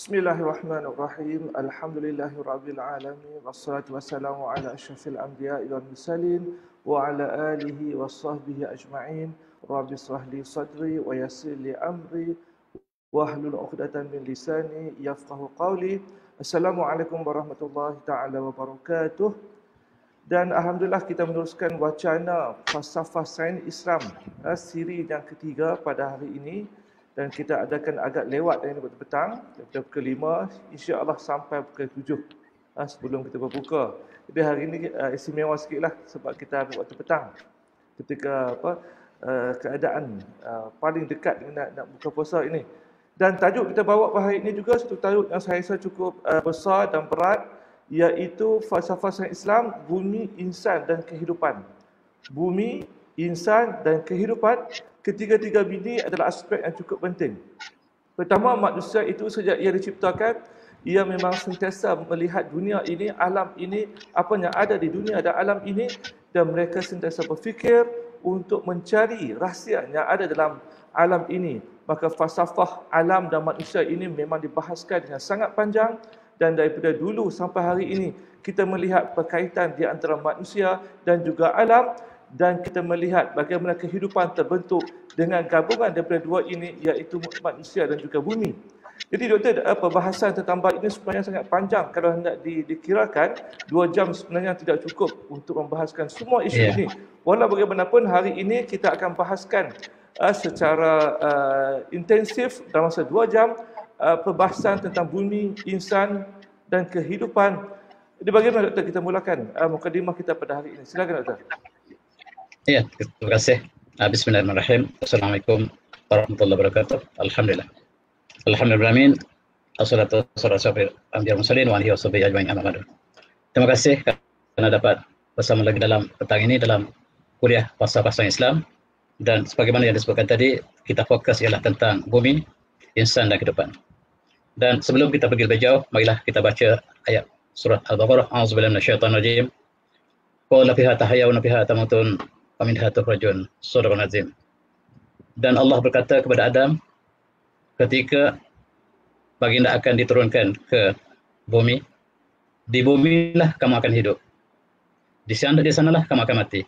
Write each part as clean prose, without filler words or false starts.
Bismillahirrahmanirrahim. Alhamdulillahirabbil alamin wassalatu wassalamu ala asyrafil anbiya'i wal mursalin wa ala alihi washabbihi ajma'in. Rabbi shrah li sadri wa yassir li amri wahlul 'uqdatam min lisani yafqahu qawli. Assalamualaikum warahmatullahi taala wabarakatuh. Dan alhamdulillah kita meneruskan wacana falsafah sains Islam siri yang ketiga pada hari ini. Dan kita adakan agak lewat dari petang, daripada pukul 5 insya-Allah sampai pukul 7 sebelum kita berbuka. Jadi hari ini istimewa sikitlah sebab kita ambil waktu petang ketika keadaan paling dekat dengan nak buka puasa ini. Dan tajuk kita bawa pada hari ini juga satu tajuk yang saya rasa cukup besar dan berat, iaitu falsafah sains Islam, bumi, insan dan kehidupan. Bumi, insan dan kehidupan, ketiga-tiga bini adalah aspek yang cukup penting. Pertama, manusia itu sejak ia diciptakan, ia memang sentiasa melihat dunia ini, alam ini, apa yang ada di dunia dan alam ini, dan mereka sentiasa berfikir untuk mencari rahsia yang ada dalam alam ini. Maka falsafah alam dan manusia ini memang dibahaskan dengan sangat panjang, dan daripada dulu sampai hari ini kita melihat berkaitan di antara manusia dan juga alam, dan kita melihat bagaimana kehidupan terbentuk dengan gabungan daripada dua ini, iaitu manusia dan juga bumi. Jadi doktor, perbahasan tentang bab ini sebenarnya sangat panjang. Kalau hendak dikirakan 2 jam sebenarnya tidak cukup untuk membahaskan semua isu ini. Walau bagaimanapun hari ini kita akan bahaskan secara intensif dalam masa 2 jam perbahasan tentang bumi, insan dan kehidupan. Jadi bagaimana doktor kita mulakan mukadimah kita pada hari ini? Silakan doktor. Ya, terima kasih. Bismillahirrahmanirrahim. Assalamualaikum warahmatullahi wabarakatuh. Alhamdulillah. Alhamdulillahirrahmanirrahim. Assalatu wassalamu ala mursalin wa alihi washabihi ajma'in amma ba'du. Terima kasih kerana dapat bersama lagi dalam petang ini dalam kuliah falsafah sains Islam. Dan sebagaimana yang disebutkan tadi, kita fokus ialah tentang bumi, insan dan kehidupan. Dan sebelum kita pergi lebih jauh, marilah kita baca ayat surah Al-Baqarah. A'udzubillahi minasyaitonir rajim. Qala fiha tahyawna fiha tamutun wa minha tukhrajun. Shadaqal azim. Dan Allah berkata kepada Adam ketika baginda akan diturunkan ke bumi, di bumilah kamu akan hidup, di sanalah kamu akan mati,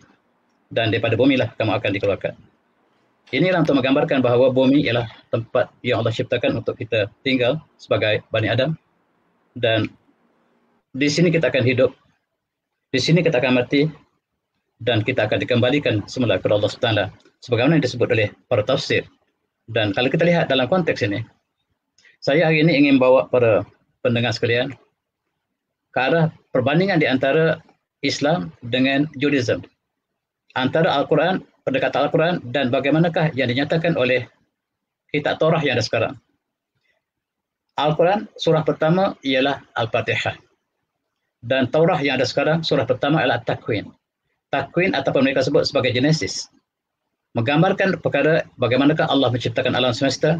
dan daripada bumilah kamu akan dikeluarkan. Inilah untuk menggambarkan bahawa bumi ialah tempat yang Allah ciptakan untuk kita tinggal sebagai Bani Adam, dan di sini kita akan hidup, di sini kita akan mati, dan kita akan dikembalikan semula kepada Allah SWT, sebagaimana yang disebut oleh para tafsir. Dan kalau kita lihat dalam konteks ini, saya hari ini ingin bawa para pendengar sekalian ke arah perbandingan di antara Islam dengan Judaism, antara Al-Quran, pendekatan Al-Quran, dan bagaimanakah yang dinyatakan oleh kitab Taurah yang ada sekarang. Al-Quran, surah pertama ialah Al-Fatihah, dan Taurah yang ada sekarang, surah pertama adalah Takwin. Takwin ataupun mereka sebut sebagai Genesis, menggambarkan perkara bagaimanakah Allah menciptakan alam semesta.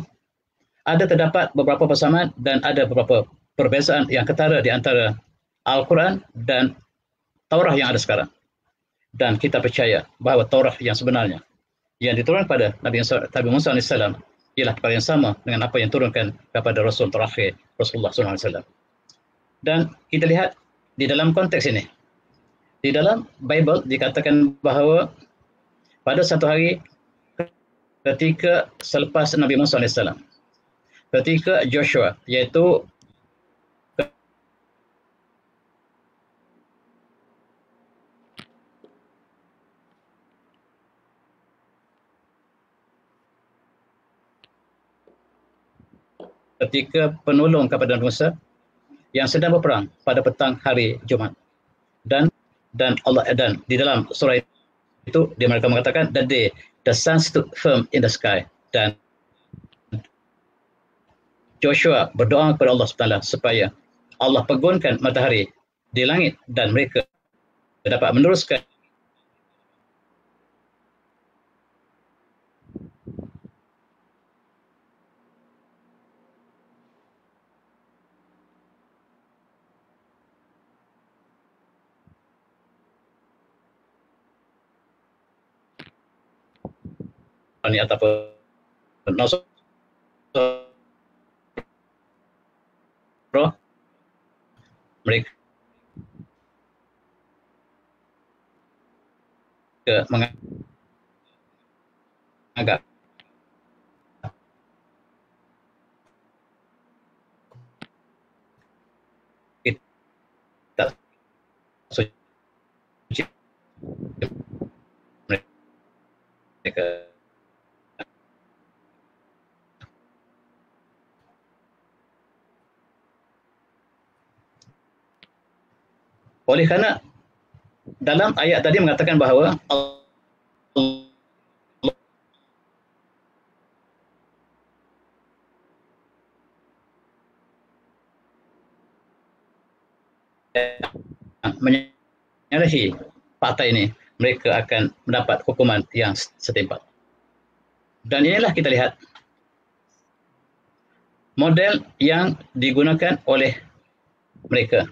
Ada terdapat beberapa persamaan dan ada beberapa perbezaan yang ketara di antara Al-Quran dan Taurah yang ada sekarang. Dan kita percaya bahawa Taurah yang sebenarnya yang diturunkan pada Nabi Musa AS ialah perkara yang sama dengan apa yang turunkan kepada Rasul terakhir, Rasulullah SAW. Dan kita lihat di dalam konteks ini, di dalam Bible dikatakan bahawa pada satu hari ketika selepas Nabi Musa AS, ketika Joshua, iaitu ketika penolong kepada Musa yang sedang berperang pada petang hari Jumaat. Dan Allah, dan di dalam surah itu dia mereka mengatakan that day the sun stood firm in the sky, dan Joshua berdoa kepada Allah SWT supaya Allah pegunkan matahari di langit dan mereka dapat meneruskan ataupun mereka menganggap kita suci mereka. Oleh kerana dalam ayat tadi mengatakan bahawa Allah menyalahi partai ini, mereka akan mendapat hukuman yang setimpal. Dan inilah kita lihat model yang digunakan oleh mereka,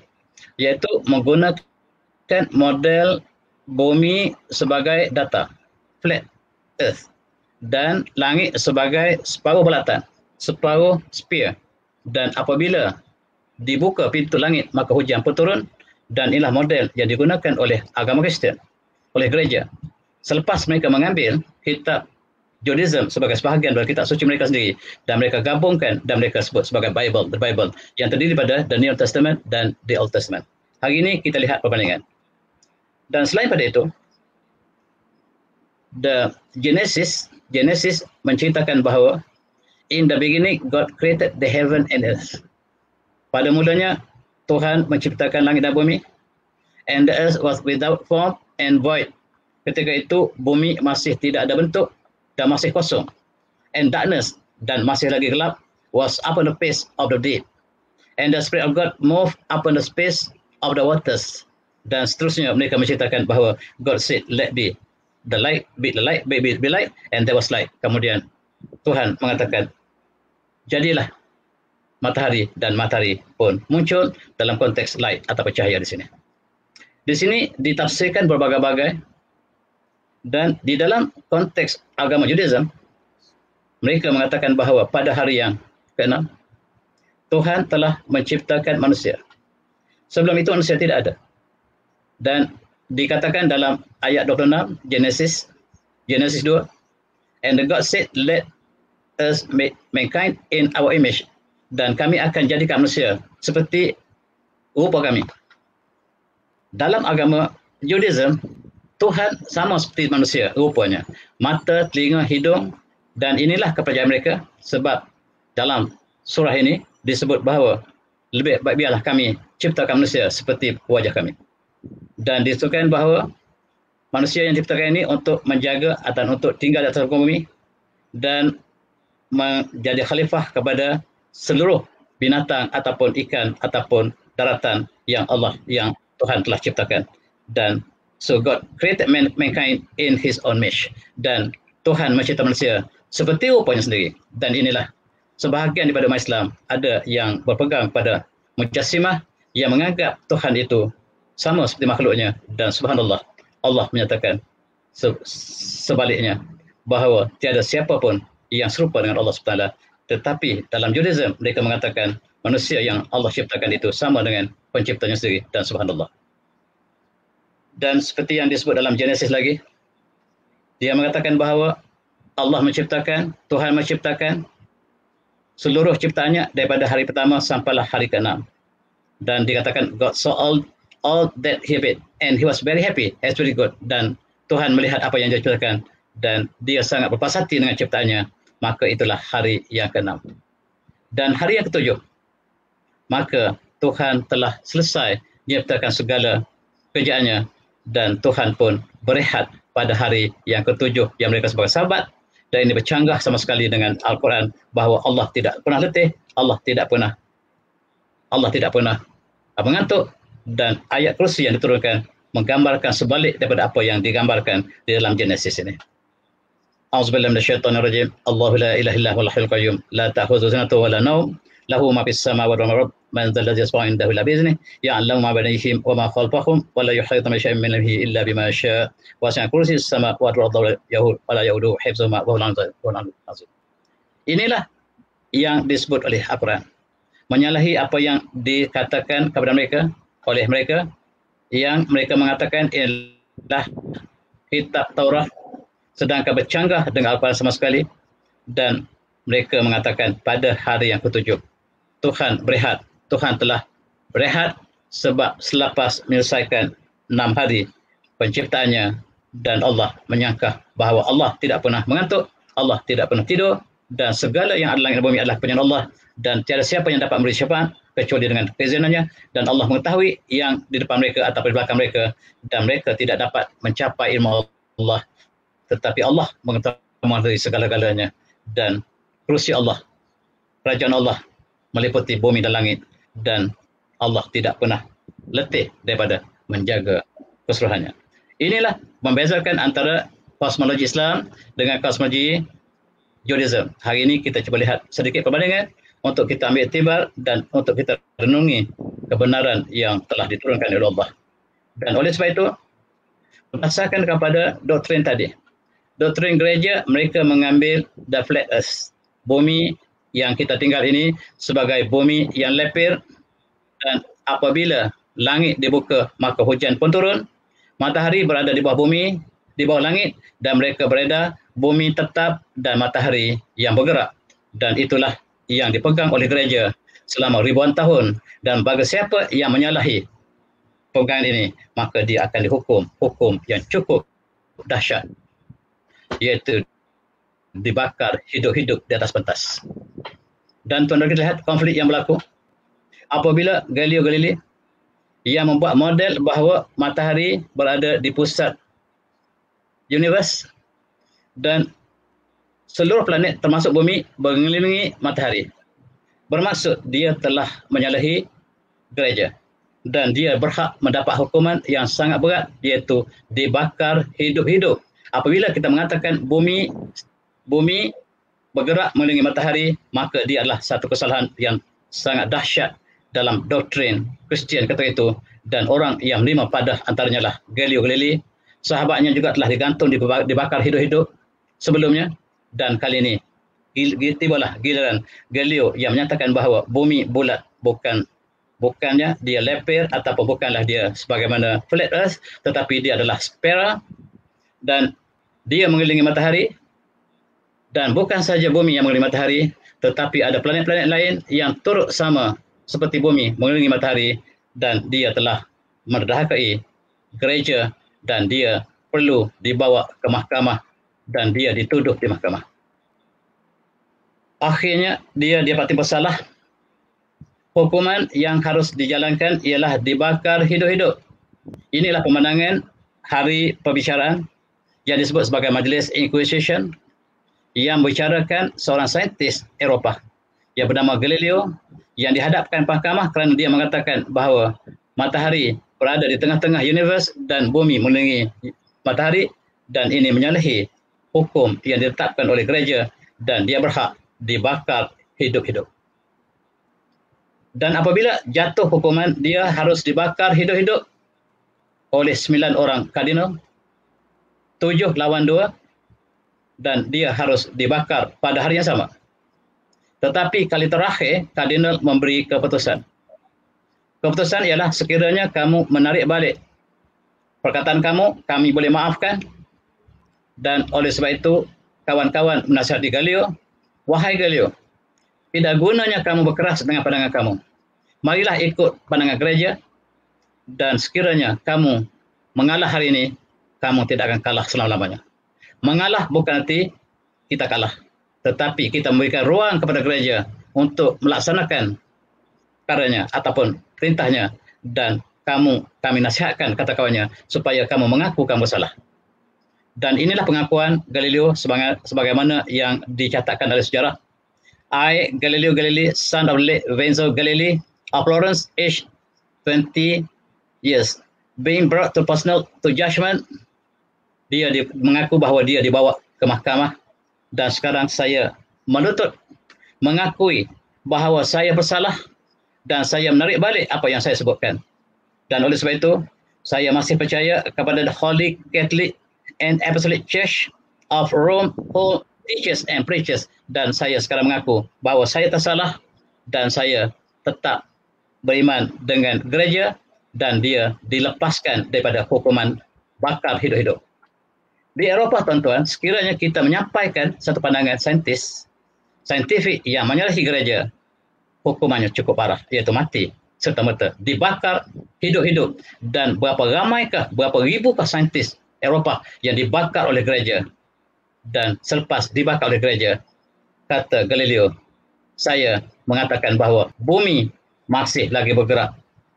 iaitu menggunakan model bumi sebagai data, flat earth, dan langit sebagai separuh bulatan, separuh sphere. Dan apabila dibuka pintu langit, maka hujan pun turun. Dan inilah model yang digunakan oleh agama Kristian, oleh gereja. Selepas mereka mengambil kitab Judaism sebagai sebahagian dari kitab suci mereka sendiri, dan mereka gabungkan dan mereka sebut sebagai Bible, the Bible, yang terdiri pada the New Testament dan the Old Testament. Hari ini kita lihat perbandingan. Dan selain pada itu, the Genesis menceritakan bahawa in the beginning God created the heaven and earth. Pada mulanya Tuhan menciptakan langit dan bumi, and the earth was without form and void. Ketika itu bumi masih tidak ada bentuk dan masih kosong, and darkness, dan masih lagi gelap, was upon the face of the deep, and the Spirit of God moved upon the space of the waters. Dan seterusnya mereka menceritakan bahawa God said let be the light, be the light, be light, and there was light. Kemudian Tuhan mengatakan jadilah matahari, dan matahari pun muncul dalam konteks light atau cahaya di sini. Di sini ditafsirkan berbagai-bagai, dan di dalam konteks agama Judaism mereka mengatakan bahawa pada hari yang ke-6 Tuhan telah menciptakan manusia. Sebelum itu manusia tidak ada. Dan dikatakan dalam ayat 26 Genesis 2, and God said let us make mankind in our image, dan kami akan jadikan manusia seperti rupa kami. Dalam agama Judaism, Tuhan sama seperti manusia rupanya, mata, telinga, hidung, dan inilah kepercayaan mereka. Sebab dalam surah ini disebut bahawa lebih baik biarlah kami ciptakan manusia seperti wajah kami. Dan disebutkan bahawa manusia yang diciptakan ini untuk menjaga atau untuk tinggal di atas bumi dan menjadi khalifah kepada seluruh binatang ataupun ikan ataupun daratan yang Tuhan telah ciptakan. Dan so God created mankind in his own image, dan Tuhan mencipta manusia seperti rupanya sendiri. Dan inilah sebahagian daripada umat Islam ada yang berpegang pada mujassimah, yang menganggap Tuhan itu sama seperti makhluknya, dan subhanallah Allah menyatakan sebaliknya bahawa tiada siapa pun yang serupa dengan Allah SWT. Tetapi dalam Judaism mereka mengatakan manusia yang Allah ciptakan itu sama dengan penciptanya sendiri, dan subhanallah. Dan seperti yang disebut dalam Genesis lagi, dia mengatakan bahawa Allah menciptakan, Tuhan menciptakan seluruh ciptaannya daripada hari pertama sampailah hari ke-6. Dan dikatakan God saw all that he made, and he was very happy, as very good. Dan Tuhan melihat apa yang dia ciptakan, dan dia sangat berpuas hati dengan ciptaannya. Maka itulah hari yang ke-6. Dan hari yang ke-7, maka Tuhan telah selesai menciptakan segala kerjaannya, dan Tuhan pun berehat pada hari yang ke-7 yang mereka sebagai sahabat. Dan ini bercanggah sama sekali dengan Al-Quran bahawa Allah tidak pernah letih, Allah tidak pernah mengantuk, dan ayat kursi yang diturunkan menggambarkan sebalik daripada apa yang digambarkan di dalam Genesis ini. A'udzubillahi minasyaitonir rajim. Allahu la ilaha illa huwal hayyul qayyum, la ta'khudhuhu sinatun wa la nawm, lahu ma fis samawati wa ma fil ardi, man dhal ladzi yashfa'u 'indahu illa bi'iznihi, ya'lamu ma bayna aydihim wa ma khalfahum, wa la yuhituna bi shay'in min ilmihi illa bima syaa', wasi'a kursiyyuhu samawati wal ardi wa la ya'uduhu hifdhuhuma wa huwal 'aliyyul azim. Inilah yang disebut oleh Al-Quran menyalahi apa yang dikatakan kepada mereka oleh mereka, yang mereka mengatakan ialah kitab Taurat, sedangkan bercanggah dengan Al-Quran sama sekali. Dan mereka mengatakan pada hari yang ketujuh Tuhan berehat. Tuhan telah berehat sebab selepas menyelesaikan 6 hari penciptaannya, dan Allah menyangka bahawa Allah tidak pernah mengantuk, Allah tidak pernah tidur, dan segala yang ada langit dan bumi adalah punyaan Allah, dan tiada siapa yang dapat memberi syafaat kecuali dengan keizinannya, dan Allah mengetahui yang di depan mereka atau di belakang mereka, dan mereka tidak dapat mencapai ilmu Allah, tetapi Allah mengetahui segala-galanya. Dan kursi Allah, kerajaan Allah meliputi bumi dan langit, dan Allah tidak pernah letih daripada menjaga keseluruhannya. Inilah membezakan antara kosmologi Islam dengan kosmologi Judaism. Hari ini kita cuba lihat sedikit perbandingan untuk kita ambil iktibar dan untuk kita renungi kebenaran yang telah diturunkan oleh Allah. Dan oleh sebab itu, berdasarkan kepada doktrin tadi, doktrin gereja, mereka mengambil the flat earth, bumi yang kita tinggal ini sebagai bumi yang lepir, dan apabila langit dibuka maka hujan pun turun, matahari berada di bawah bumi, di bawah langit, dan mereka beredar, bumi tetap dan matahari yang bergerak. Dan itulah yang dipegang oleh gereja selama ribuan tahun, dan bagi siapa yang menyalahi pegangan ini, maka dia akan dihukum hukum yang cukup dahsyat, iaitu dibakar hidup-hidup di atas pentas. Dan tuan-tuan kita lihat konflik yang berlaku apabila Galileo Galilei yang membuat model bahawa matahari berada di pusat universe dan seluruh planet termasuk bumi mengelilingi matahari. Bermaksud dia telah menyalahi gereja, dan dia berhak mendapat hukuman yang sangat berat, iaitu dibakar hidup-hidup. Apabila kita mengatakan bumi bergerak mengelilingi matahari, maka dia adalah satu kesalahan yang sangat dahsyat dalam doktrin Kristian ketika itu, dan orang yang menerima pada antaranya lah Galileo Galilei. Sahabatnya juga telah digantung, dibakar hidup-hidup sebelumnya, dan kali ini tibalah giliran Galileo yang menyatakan bahawa bumi bulat, bukannya dia lepir ataupun bukanlah dia sebagaimana flat earth, tetapi dia adalah spera, dan dia mengelilingi matahari. Dan bukan saja bumi yang mengelilingi matahari, tetapi ada planet-planet lain yang turut sama seperti bumi mengelilingi matahari, dan dia telah mendurhakai gereja, dan dia perlu dibawa ke mahkamah, dan dia dituduh di mahkamah. Akhirnya dia dapati bersalah. Hukuman yang harus dijalankan ialah dibakar hidup-hidup. Inilah pemandangan hari perbicaraan yang disebut sebagai Majlis Inquisition, yang bicarakan seorang saintis Eropah yang bernama Galileo, yang dihadapkan mahkamah kerana dia mengatakan bahawa matahari berada di tengah-tengah universe dan bumi mengelilingi matahari, dan ini menyalahi hukum yang ditetapkan oleh gereja, dan dia berhak dibakar hidup-hidup. Dan apabila jatuh hukuman, dia harus dibakar hidup-hidup oleh 9 orang kardinal, 7 lawan 2, dan dia harus dibakar pada hari yang sama. Tetapi kali terakhir, kardinal memberi keputusan. Keputusan ialah sekiranya kamu menarik balik perkataan kamu, kami boleh maafkan. Dan oleh sebab itu, kawan-kawan menasihati Galileo, wahai Galileo, tidak gunanya kamu berkeras dengan pandangan kamu. Marilah ikut pandangan gereja, dan sekiranya kamu mengalah hari ini, kamu tidak akan kalah selama-lamanya. Mengalah bukan arti kita kalah, tetapi kita memberikan ruang kepada gereja untuk melaksanakan perkaranya ataupun perintahnya, dan kami nasihatkan kata kawannya supaya kamu mengaku kamu salah. Dan inilah pengakuan Galileo sebagaimana yang dicatatkan dalam sejarah. I, Galileo Galilei, son of Lorenzo Galilei, of Florence, aged 20 years, being brought to judgment. Dia mengaku bahawa dia dibawa ke mahkamah, dan sekarang saya menuntut, mengakui bahawa saya bersalah, dan saya menarik balik apa yang saya sebutkan. Dan oleh sebab itu, saya masih percaya kepada the Holy Catholic and Apostolic Church of Rome, who teaches and preaches, dan saya sekarang mengaku bahawa saya tersalah, dan saya tetap beriman dengan gereja dan dia dilepaskan daripada hukuman bakar hidup-hidup. Di Eropah, tuan-tuan, sekiranya kita menyampaikan satu pandangan saintifik yang menyalahi gereja, hukumannya cukup parah, iaitu mati serta-merta, dibakar hidup-hidup. Dan berapa ribukah saintis Eropah yang dibakar oleh gereja. Dan selepas dibakar oleh gereja, kata Galileo, saya mengatakan bahawa bumi masih lagi bergerak,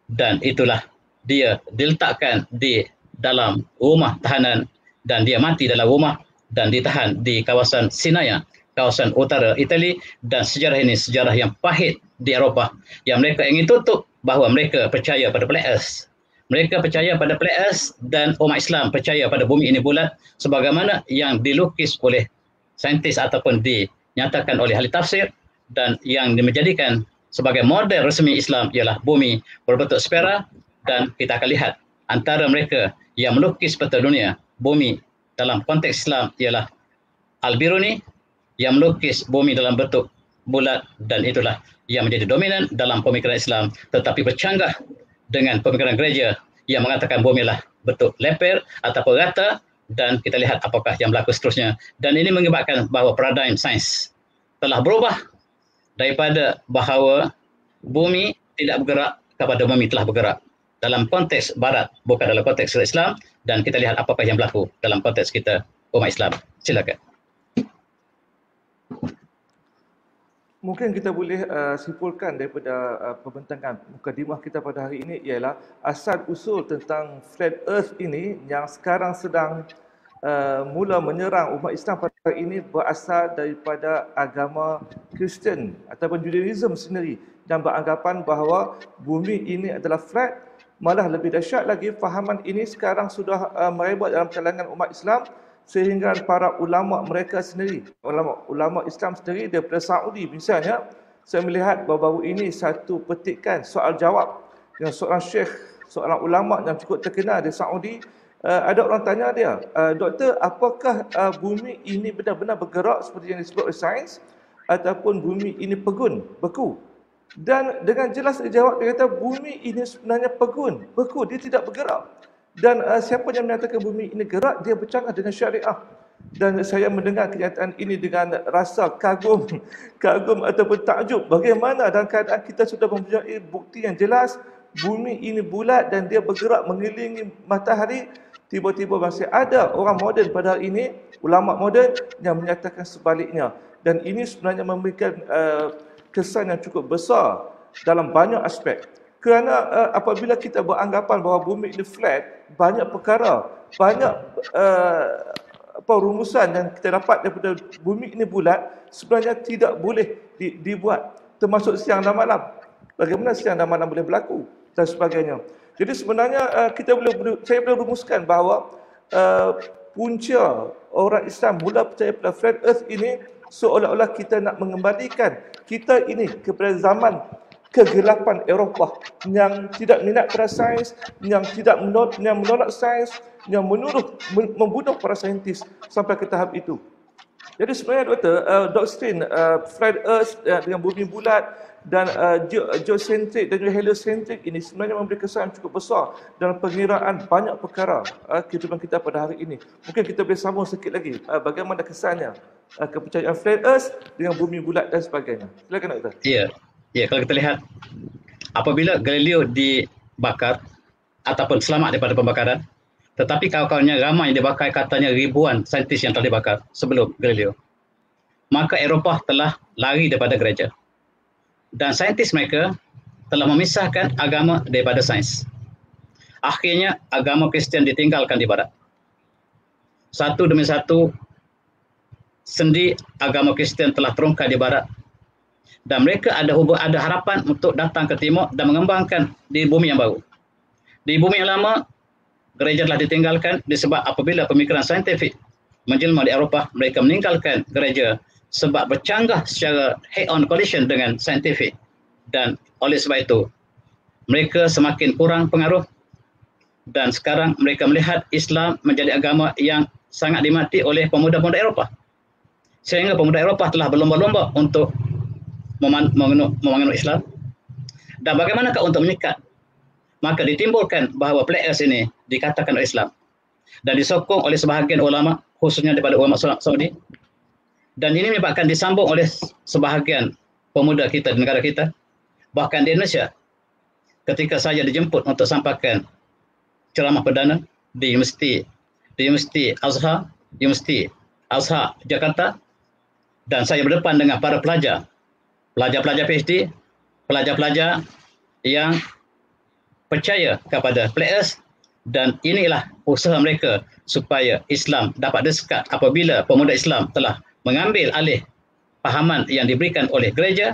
dan itulah dia diletakkan di dalam rumah tahanan dan dia mati dalam rumah dan ditahan di kawasan Sinai, kawasan utara Itali. Dan sejarah ini sejarah yang pahit di Eropah yang mereka ingin tutup bahawa mereka percaya pada Flat Earth. Mereka percaya pada Flat Earth dan umat Islam percaya pada bumi ini bulat sebagaimana yang dilukis oleh saintis ataupun dinyatakan oleh ahli tafsir, dan yang menjadikan sebagai model resmi Islam ialah bumi berbentuk sfera. Dan kita akan lihat antara mereka yang melukis peta dunia bumi dalam konteks Islam ialah Al-Biruni yang melukis bumi dalam bentuk bulat, dan itulah yang menjadi dominan dalam pemikiran Islam, tetapi bercanggah dengan pemikiran gereja yang mengatakan bumi adalah bentuk leper ataupun rata. Dan kita lihat apakah yang berlaku seterusnya. Dan ini mengibatkan bahawa paradigm sains telah berubah daripada bahawa bumi tidak bergerak kepada bumi telah bergerak dalam konteks barat, bukan dalam konteks Islam. Dan kita lihat apakah yang berlaku dalam konteks kita umat Islam. Silakan. Mungkin kita boleh simpulkan daripada pembentangan mukadimah kita pada hari ini ialah asal usul tentang Flat Earth ini yang sekarang sedang mula menyerang umat Islam pada hari ini berasal daripada agama Kristian ataupun Judaism sendiri, dan beranggapan bahawa bumi ini adalah flat. Malah lebih dahsyat lagi, fahaman ini sekarang sudah merebak dalam kalangan umat Islam, sehingga para ulama mereka sendiri, ulama Islam sendiri daripada Saudi misalnya, saya melihat baru-baru ini satu petikan soal jawab yang seorang syekh, seorang ulama yang cukup terkenal di Saudi. Ada orang tanya dia, doktor, apakah bumi ini benar-benar bergerak seperti yang disebut oleh sains, ataupun bumi ini beku? Dan dengan jelas dia jawab, dia kata bumi ini sebenarnya beku, dia tidak bergerak. Dan siapa yang menyatakan bumi ini gerak, dia bercanggah dengan syariah. Dan saya mendengar kenyataan ini dengan rasa kagum ataupun takjub. Bagaimana dalam keadaan kita sudah mempunyai bukti yang jelas, bumi ini bulat dan dia bergerak mengelilingi matahari, tiba-tiba masih ada orang moden pada hari ini, ulama moden yang menyatakan sebaliknya. Dan ini sebenarnya memberikan kesan yang cukup besar dalam banyak aspek. Kerana apabila kita beranggapan bahawa bumi ini flat, banyak perkara, banyak rumusan yang kita dapat daripada bumi ini bulat sebenarnya tidak boleh dibuat, termasuk siang dan malam. Bagaimana siang dan malam boleh berlaku dan sebagainya. Jadi sebenarnya saya boleh rumuskan bahawa punca orang Islam mula percaya pada Flat Earth ini seolah-olah kita nak mengembalikan kita ini kepada zaman kegelapan Eropah yang tidak minat pada sains, yang menolak sains, yang membunuh para saintis sampai ke tahap itu. Jadi sebenarnya doktor, doktrin Flat Earth dengan bumi bulat dan geocentrik dan juga heliocentrik ini sebenarnya memberi kesan cukup besar dalam pengiraan banyak perkara kehidupan kita pada hari ini. Mungkin kita boleh sambung sikit lagi bagaimana kesannya kepercayaan Flat Earth dengan bumi bulat dan sebagainya. Silakan doktor. Ya, kalau kita lihat apabila Galileo dibakar ataupun selamat daripada pembakaran, tetapi kawan-kawannya ramai yang dibakar, katanya ribuan saintis yang telah dibakar sebelum Galileo, maka Eropah telah lari daripada gereja. Dan saintis mereka telah memisahkan agama daripada sains. Akhirnya agama Kristian ditinggalkan di barat. Satu demi satu sendi agama Kristian telah terungkap di barat. Dan mereka ada harapan untuk datang ke timur dan mengembangkan di bumi yang baru. Di bumi yang lama, gereja telah ditinggalkan disebab apabila pemikiran saintifik menjelma di Eropah, mereka meninggalkan gereja sebab bercanggah secara head-on collision dengan saintifik. Dan oleh sebab itu, mereka semakin kurang pengaruh. Dan sekarang mereka melihat Islam menjadi agama yang sangat dimati oleh pemuda-pemuda Eropah. Sehingga pemuda Eropah telah berlomba-lomba untuk memanut Islam. Dan bagaimanakah untuk menyekat? Maka ditimbulkan bahawa Flat Earth ini dikatakan oleh Islam dan disokong oleh sebahagian ulama, khususnya daripada ulama Saudi. Dan ini menyebabkan disambung oleh sebahagian pemuda kita di negara kita. Bahkan di Indonesia, ketika saya dijemput untuk sampaikan ceramah perdana di Universiti Azhar Jakarta, dan saya berdepan dengan para pelajar PhD, pelajar-pelajar yang percaya kepada Flat Earth, dan inilah usaha mereka supaya Islam dapat dekat apabila pemuda Islam telah mengambil alih pahaman yang diberikan oleh gereja,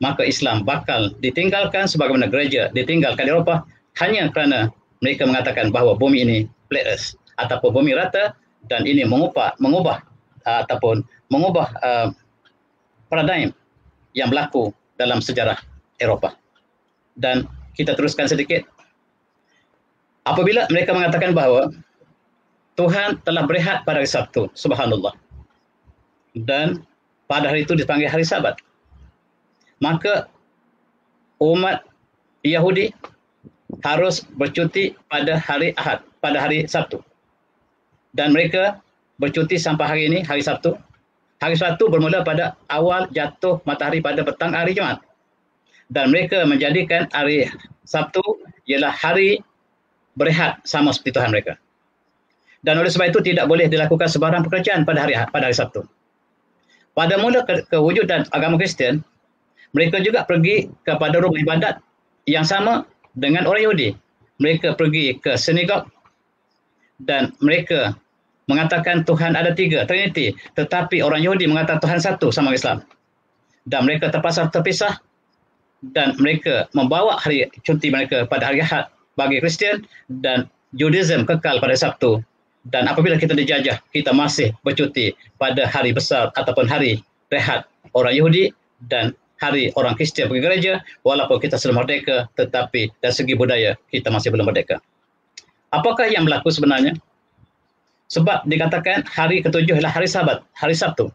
maka Islam bakal ditinggalkan sebagaimana gereja ditinggalkan di Eropah hanya kerana mereka mengatakan bahawa bumi ini Flat Earth ataupun bumi rata, dan ini mengubah paradigm yang berlaku dalam sejarah Eropah. Dan kita teruskan sedikit. Apabila mereka mengatakan bahawa Tuhan telah berehat pada hari Sabtu, subhanallah, dan pada hari itu dipanggil hari Sabat, maka umat Yahudi harus bercuti pada hari Ahad, pada hari Sabtu. Dan mereka bercuti sampai hari ini, hari Sabtu. Hari Sabtu bermula pada awal jatuh matahari pada petang hari Jumaat. Dan mereka menjadikan hari Sabtu ialah hari berehat sama seperti Tuhan mereka. Dan oleh sebab itu tidak boleh dilakukan sebarang pekerjaan pada hari Sabtu. Pada mula kewujudan agama Kristian, mereka juga pergi kepada rumah ibadat yang sama dengan orang Yahudi. Mereka pergi ke sinagog dan mereka mengatakan Tuhan ada 3, Trinity, tetapi orang Yahudi mengatakan Tuhan satu sama Islam. Dan mereka terpaksa terpisah dan mereka membawa hari cuti mereka pada hari Ahad bagi Kristian, dan Judaism kekal pada Sabtu. Dan apabila kita dijajah, kita masih bercuti pada hari besar ataupun hari rehat orang Yahudi dan hari orang Kristian pergi gereja. Walaupun kita sudah merdeka, tetapi dari segi budaya kita masih belum merdeka. Apakah yang berlaku sebenarnya? Sebab dikatakan hari ketujuh ialah hari Sabat, hari Sabtu.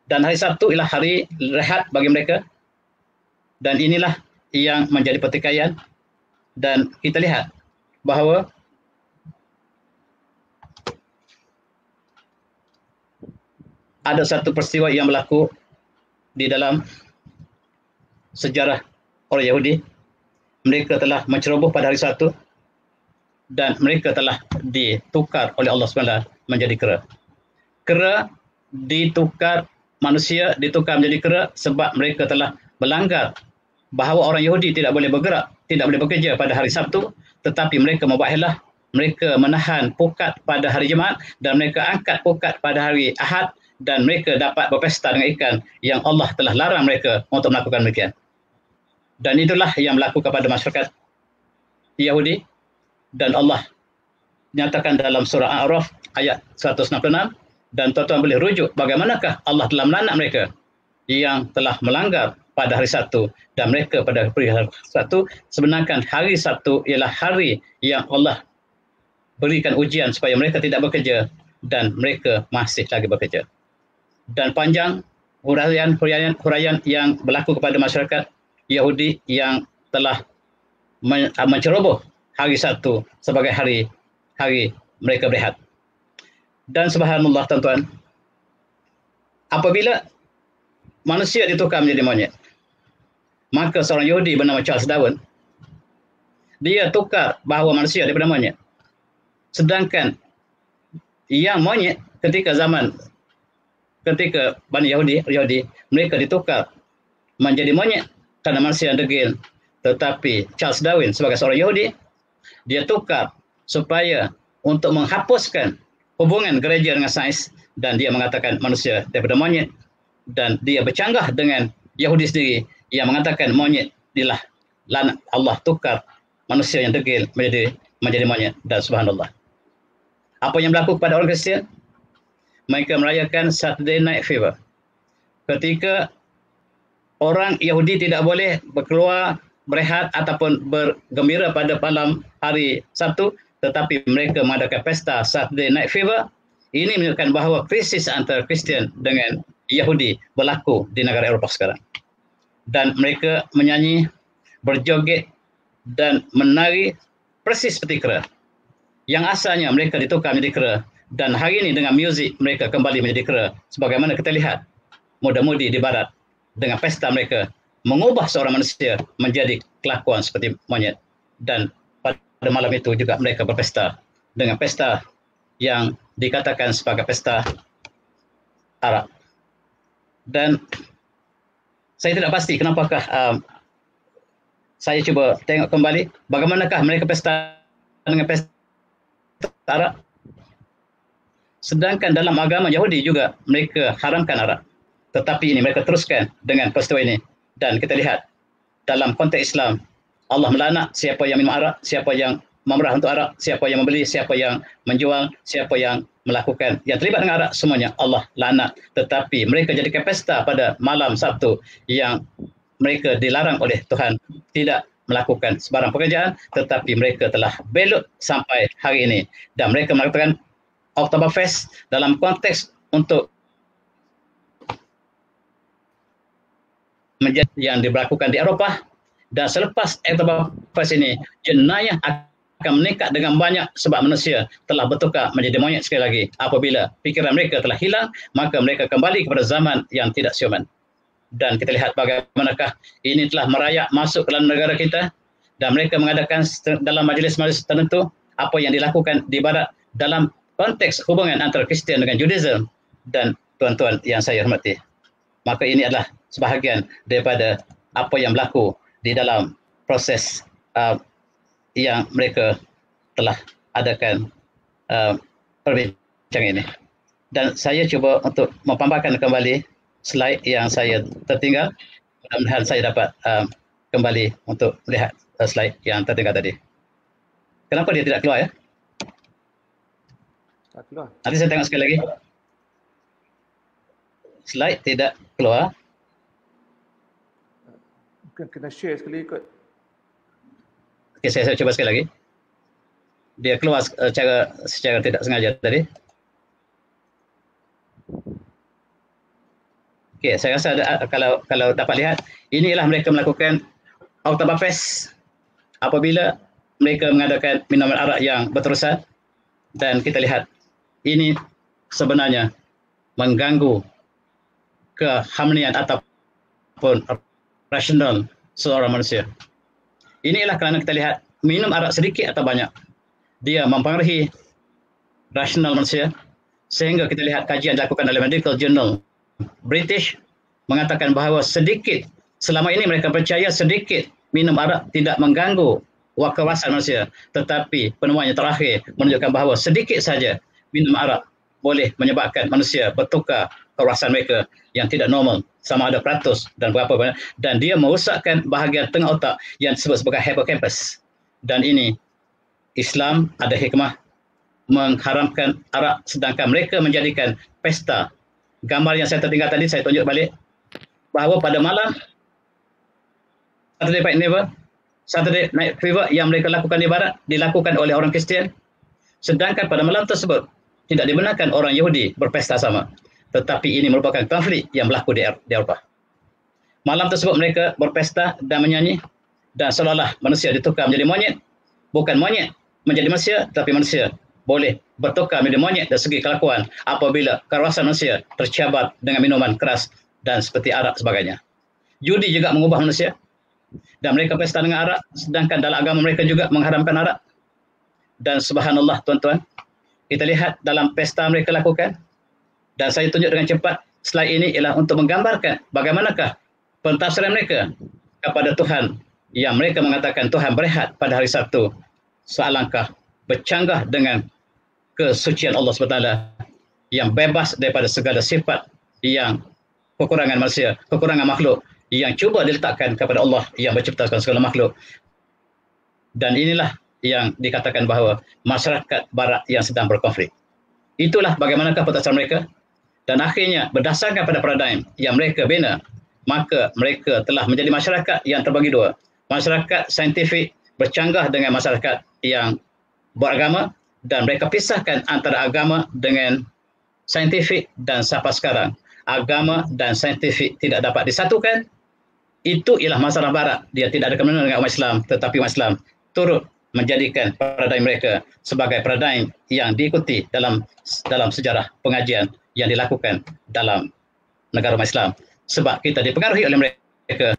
Dan hari Sabtu ialah hari rehat bagi mereka. Dan inilah yang menjadi pertikaian. Dan kita lihat bahawa ada satu peristiwa yang berlaku di dalam sejarah orang Yahudi. Mereka telah menceroboh pada hari Sabtu dan mereka telah ditukar oleh Allah SWT menjadi kera. Kera ditukar, manusia ditukar menjadi kera sebab mereka telah melanggar bahawa orang Yahudi tidak boleh bergerak, tidak boleh bekerja pada hari Sabtu, tetapi mereka membuat helah. Mereka menahan pukat pada hari Jumaat dan mereka angkat pukat pada hari Ahad, dan mereka dapat berpesta dengan ikan yang Allah telah larang mereka untuk melakukan demikian. Dan itulah yang berlaku kepada masyarakat Yahudi, dan Allah nyatakan dalam surah Al-A'raf ayat 166, dan tuan-tuan boleh rujuk bagaimanakah Allah telah melaknat mereka yang telah melanggar pada hari Sabtu, dan mereka pada hari Sabtu, sebenarnya hari Sabtu ialah hari yang Allah berikan ujian supaya mereka tidak bekerja, dan mereka masih lagi bekerja. Dan panjang huraian yang berlaku kepada masyarakat Yahudi yang telah menceroboh hari Sabtu sebagai hari mereka berehat. Dan subhanallah tuan-tuan, apabila manusia ditukar menjadi monyet, maka seorang Yahudi bernama Charles Darwin, dia tukar bahawa manusia daripada monyet. Sedangkan yang monyet ketika Bani Yahudi, mereka ditukar menjadi monyet kerana manusia yang degil. Tetapi Charles Darwin sebagai seorang Yahudi, dia tukar supaya untuk menghapuskan hubungan gereja dengan sains, dan dia mengatakan manusia daripada monyet, dan dia bercanggah dengan Yahudi sendiri yang mengatakan monyet inilah laknat Allah, tukar manusia yang degil menjadi monyet. Dan subhanallah, apa yang berlaku kepada orang Kristian? Mereka merayakan Saturday Night Fever. Ketika orang Yahudi tidak boleh berkeluar, berehat ataupun bergembira pada malam hari Sabtu, tetapi mereka mengadakan pesta Saturday Night Fever. Ini menunjukkan bahawa krisis antara Kristian dengan Yahudi berlaku di negara Eropah sekarang. Dan mereka menyanyi berjoget dan menari persis seperti kera. Yang asalnya mereka ditukar menjadi kera, dan hari ini dengan muzik mereka kembali menjadi kera. Sebagaimana kita lihat muda-mudi di barat dengan pesta mereka mengubah seorang manusia menjadi kelakuan seperti monyet. Dan pada malam itu juga mereka berpesta dengan pesta yang dikatakan sebagai pesta arak. Dan saya tidak pasti kenapakah saya cuba tengok kembali bagaimanakah mereka pesta dengan pesta arak. Sedangkan dalam agama Yahudi juga mereka haramkan arak. Tetapi ini mereka teruskan dengan peristiwa ini. Dan kita lihat dalam konteks Islam, Allah melaknat siapa yang minum arak, siapa yang memerah untuk arak, siapa yang membeli, siapa yang menjual, siapa yang melakukan, yang terlibat dengan arak, semuanya Allah laknat. Tetapi mereka jadikan pesta pada malam Sabtu yang mereka dilarang oleh Tuhan tidak melakukan sebarang pekerjaan, tetapi mereka telah belot sampai hari ini. Dan mereka mengatakan Oktoberfest dalam konteks untuk menjadi yang diberlakukan di Eropah. Dan selepas Oktoberfest ini, jenayah akan meningkat dengan banyak sebab manusia telah bertukar menjadi monyet sekali lagi. Apabila fikiran mereka telah hilang, maka mereka kembali kepada zaman yang tidak siuman. Dan kita lihat bagaimanakah ini telah merayak masuk ke dalam negara kita, dan mereka mengadakan dalam majlis-majlis tertentu apa yang dilakukan di barat dalam konteks hubungan antara Kristian dengan Judaism. Dan tuan-tuan yang saya hormati, maka ini adalah sebahagian daripada apa yang berlaku di dalam proses yang mereka telah adakan perbincangan ini. Dan saya cuba untuk memaparkan kembali slide yang saya tertinggal. Mudah-mudahan saya dapat kembali untuk melihat slide yang tertinggal tadi. Kenapa dia tidak keluar ya? Tak keluar. Nanti saya tengok sekali lagi. Slide tidak keluar. Mungkin kena share sekali ikut. Okey, saya cuba sekali lagi. Dia keluar secara tidak sengaja tadi. Okey, saya rasa kalau dapat lihat, inilah mereka melakukan Oktoberfest apabila mereka mengadakan minuman arak yang berterusan. Dan kita lihat, ini sebenarnya mengganggu keharmonian ataupun rasional seorang manusia. Inilah kerana kita lihat minum arak sedikit atau banyak, dia mempengaruhi rasional manusia, sehingga kita lihat kajian dilakukan oleh Medical Journal British mengatakan bahawa sedikit, selama ini mereka percaya sedikit minum arak tidak mengganggu kewasan manusia, tetapi penemuan yang terakhir menunjukkan bahawa sedikit saja minum arak boleh menyebabkan manusia bertukar kewasan mereka yang tidak normal, sama ada peratus dan berapa banyak, dan dia merosakkan bahagian tengah otak yang disebut sebagai hippocampus. Dan ini Islam ada hikmah mengharamkan arak, sedangkan mereka menjadikan pesta. Gambar yang saya tertinggal tadi saya tunjuk balik bahawa pada malam Saturday Night Fever yang mereka lakukan di barat dilakukan oleh orang Kristian, sedangkan pada malam tersebut tidak dibenarkan orang Yahudi berpesta sama. Tetapi ini merupakan konflik yang berlaku di Eropah. Malam tersebut mereka berpesta dan menyanyi, dan seolah-olah manusia ditukar menjadi monyet. Bukan monyet menjadi manusia, tapi manusia boleh bertukar menjadi monyet dari segi kelakuan apabila kewasan manusia tercabar dengan minuman keras dan seperti arak sebagainya. Judi juga mengubah manusia, dan mereka pesta dengan arak, sedangkan dalam agama mereka juga mengharamkan arak. Dan subhanallah tuan-tuan, kita lihat dalam pesta mereka lakukan, dan saya tunjuk dengan cepat slide ini ialah untuk menggambarkan bagaimanakah pentafsiran mereka kepada Tuhan, yang mereka mengatakan Tuhan berehat pada hari Sabtu, sealangkah bercanggah dengan kesucian Allah SWT yang bebas daripada segala sifat yang kekurangan manusia, kekurangan makhluk yang cuba diletakkan kepada Allah yang menciptakan segala makhluk. Dan inilah yang dikatakan bahawa masyarakat barat yang sedang berkonflik. Itulah bagaimanakah pentafsiran mereka. Dan akhirnya berdasarkan pada paradigm yang mereka bina, maka mereka telah menjadi masyarakat yang terbagi dua. Masyarakat saintifik bercanggah dengan masyarakat yang beragama, dan mereka pisahkan antara agama dengan saintifik, dan sampai sekarang agama dan saintifik tidak dapat disatukan. itu ialah masalah barat. Dia tidak ada kena dengan umat Islam, tetapi umat Islam turut menjadikan paradigm mereka sebagai paradigm yang diikuti dalam sejarah pengajian yang dilakukan dalam negara umat Islam. Sebab kita dipengaruhi oleh mereka,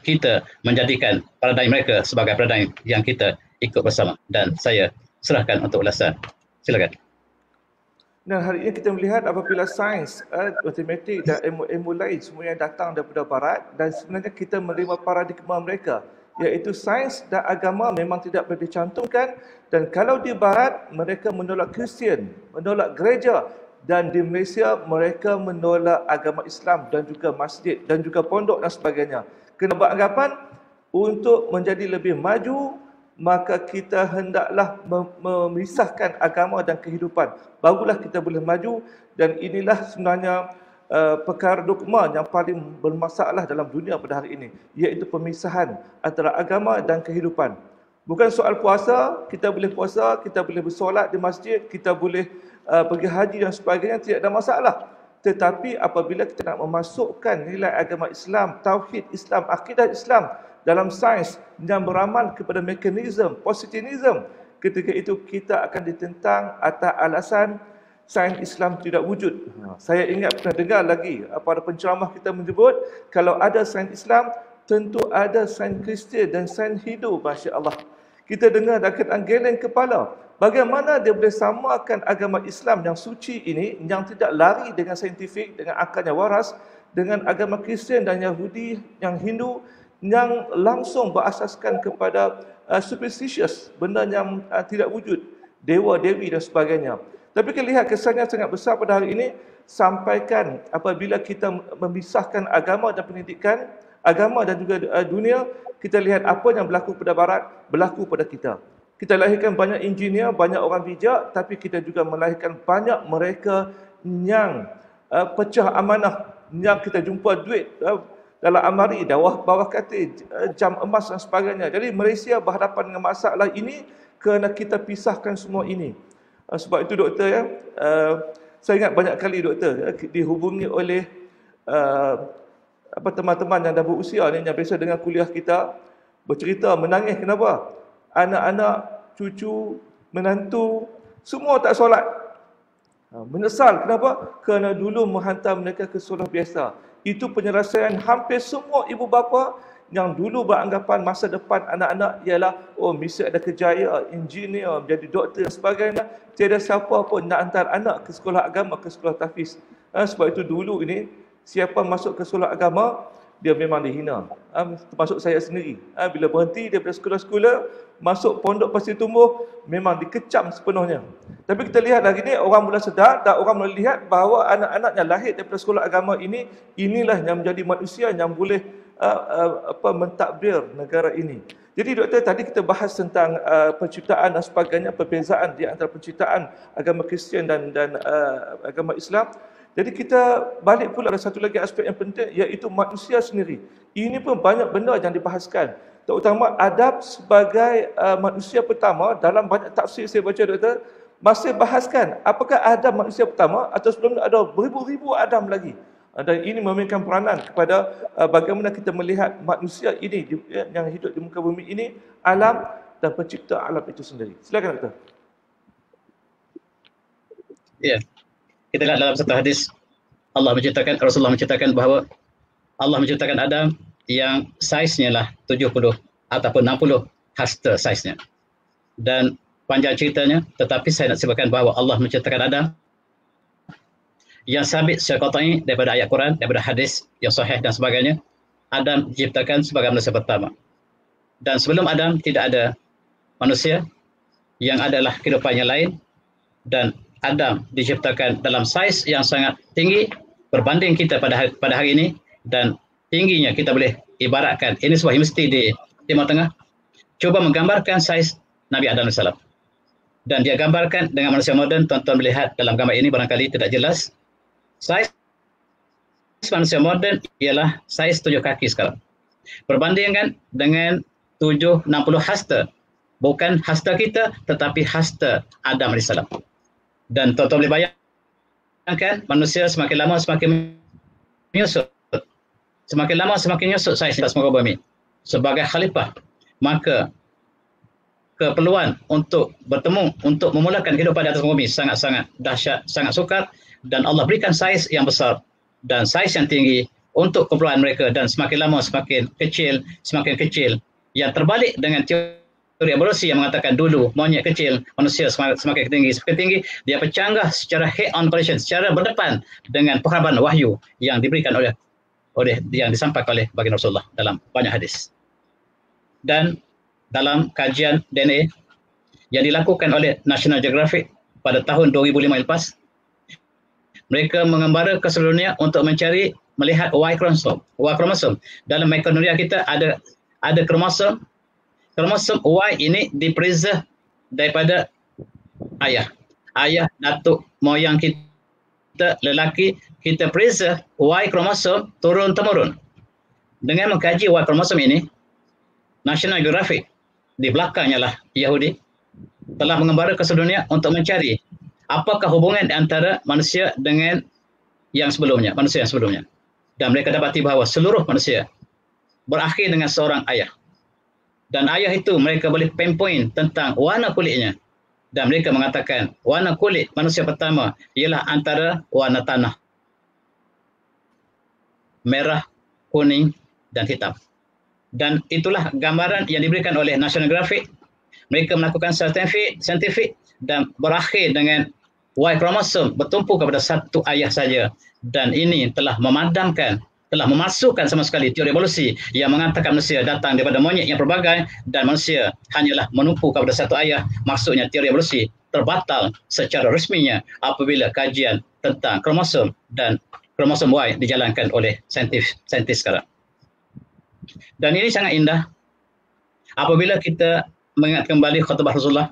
kita menjadikan paradigm mereka sebagai paradigm yang kita ikut bersama. Dan saya serahkan untuk ulasan. Silakan. Dan hari ini kita melihat apabila sains, matematik dan ilmu lain semua yang datang daripada barat, dan sebenarnya kita menerima paradigma mereka, iaitu sains dan agama memang tidak boleh dicantumkan. Dan kalau di barat mereka menolak Kristian, menolak gereja, dan di Malaysia mereka menolak agama Islam dan juga masjid dan juga pondok dan sebagainya. Kerana beranggapan untuk menjadi lebih maju, maka kita hendaklah memisahkan agama dan kehidupan. Barulah kita boleh maju, dan inilah sebenarnya perkara dogma yang paling bermasalah dalam dunia pada hari ini, iaitu pemisahan antara agama dan kehidupan. Bukan soal puasa, kita boleh puasa, kita boleh bersolat di masjid, kita boleh pergi haji dan sebagainya, tidak ada masalah. Tetapi apabila kita nak memasukkan nilai agama Islam, tauhid Islam, akidah Islam dalam sains yang beramal kepada mekanisme positivism, ketika itu kita akan ditentang atas alasan sains Islam tidak wujud. Saya ingat pernah dengar lagi para penceramah kita menyebut, kalau ada sains Islam, tentu ada sains Kristian dan sains Hindu. Masya Allah. Kita dengar dan kita geleng kepala. Bagaimana dia boleh samakan agama Islam yang suci ini, yang tidak lari dengan saintifik, dengan akalnya waras, dengan agama Kristian dan Yahudi, yang Hindu, yang langsung berasaskan kepada superstitious, benda yang tidak wujud, dewa-dewi dan sebagainya. Tapi kita lihat kesannya sangat besar pada hari ini, sampaikan apabila kita memisahkan agama dan pendidikan, agama dan juga dunia, kita lihat apa yang berlaku pada barat, berlaku pada kita. Kita lahirkan banyak engineer, banyak orang bijak, tapi kita juga melahirkan banyak mereka yang pecah amanah, yang kita jumpa duit dalam amari, bawah katil, jam emas dan sebagainya. Jadi Malaysia berhadapan dengan masalah ini kerana kita pisahkan semua ini. Sebab itu doktor, ya, saya ingat banyak kali doktor dihubungi oleh teman-teman yang dah berusia ni, yang biasa dengan kuliah kita, bercerita menangis. Kenapa? Anak-anak, cucu, menantu, semua tak solat. Menyesal. Kenapa? Kerana dulu menghantar mereka ke sekolah biasa. Itu penyelesaian hampir semua ibu bapa yang dulu beranggapan masa depan anak-anak ialah, oh, mesti ada kejayaan, engineer, menjadi doktor dan sebagainya. Tiada siapa pun nak hantar anak ke sekolah agama, ke sekolah tahfiz. Sebab itu dulu ini, siapa masuk ke sekolah agama, dia memang dihina. Termasuk saya sendiri. Bila berhenti daripada sekolah-sekolah, masuk pondok Pasir Tumbuh, memang dikecam sepenuhnya. Tapi kita lihat hari ini, orang mula sedar dan orang mula lihat bahawa anak-anak yang lahir daripada sekolah agama ini, inilah yang menjadi manusia yang boleh mentadbir negara ini. Jadi doktor, tadi kita bahas tentang penciptaan dan sebagainya, perbezaan di antara penciptaan agama Kristian dan agama Islam. Jadi kita balik pula ada satu lagi aspek yang penting, iaitu manusia sendiri. Ini pun banyak benda yang dibahaskan. Terutama adab sebagai manusia pertama. Dalam banyak tafsir saya baca, doktor, masih bahaskan apakah adab manusia pertama atau sebelum ada beribu-ribu Adam lagi. Dan ini memainkan peranan kepada bagaimana kita melihat manusia ini yang hidup di muka bumi ini, alam dan pencipta alam itu sendiri. Silakan doktor. Ya. Kita lihat dalam satu hadis, Rasulullah menceritakan bahawa Allah menciptakan Adam yang saiznya lah 70 ataupun 60 hasta saiznya. Dan panjang ceritanya, tetapi saya nak sebutkan bahawa Allah menciptakan Adam yang sabit secara qat'i daripada ayat Quran, daripada hadis yang sahih dan sebagainya. Adam diciptakan sebagai manusia pertama. Dan sebelum Adam tidak ada manusia, yang adalah kehidupan yang lain, dan Adam diciptakan dalam saiz yang sangat tinggi berbanding kita pada hari ini, dan tingginya kita boleh ibaratkan ini sebuah universiti di Timur Tengah. Cuba menggambarkan saiz Nabi Adam AS, dan dia gambarkan dengan manusia moden. Tuan-tuan melihat dalam gambar ini barangkali tidak jelas. Saiz manusia moden ialah saiz 7 kaki sekarang, berbandingkan dengan 60 hasta. Bukan hasta kita, tetapi hasta Adam AS. Dan tuan-tuan boleh bayangkan, manusia semakin lama semakin menyusut. semakin lama semakin nyusut saiz di atas muka bumi. Sebagai khalifah, maka keperluan untuk bertemu, untuk memulakan kehidupan di atas bumi sangat-sangat dahsyat, sangat sukar, dan Allah berikan saiz yang besar dan saiz yang tinggi untuk keperluan mereka, dan semakin lama semakin kecil, yang terbalik dengan teori evolusi yang mengatakan dulu monyet kecil, manusia semakin tinggi, dia bercanggah secara head-on collision, secara berdepan dengan perhaban wahyu yang diberikan oleh yang disampaikan oleh baginda Rasulullah dalam banyak hadis. Dan dalam kajian DNA yang dilakukan oleh National Geographic pada tahun 2005 lepas, mereka mengembara ke seluruh dunia untuk melihat Y kromosom. Dalam mitochondria kita ada kromosom Y ini dipreserve daripada ayah datuk moyang kita lelaki, kita preserve Y kromosom turun temurun. Dengan mengkaji Y kromosom ini, National Geographic di belakangnya lah Yahudi telah mengembara ke seluruh dunia untuk mencari apakah hubungan antara manusia dengan manusia yang sebelumnya. Dan mereka dapati bahawa seluruh manusia berakhir dengan seorang ayah. Dan ayah itu mereka boleh pinpoint tentang warna kulitnya. Dan mereka mengatakan warna kulit manusia pertama ialah antara warna tanah, merah, kuning dan hitam. Dan itulah gambaran yang diberikan oleh National Geographic. Mereka melakukan saintifik dan berakhir dengan Y kromosom bertumpu kepada satu ayah saja. Dan ini telah memasukkan sama sekali teori evolusi yang mengatakan manusia datang daripada monyet yang pelbagai dan manusia hanyalah menumpu kepada satu ayah. Maksudnya teori evolusi terbatal secara resminya apabila kajian tentang kromosom dan kromosom Y dijalankan oleh saintis sekarang. Dan ini sangat indah apabila kita mengingat kembali khutbah Rasulullah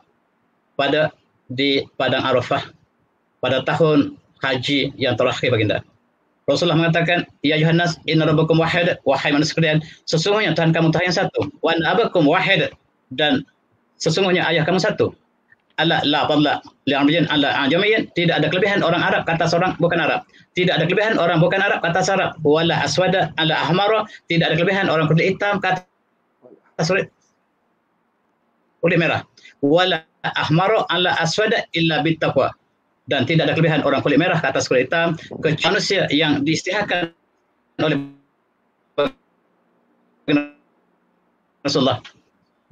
di Padang Arafah pada tahun haji yang terakhir baginda. Rasulullah mengatakan, ya Yohanes, inna rabbakum wahid, wahai manusia sekalian, sesungguhnya Tuhan kamu Tuhan yang satu, wa anna abakum wahid, dan sesungguhnya ayah kamu satu. Ala la fadla li arabiyyin ala ajamiyyin, tidak ada kelebihan orang Arab kata seorang bukan Arab. Tidak ada kelebihan orang bukan Arab kata Arab. Wala aswada ala ahmara, tidak ada kelebihan orang kulit hitam kata kulit merah. Wala ahmara ala aswada illa bittaqwa, dan tidak ada kelebihan orang kulit merah ke atas kulit hitam kecuali manusia yang diisytiharkan oleh Rasulullah.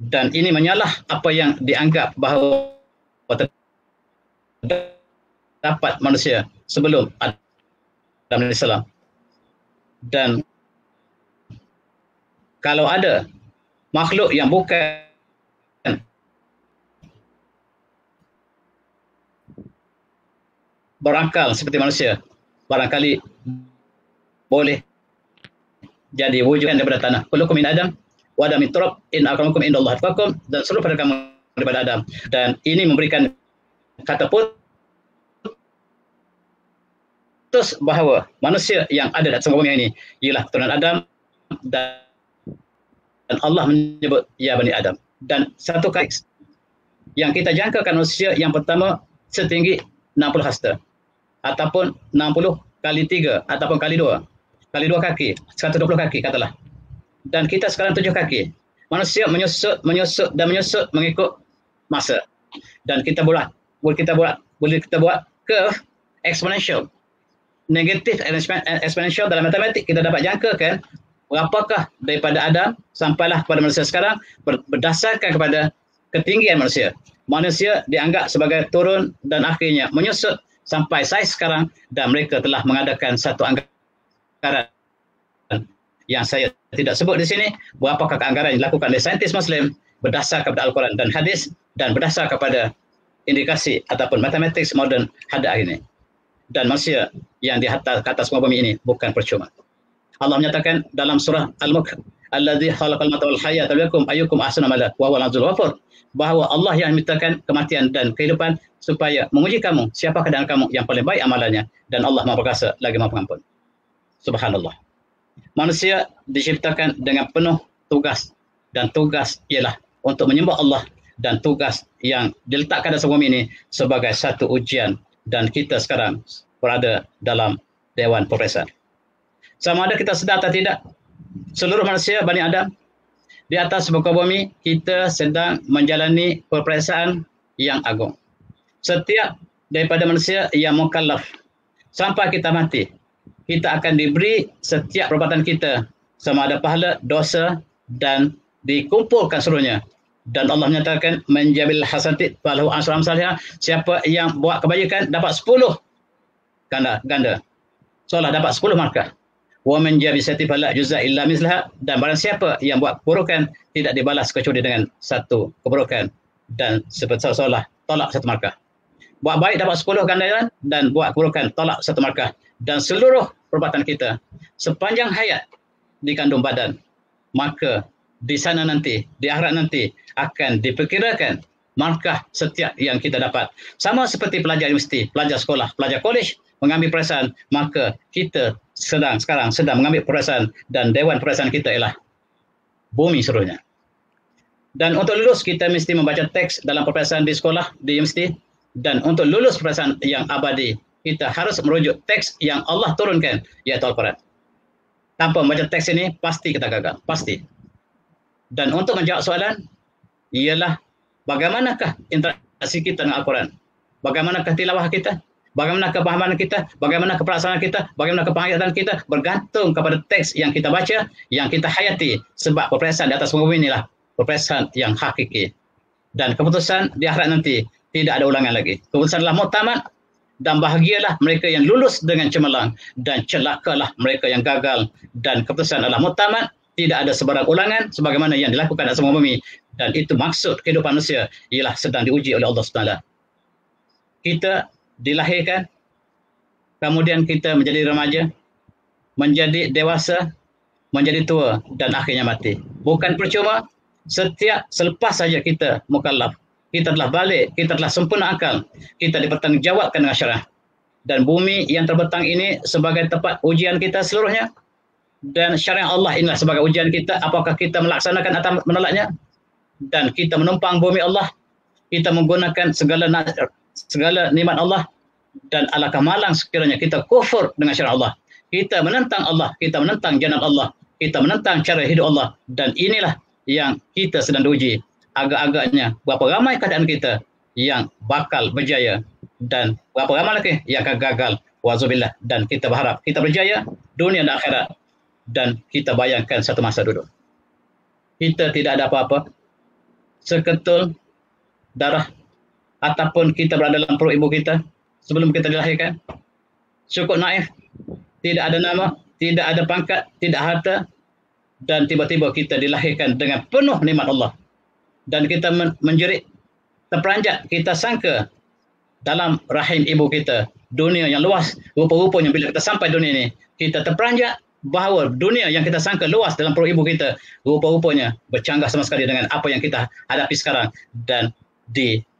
Dan ini menyalah apa yang dianggap bahawa terdapat manusia sebelum Adam AS. Dan kalau ada makhluk yang bukan berakal seperti manusia, barangkali boleh jadi wujudan daripada tanah. Kullukum min Adam wa Adam min turab, in akramakum indallahi atqakum, dan seluruh pada kamu daripada Adam. Dan ini memberikan kata putus bahawa manusia yang ada di atas bumi ini ialah keturunan Adam, dan Allah menyebut ya Bani Adam. Dan satu kali yang kita jangkakan manusia yang pertama setinggi 60 hasta, ataupun 60 kali 3 ataupun kali 2 kaki, 120 kaki katalah. Dan kita sekarang 7 kaki. Manusia menyusut mengikut masa. Dan boleh kita buat curve exponential, negatif exponential dalam matematik. Kita dapat jangkakan berapakah daripada Adam sampailah kepada manusia sekarang berdasarkan kepada ketinggian manusia. Manusia dianggap sebagai turun dan akhirnya menyusut sampai saiz sekarang, dan mereka telah mengadakan satu anggaran yang saya tidak sebut di sini, berapakah anggaran yang dilakukan oleh saintis Muslim berdasar kepada Al-Quran dan hadis, dan berdasar kepada indikasi ataupun matematik moden hadis ini. Dan manusia yang di atas muka bumi ini bukan percuma. Allah menyatakan dalam surah Al-Mulk, alladzi khalaqal mauta wal hayata liyabluwakum ayyukum ahsanu amala wa huwal azizul ghafur, bahawa Allah yang menciptakan kematian dan kehidupan supaya menguji kamu siapakah dengan kamu yang paling baik amalannya, dan Allah Maha Perkasa lagi Maha Pengampun. Subhanallah. Manusia diciptakan dengan penuh tugas, dan tugas ialah untuk menyembah Allah, dan tugas yang diletakkan dalam bumi ini sebagai satu ujian, dan kita sekarang berada dalam Dewan Profesor. Sama ada kita sedar atau tidak, seluruh manusia Bani Adam di atas muka bumi, kita sedang menjalani peperiksaan yang agung. Setiap daripada manusia yang mukallaf sampai kita mati, kita akan diberi setiap perbuatan kita, sama ada pahala, dosa, dan dikumpulkan seluruhnya. Dan Allah menyatakan, menjabil hasanati falahu asru amsalha, siapa yang buat kebajikan dapat 10 ganda. Seolah dapat 10 markah. Wa man jabi sati fala juzza illa mislaha, dan barang siapa yang buat keburukan tidak dibalas kecuali dengan satu keburukan dan seolah tolak 1 markah. Buat baik dapat 10 gandaran dan buat keburukan tolak 1 markah. Dan seluruh perbuatan kita sepanjang hayat di kandung badan, maka di sana nanti, di akhirat nanti akan diperkirakan markah setiap yang kita dapat. Sama seperti pelajar universiti, pelajar sekolah, pelajar kolej mengambil perasaan, maka kita sekarang sedang mengambil perasaan, dan dewan perasaan kita ialah bumi seluruhnya. Dan untuk lulus kita mesti membaca teks dalam perasaan di sekolah, di universiti, dan untuk lulus perasaan yang abadi kita harus merujuk teks yang Allah turunkan, iaitu Al-Quran. Tanpa membaca teks ini pasti kita gagal, pasti. Dan untuk menjawab soalan ialah bagaimanakah interaksi kita dengan Al-Quran, bagaimanakah tilawah kita, bagaimana kepahaman kita, bagaimana pelaksanaan kita, bagaimana penghayatan kita, bergantung kepada teks yang kita baca, yang kita hayati. Sebab peperiksaan di atas muka bumi inilah peperiksaan yang hakiki. Dan keputusan di akhirat nanti tidak ada ulangan lagi. Keputusan adalah muktamad, dan bahagialah mereka yang lulus dengan cemerlang, dan celakalah mereka yang gagal. Dan keputusan adalah muktamad, tidak ada sebarang ulangan sebagaimana yang dilakukan di atas muka bumi. Dan itu maksud kehidupan manusia, ialah sedang diuji oleh Allah SWT. Kita dilahirkan, kemudian kita menjadi remaja, menjadi dewasa, menjadi tua, dan akhirnya mati. Bukan percuma, selepas saja kita mukallaf, kita telah balik, kita telah sempurna akal, kita dipertanggungjawabkan dengan syarah. Dan bumi yang terbentang ini sebagai tempat ujian kita seluruhnya. Dan syariat Allah inilah sebagai ujian kita, apakah kita melaksanakan atau menolaknya. Dan kita menumpang bumi Allah, kita menggunakan segala nikmat Allah, dan alangkah malang sekiranya kita kufur dengan syariat Allah. Kita menentang Allah, kita menentang janat Allah, kita menentang cara hidup Allah. Dan inilah yang kita sedang diuji. Agak-agaknya berapa ramai keadaan kita yang bakal berjaya, dan berapa ramai lagi yang akan gagal, wa'udzubillah. Dan kita berharap kita berjaya dunia dan akhirat. Dan kita bayangkan satu masa dulu kita tidak ada apa-apa, seketul darah, ataupun kita berada dalam perut ibu kita sebelum kita dilahirkan, cukup naif, tidak ada nama, tidak ada pangkat, tidak harta, dan tiba-tiba kita dilahirkan dengan penuh nikmat Allah. Dan kita menjerit, terperanjat, kita sangka dalam rahim ibu kita dunia yang luas. Rupa-rupanya bila kita sampai dunia ini, kita terperanjat bahawa dunia yang kita sangka luas dalam perut ibu kita, rupa-rupanya bercanggah sama sekali dengan apa yang kita hadapi sekarang. Dan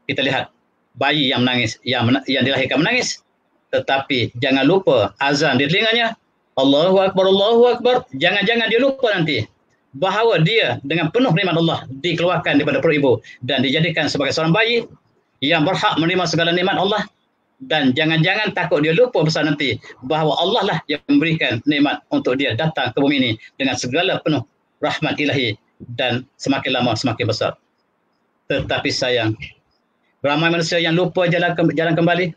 kita lihat bayi yang menangis, yang dilahirkan menangis, tetapi jangan lupa azan di telinganya, Allahu Akbar, Allahu Akbar. Jangan-jangan dia lupa nanti bahawa dia dengan penuh nikmat Allah dikeluarkan daripada perut ibu dan dijadikan sebagai seorang bayi yang berhak menerima segala nikmat Allah. Dan jangan-jangan takut dia lupa besar nanti bahawa Allah lah yang memberikan nikmat untuk dia datang ke bumi ini dengan segala penuh rahmat ilahi, dan semakin lama semakin besar. Tetapi sayang, ramai manusia yang lupa jalan kembali,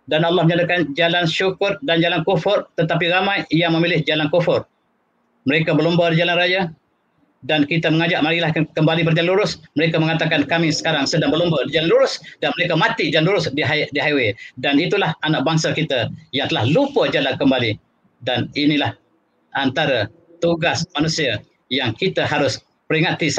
dan Allah menyatakan jalan syukur dan jalan kufur, tetapi ramai yang memilih jalan kufur. Mereka berlomba di jalan raya, dan kita mengajak marilah kembali berjalan lurus. Mereka mengatakan kami sekarang sedang berlomba di jalan lurus, dan mereka mati jalan lurus di highway. Dan itulah anak bangsa kita yang telah lupa jalan kembali. Dan inilah antara tugas manusia yang kita harus peringati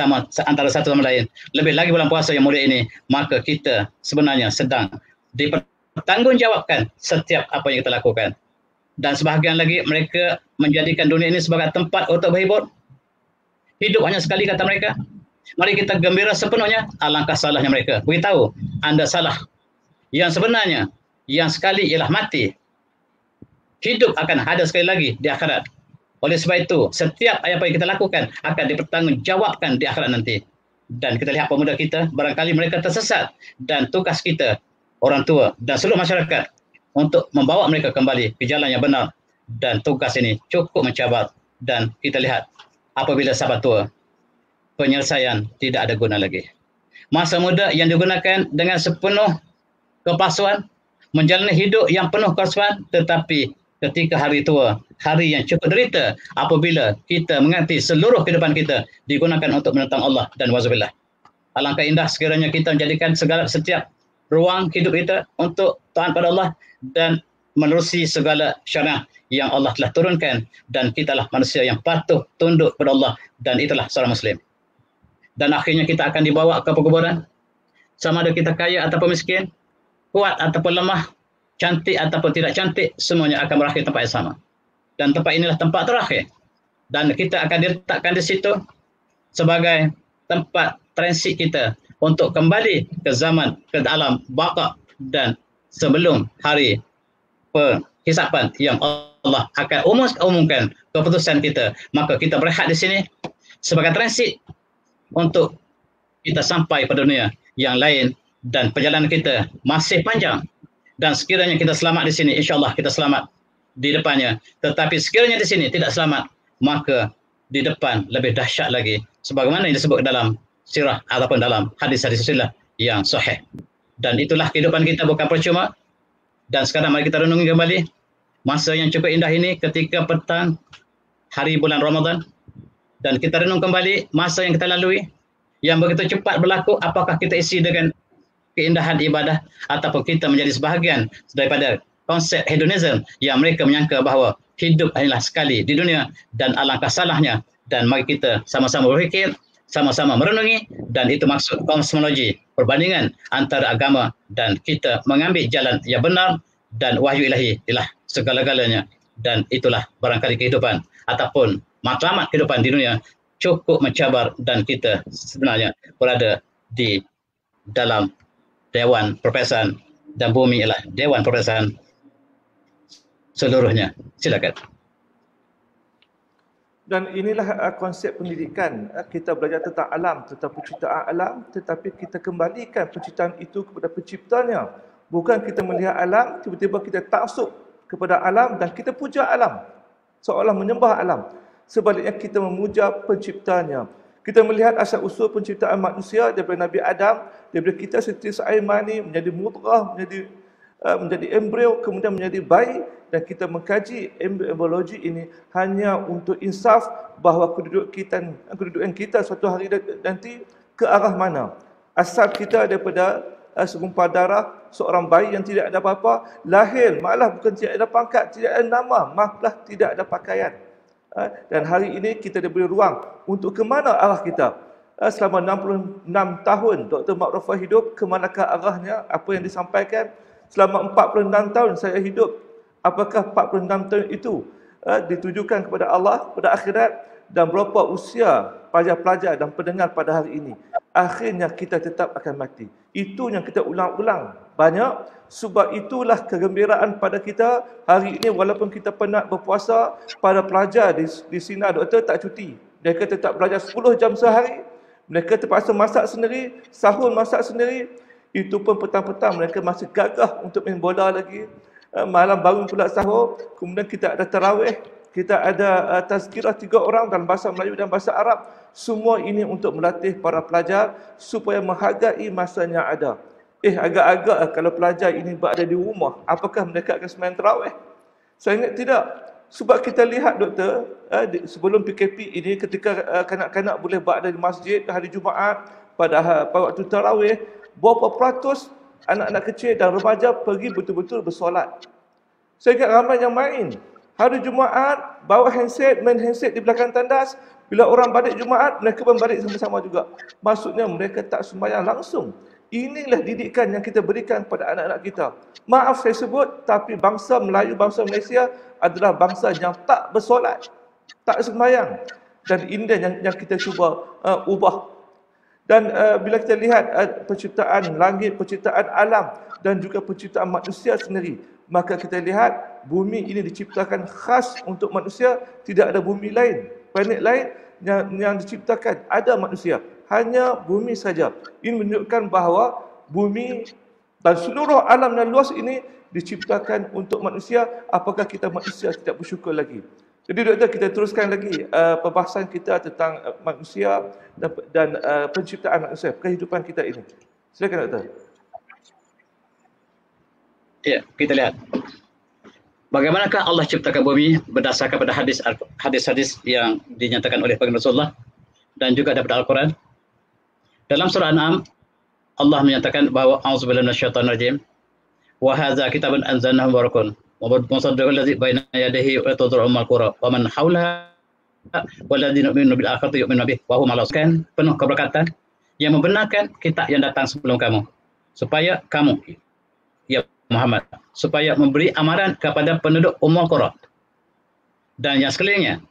antara satu sama lain. Lebih lagi bulan puasa yang mulia ini, maka kita sebenarnya sedang dipertanggungjawabkan setiap apa yang kita lakukan. Dan sebahagian lagi mereka menjadikan dunia ini sebagai tempat untuk berhibur. Hidup hanya sekali, kata mereka. Mari kita gembira sepenuhnya. Alangkah salahnya mereka. Beritahu, anda salah. Yang sebenarnya, yang sekali ialah mati. Hidup akan ada sekali lagi di akhirat. Oleh sebab itu, setiap apa yang kita lakukan akan dipertanggungjawabkan di akhirat nanti. Dan kita lihat pemuda kita, barangkali mereka tersesat. Dan tugas kita, orang tua dan seluruh masyarakat, untuk membawa mereka kembali ke jalan yang benar. dan tugas ini cukup mencabar, dan kita lihat apabila sahabat tua, penyelesaian tidak ada guna lagi. Masa muda yang digunakan dengan sepenuh kepalsuan, menjalani hidup yang penuh kepalsuan, tetapi ketika hari tua, hari yang cukup derita, apabila kita mengerti seluruh kehidupan kita digunakan untuk menentang Allah dan wazubillah. Alangkah indah sekiranya kita menjadikan setiap ruang hidup kita untuk taat pada Allah dan menerusi segala syariat yang Allah telah turunkan, dan kitalah manusia yang patuh tunduk kepada Allah, dan itulah seorang muslim. Dan akhirnya kita akan dibawa ke perkuburan, sama ada kita kaya ataupun miskin, kuat ataupun lemah, cantik ataupun tidak cantik, semuanya akan berakhir tempat yang sama. Dan tempat inilah tempat terakhir, dan kita akan diletakkan di situ sebagai tempat transit kita untuk kembali ke zaman, ke dalam baqa, dan sebelum hari penghisapan yang Allah akan umumkan keputusan kita, maka kita berehat di sini sebagai transit untuk kita sampai pada dunia yang lain, dan perjalanan kita masih panjang. Dan sekiranya kita selamat di sini, insya-Allah kita selamat di depannya. Tetapi sekiranya di sini tidak selamat, maka di depan lebih dahsyat lagi, sebagaimana yang disebut dalam sirah ataupun dalam hadis-hadis Rasulullah yang sahih. Dan itulah kehidupan kita, bukan percuma. Dan sekarang mari kita renungi kembali masa yang cukup indah ini ketika petang hari bulan Ramadan, dan kita renung kembali masa yang kita lalui yang begitu cepat berlaku. Apakah kita isi dengan keindahan ibadah, ataupun kita menjadi sebahagian daripada konsep hedonism yang mereka menyangka bahawa hidup hanyalah sekali di dunia, dan alangkah salahnya. Dan mari kita sama-sama berfikir, sama-sama merenungi, dan itu maksud kosmologi, perbandingan antara agama, dan kita mengambil jalan yang benar, dan wahyu ilahi ialah segala-galanya. Dan itulah barangkali kehidupan ataupun matlamat kehidupan di dunia cukup mencabar, dan kita sebenarnya berada di dalam Dewan Perpecahan, dan bumi ialah Dewan Perpecahan seluruhnya. Silakan. Dan inilah konsep pendidikan. Kita belajar tentang alam, tentang penciptaan alam, tetapi kita kembalikan penciptaan itu kepada penciptanya. Bukan kita melihat alam, tiba-tiba kita taksub kepada alam dan kita puja alam, seolah menyembah alam. Sebaliknya kita memuja penciptanya. Kita melihat asal usul penciptaan manusia daripada Nabi Adam, daripada kita setetes air mani menjadi mudghah, menjadi embrio, kemudian menjadi bayi, dan kita mengkaji embriologi ini hanya untuk insaf bahawa kedudukan kita suatu hari nanti ke arah mana. Asal kita daripada segumpal darah seorang bayi yang tidak ada apa-apa, lahir malah bukan tidak ada pangkat, tidak ada nama, malah tidak ada pakaian. Dan hari ini kita diberi ruang untuk ke mana arah kita. Selama 66 tahun Dr. Ma'rufah hidup, ke manakah arahnya, apa yang disampaikan. Selama 46 tahun saya hidup, apakah 46 tahun itu ditujukan kepada Allah, kepada akhirat, dan berapa usia pelajar-pelajar dan pendengar pada hari ini. Akhirnya kita tetap akan mati. Itu yang kita ulang-ulang banyak. Sebab itulah kegembiraan pada kita hari ini, walaupun kita penat berpuasa, para pelajar di Sina doktor tak cuti. Mereka tetap belajar 10 jam sehari. Mereka terpaksa masak sendiri, sahur masak sendiri. Itu pun petang-petang mereka masih gagah untuk main bola lagi. Malam bangun pula sahur. Kemudian kita ada tarawih, kita ada tazkirah 3 orang dalam bahasa Melayu dan bahasa Arab. Semua ini untuk melatih para pelajar supaya menghargai masanya ada. Agak-agak kalau pelajar ini berada di rumah, apakah mereka akan sembahyang tarawih? Saya ingat tidak. Sebab kita lihat doktor, sebelum PKP ini, ketika kanak-kanak boleh berada di masjid hari Jumaat pada waktu tarawih, berapa peratus anak-anak kecil dan remaja pergi betul-betul bersolat. Saya ingat ramai yang main. Hari Jumaat, bawa handset, main handset di belakang tandas. Bila orang balik Jumaat, mereka pun balik sama-sama juga. Maksudnya mereka tak sembahyang langsung. Inilah didikan yang kita berikan kepada anak-anak kita. Maaf saya sebut, tapi bangsa Melayu, bangsa Malaysia adalah bangsa yang tak bersolat, tak sembahyang. Dan ini yang kita cuba ubah. Dan bila kita lihat penciptaan langit, penciptaan alam, dan juga penciptaan manusia sendiri, maka kita lihat bumi ini diciptakan khas untuk manusia. Tidak ada bumi lain, planet lain yang diciptakan ada manusia. Hanya bumi saja. Ini menunjukkan bahawa bumi Dan seluruh alam dan luas ini diciptakan untuk manusia. Apakah kita manusia tidak bersyukur lagi? Jadi doktor, kita teruskan lagi perbahasan kita tentang manusia dan penciptaan manusia, kehidupan kita ini. Silakan doktor. Ya, kita lihat bagaimanakah Allah ciptakan bumi berdasarkan pada hadis-hadis yang dinyatakan oleh baginda Rasulullah dan juga dapat Al-Quran. Dalam surah An'am, Allah menyatakan bahawa auzubillahi minasyaitonir rajim wa hadza kitabun anzalnahu mubarakun wa musaddiqul ladzi baina yadayhi wa yatadru ummul qura wa man haulaha walladzina yu'minuna bil akhirati yu'minuna bihi wa hum ala sakan, penuh keberkatan yang membenarkan kitab yang datang sebelum kamu, supaya kamu ya Muhammad, supaya memberi amaran kepada penduduk ummul qura dan yang sekelilingnya,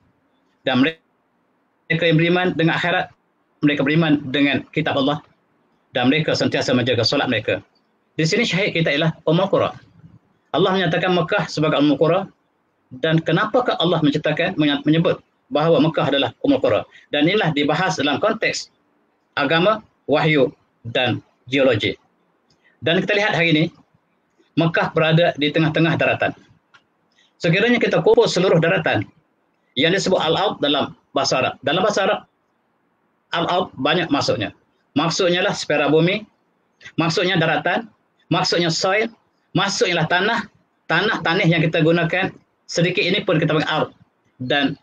dan mereka yang beriman dengan akhirat, mereka beriman dengan kitab Allah, dan mereka sentiasa menjaga solat mereka. Di sini syahid kita ialah ummul qura. Allah menyatakan Mekah sebagai ummul qura, dan kenapakah Allah menyebut bahawa Mekah adalah ummul qura? Dan inilah dibahas dalam konteks agama, wahyu dan geologi. Dan kita lihat hari ini Mekah berada di tengah-tengah daratan. Sekiranya kita kumpul seluruh daratan yang disebut al-ard dalam bahasa Arab. Dalam bahasa Arab, al-ard banyak maksudnya. Maksudnya lah spera bumi, maksudnya daratan, maksudnya soil, maksudnya lah tanah yang kita gunakan sedikit ini pun kita panggil ard. Dan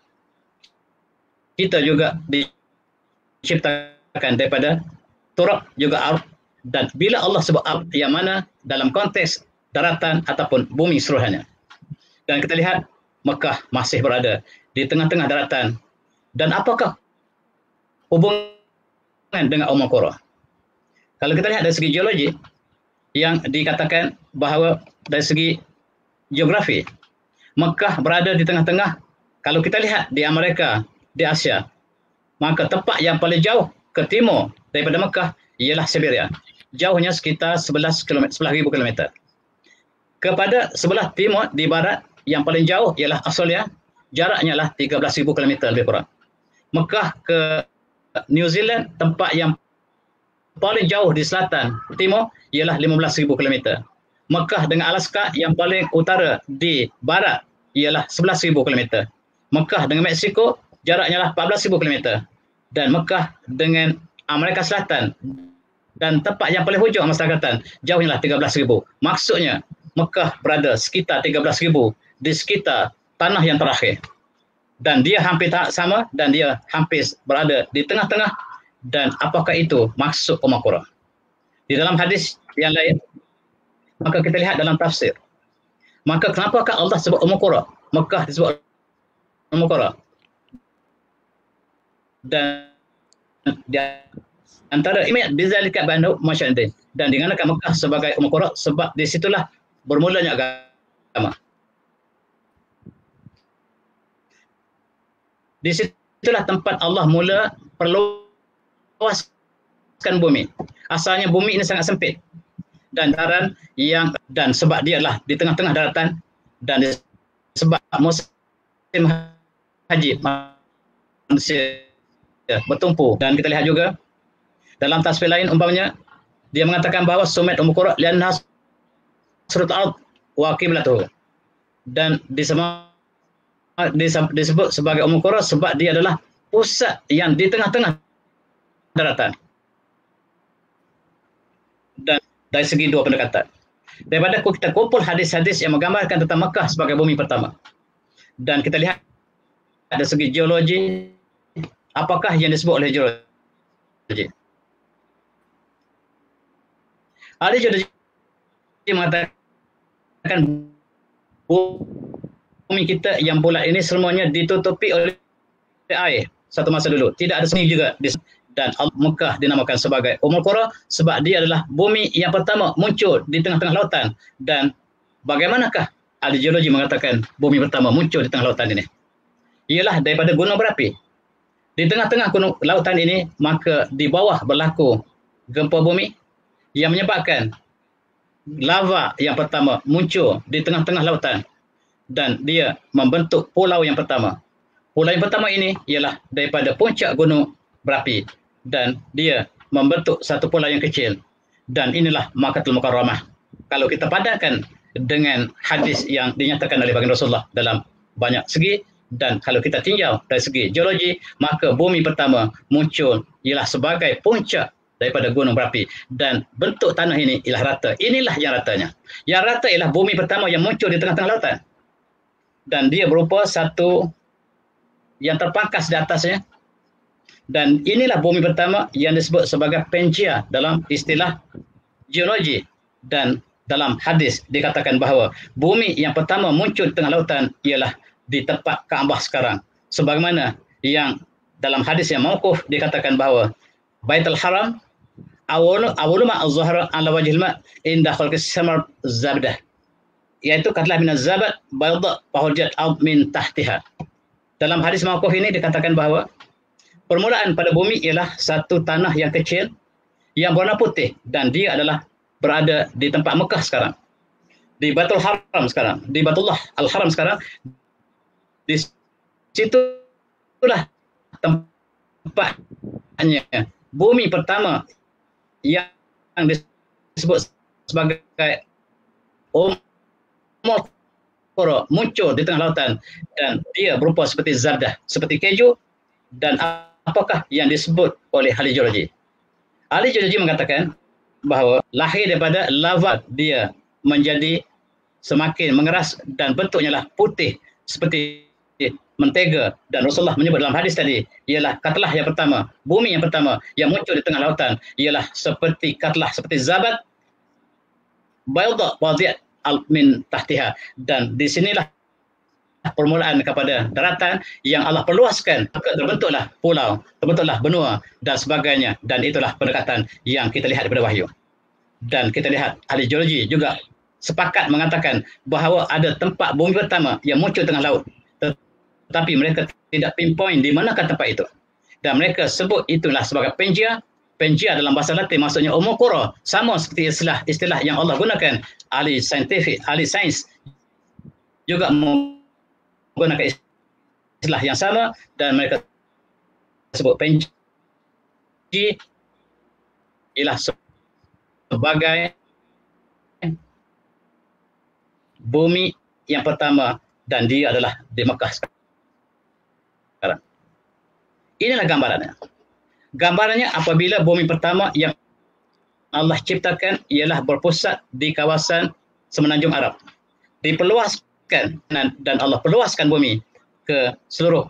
kita juga diciptakan daripada turab juga ard. Dan bila Allah sebut ard, yang mana dalam konteks daratan ataupun bumi seluruhnya. Dan kita lihat Mekah masih berada di tengah-tengah daratan. Dan apakah hubungan dengan ummul qura? Kalau kita lihat dari segi geologi, yang dikatakan bahawa dari segi geografi, Mekah berada di tengah-tengah. Kalau kita lihat di Amerika, di Asia, maka tempat yang paling jauh ke timur daripada Mekah ialah Siberia. Jauhnya sekitar 11.000 km. Kepada sebelah timur di barat yang paling jauh ialah Australia, jaraknya lah 13.000 km lebih kurang. Mekah ke New Zealand, tempat yang paling jauh di selatan timur ialah 15.000 km. Mekah dengan Alaska yang paling utara di barat ialah 11.000 km. Mekah dengan Mexico jaraknya lah 14.000 km. Dan Mekah dengan Amerika Selatan dan tempat yang paling hujung Masyarakatan jauhnya lah 13.000. Maksudnya Mekah berada sekitar 13.000 di sekitar tanah yang terakhir. Dan dia hampir tak sama, dan dia hampir berada di tengah-tengah. Dan apakah itu maksud ummul qura? Di dalam hadis yang lain, maka kita lihat dalam tafsir. Maka kenapakah Allah sebut ummul qura? Mekah disebut ummul qura. Dan di antara imat bizalika banu masyadin, dan digunakan Mekah sebagai ummul qura sebab di situlah bermulanya agama. Di situlah tempat Allah mula perluaskan bumi. Asalnya bumi ini sangat sempit dan sebab dia adalah di tengah-tengah daratan, dan sebab musim haji manusia bertumpu. Dan kita lihat juga dalam tasbih lain, umpamanya dia mengatakan bahawa sumet ummul qura lianna surut al wa qiblatuhu, dan disebut sebagai ummul qura sebab dia adalah pusat yang di tengah-tengah daratan. Dan dari segi dua pendekatan, daripada kita kumpul hadis-hadis yang menggambarkan tentang Mekah sebagai bumi pertama, dan kita lihat dari segi geologi, apakah yang disebut oleh geologi? Ahli geologi mengatakan bumi kita yang bulat ini semuanya ditutupi oleh air satu masa dulu. Tidak ada seni juga. Dan Mekah dinamakan sebagai ummul qura sebab dia adalah bumi yang pertama muncul di tengah-tengah lautan. Dan bagaimanakah ahli geologi mengatakan bumi pertama muncul di tengah lautan ini? Ialah daripada gunung berapi. Di tengah-tengah gunung lautan ini, maka di bawah berlaku gempa bumi yang menyebabkan lava yang pertama muncul di tengah-tengah lautan, dan dia membentuk pulau yang pertama. Pulau yang pertama ini ialah daripada puncak gunung berapi, dan dia membentuk satu pulau yang kecil, dan inilah Makkahul Mukarramah. kalau kita padankan dengan hadis yang dinyatakan oleh baginda Rasulullah dalam banyak segi, dan kalau kita tinjau dari segi geologi, maka bumi pertama muncul ialah sebagai puncak daripada gunung berapi, dan bentuk tanah ini ialah rata. Inilah yang ratanya. Yang rata ialah bumi pertama yang muncul di tengah-tengah lautan, dan dia berupa satu yang terpangkas di atasnya. Dan inilah bumi pertama yang disebut sebagai Pangea dalam istilah geologi, dan dalam hadis dikatakan bahawa bumi yang pertama muncul di tengah lautan ialah di tempat Kaabah sekarang, sebagaimana yang dalam hadis yang mauquf dikatakan bahawa Baitul Haram awwalu ma az-zahra ala wajhil ma inda khalqis samar zabdah, iaitu katlah min az-zabat bayda fahujat min tahtiha. Dalam hadis mauquf ini dikatakan bahawa permulaan pada bumi ialah satu tanah yang kecil yang berwarna putih, dan dia adalah berada di tempat Mekah sekarang, di Baitul Haram sekarang, di Baitullah Al-Haram sekarang. Di situlah tempatnya bumi pertama yang disebut sebagai Omokoro muncul di tengah lautan, dan dia berupa seperti zardah, seperti keju. Dan apakah yang disebut oleh ahli geologi? Ahli geologi mengatakan bahawa lahir daripada lava dia menjadi semakin mengeras dan bentuknya lah putih seperti mentega, dan Rasulullah menyebut dalam hadis tadi ialah katlah yang pertama, bumi yang pertama yang muncul di tengah lautan ialah seperti katlah seperti zabat bayda wadiat min tahtiha, dan di sinilah permulaan kepada daratan yang Allah perluaskan, terbentuklah pulau, terbentuklah benua dan sebagainya, dan itulah pendekatan yang kita lihat daripada wahyu. Dan kita lihat ahli geologi juga sepakat mengatakan bahawa ada tempat bumi pertama yang muncul tengah laut, tetapi mereka tidak pinpoint di manakah tempat itu, dan mereka sebut itulah sebagai Pangea. Pangea dalam bahasa Latin maksudnya Omokoro, sama seperti istilah yang Allah gunakan. Ahli sains juga menggunakan istilah yang sama, dan mereka sebut Pangea ialah sebagai bumi yang pertama, dan dia adalah di Mekah sekarang. Inilah gambarannya. Gambarannya apabila bumi pertama yang Allah ciptakan ialah berpusat di kawasan Semenanjung Arab, diperluaskan, dan Allah perluaskan bumi ke seluruh